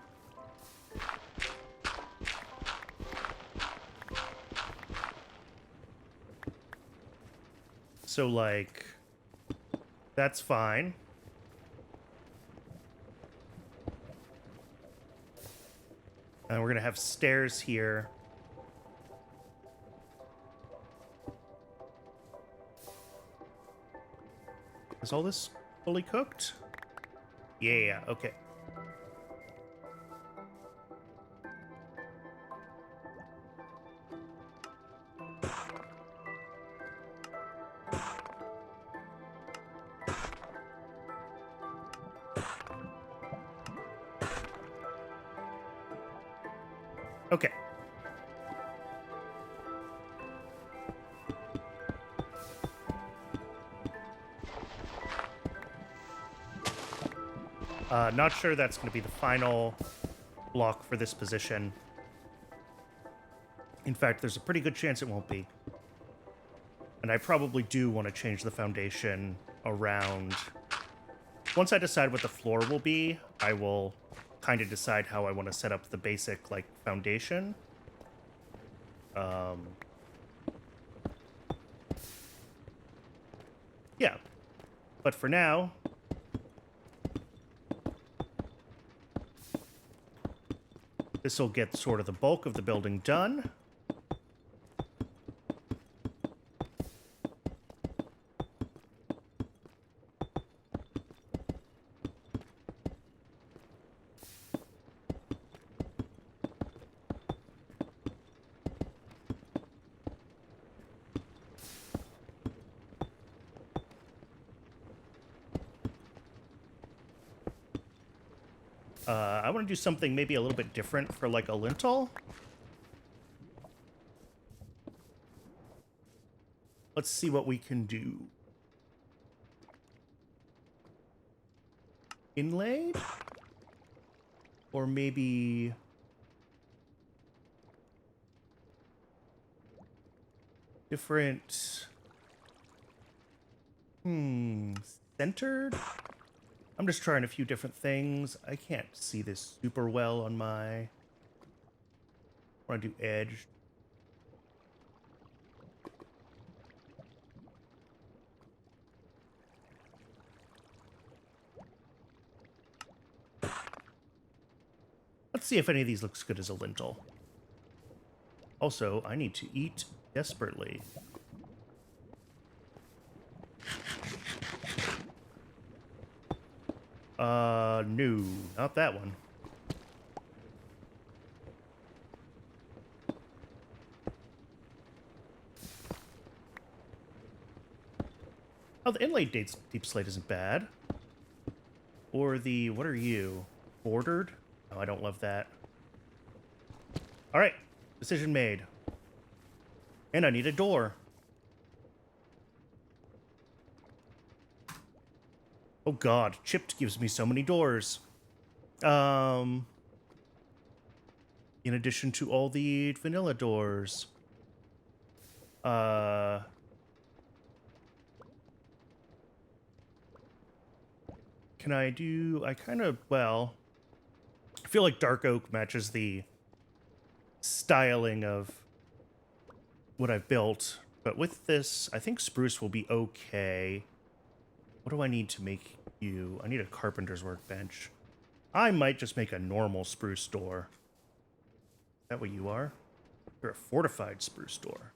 So, like, that's fine. And we're going to have stairs here. Is all this fully cooked? Yeah, okay. Okay. Not sure that's going to be the final block for this position. In fact, there's a pretty good chance it won't be. And I probably do want to change the foundation around. Once I decide what the floor will be, I will kind of decide how I want to set up the basic, like, foundation. Yeah. But for now, this will get sort of the bulk of the building done. I want to do something maybe a little bit different for like a lintel. Let's see what we can do. Inlaid? Or maybe... different... centered? I'm just trying a few different things. I can't see this super well on my... I want to do edge. Let's see if any of these looks good as a lintel. Also, I need to eat desperately. No, not that one. Oh, the inlaid deep slate isn't bad. Or the, what are you? Bordered? Oh, I don't love that. All right, decision made. And I need a door. Oh god, chipped gives me so many doors. In addition to all the vanilla doors. Can I do... I kind of... well... I feel like dark oak matches the styling of what I've built. But with this, I think spruce will be okay. What do I need to make you? I need a carpenter's workbench. I might just make a normal spruce door. Is that what you are? You're a fortified spruce door.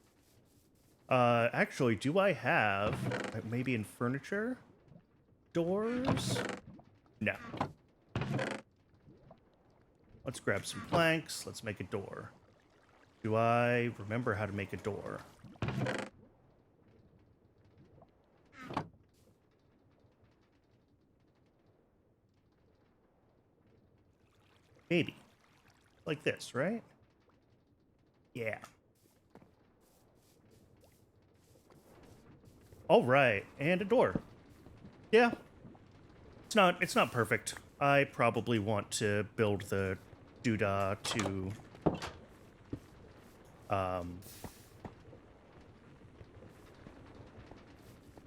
Actually, do I have... maybe in furniture? Doors? No. Let's grab some planks. Let's make a door. Do I remember how to make a door? Maybe. Like this, right? Yeah. All right, and a door. Yeah. It's not perfect. I probably want to build the doodah to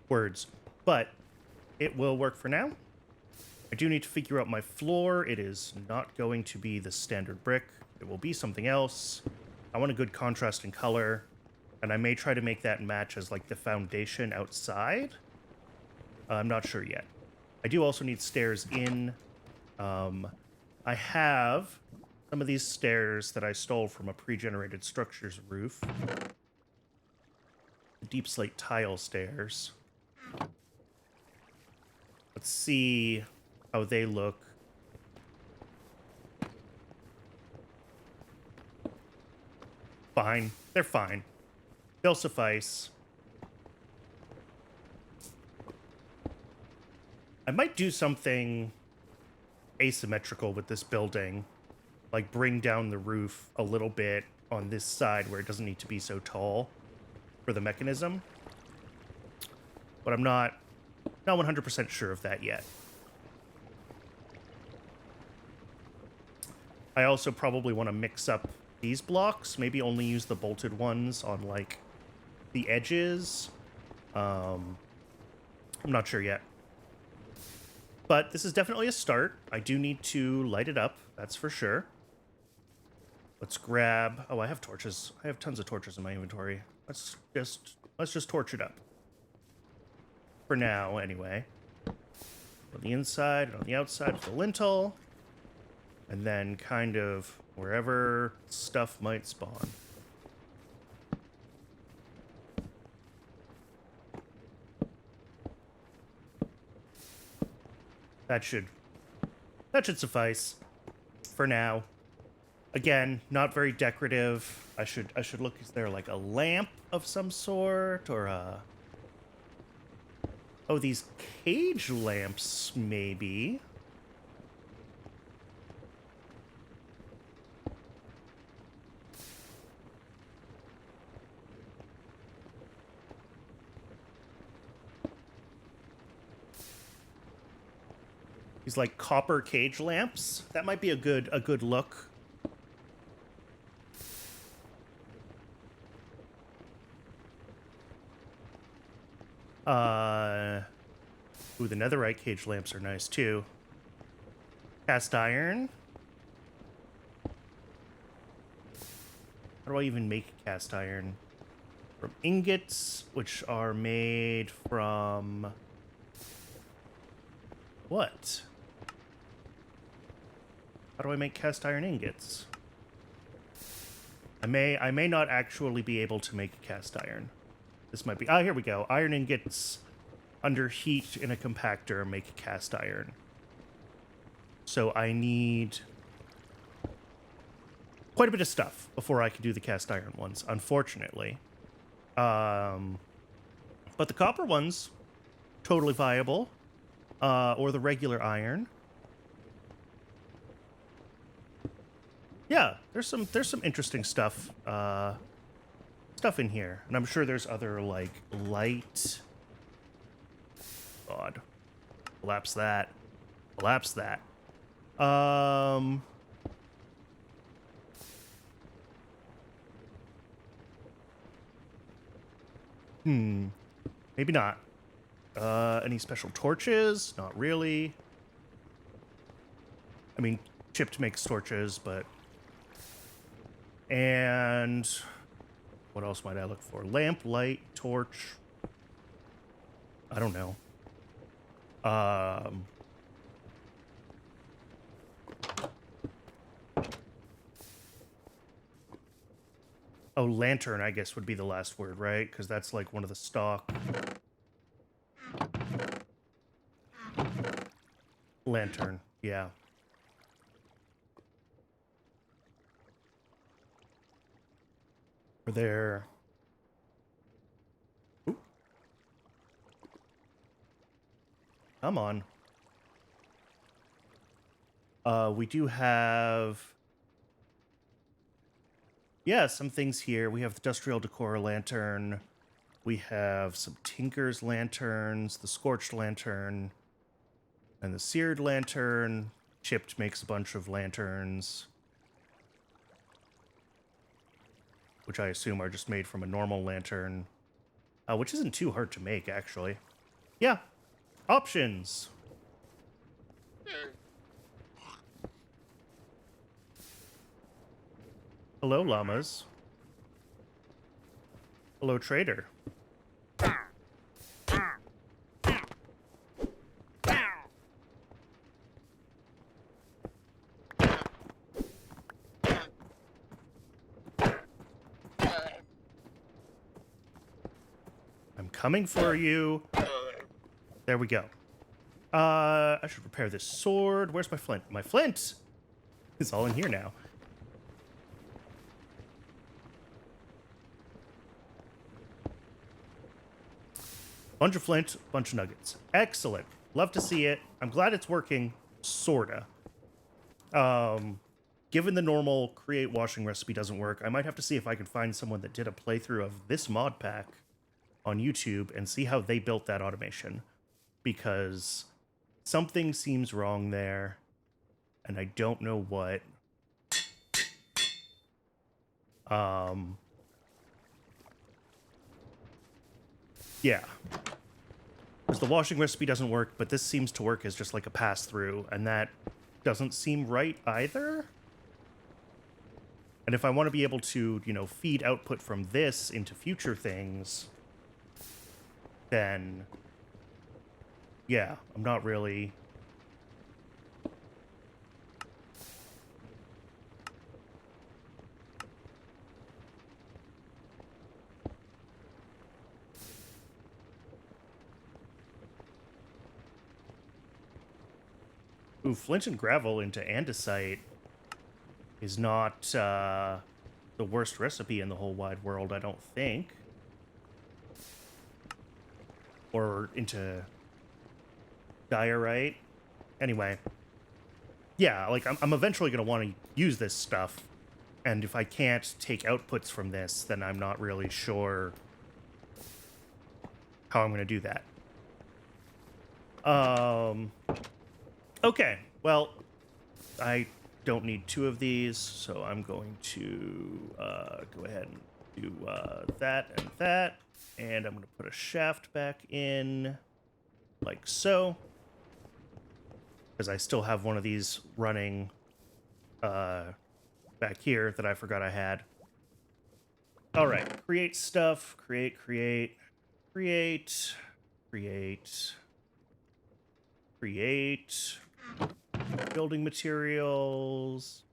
words, but it will work for now. I do need to figure out my floor. It is not going to be the standard brick. It will be something else. I want a good contrast in color, and I may try to make that match as like the foundation outside. I'm not sure yet. I do also need stairs in. I have some of these stairs that I stole from a pre-generated structures roof. Deep slate tile stairs. Let's see how they look. Fine. They're fine. They'll suffice. I might do something asymmetrical with this building. Like bring down the roof a little bit on this side where it doesn't need to be so tall for the mechanism. But I'm not 100% sure of that yet. I also probably want to mix up these blocks. Maybe only use the bolted ones on, like, the edges. I'm not sure yet. But this is definitely a start. I do need to light it up, that's for sure. Let's grab... oh, I have torches. I have tons of torches in my inventory. Let's just torch it up. For now, anyway. On the inside and on the outside of the lintel. And then kind of wherever stuff might spawn. That should suffice for now. Again, not very decorative. I should look, is there like a lamp of some sort or a... oh, these cage lamps, maybe. These like copper cage lamps. That might be a good look. Ooh, the netherite cage lamps are nice too. Cast iron. How do I even make cast iron? From ingots, which are made from what? How do I make cast iron ingots? I may not actually be able to make cast iron. This might be... Ah, here we go. Iron ingots under heat in a compactor make cast iron. So I need quite a bit of stuff before I can do the cast iron ones, unfortunately. But the copper ones, totally viable. Or the regular iron. Yeah, there's some interesting stuff in here. And I'm sure there's other like light. God. Collapse that. Collapse that. Maybe not. Any special torches? Not really. I mean, chipped makes torches, but... And... What else might I look for? Lamp, light, torch. I don't know. Oh, lantern, I guess, would be the last word, right? Because that's like one of the stock. Lantern, yeah. Are there... Ooh. Come on. We do have... Yeah, some things here. We have the Industrial Decor Lantern. We have some Tinker's Lanterns, the Scorched Lantern, and the Seared Lantern. Chipped makes a bunch of lanterns, which I assume are just made from a normal lantern, which isn't too hard to make, actually. Yeah, options. Hello, llamas. Hello, trader. I'm coming for you. There we go. I should repair this sword. Where's my flint? My flint is all in here now. Bunch of flint, bunch of nuggets. Excellent. Love to see it. I'm glad it's working, sorta. Given the normal create washing recipe doesn't work, I might have to see if I can find someone that did a playthrough of this mod pack on YouTube and see how they built that automation. Because something seems wrong there, and I don't know what. Yeah. Because the washing recipe doesn't work, but this seems to work as just like a pass-through, and that doesn't seem right either. And if I want to be able to, you know, feed output from this into future things, then, yeah, I'm not really... Ooh, flint and gravel into andesite is not the worst recipe in the whole wide world, I don't think. Or into diorite. Anyway. Yeah, like, I'm eventually going to want to use this stuff. And if I can't take outputs from this, then I'm not really sure how I'm going to do that. Okay, well, I don't need 2 of these, so I'm going to go ahead and do that and that. And I'm going to put a shaft back in like so. Because I still have one of these running back here that I forgot I had. All right, create stuff, create, building materials,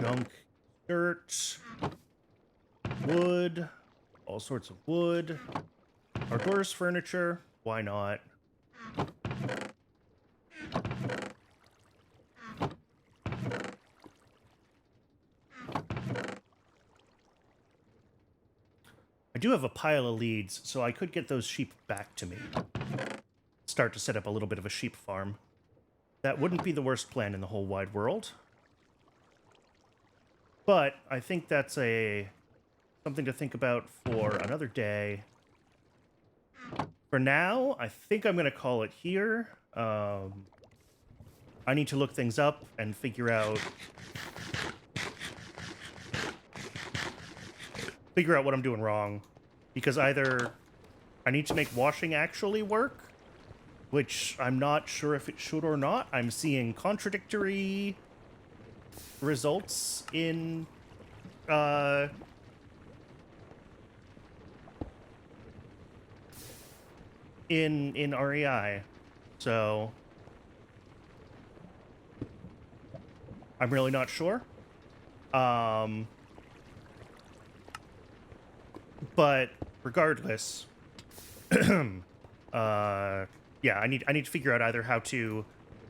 junk, dirt, wood, all sorts of wood, outdoors furniture, why not? I do have a pile of leads, so I could get those sheep back to me. Start to set up a little bit of a sheep farm. That wouldn't be the worst plan in the whole wide world. But I think that's something to think about for another day. For now, I think I'm going to call it here. I need to look things up and figure out what I'm doing wrong. Because either I need to make washing actually work, which I'm not sure if it should or not. I'm seeing contradictory results in in REI. So I'm really not sure. But regardless, yeah, I need to figure out either how to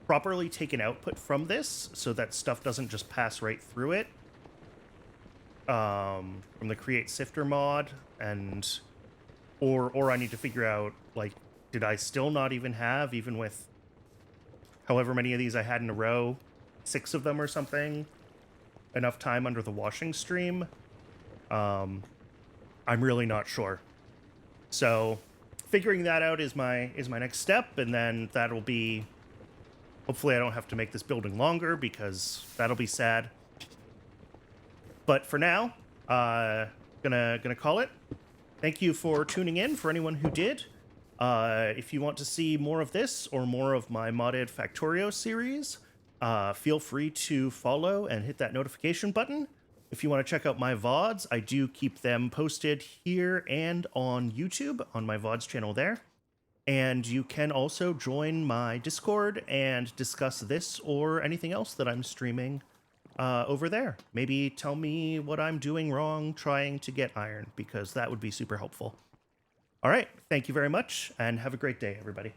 properly take an output from this so that stuff doesn't just pass right through it from the create sifter mod, and or I need to figure out, like, did I still not even have, even with however many of these I had in a row, 6 of them or something, enough time under the washing stream? I'm really not sure. So figuring that out is my next step, and then that'll be, hopefully I don't have to make this building longer, because that'll be sad. But for now, gonna call it. Thank you for tuning in, for anyone who did. If you want to see more of this or more of my modded Factorio series, feel free to follow and hit that notification button. If you want to check out my VODs, I do keep them posted here and on YouTube, on my VODs channel there. And you can also join my Discord and discuss this or anything else that I'm streaming over there. Maybe tell me what I'm doing wrong trying to get iron, because that would be super helpful. All right, thank you very much, and have a great day, everybody.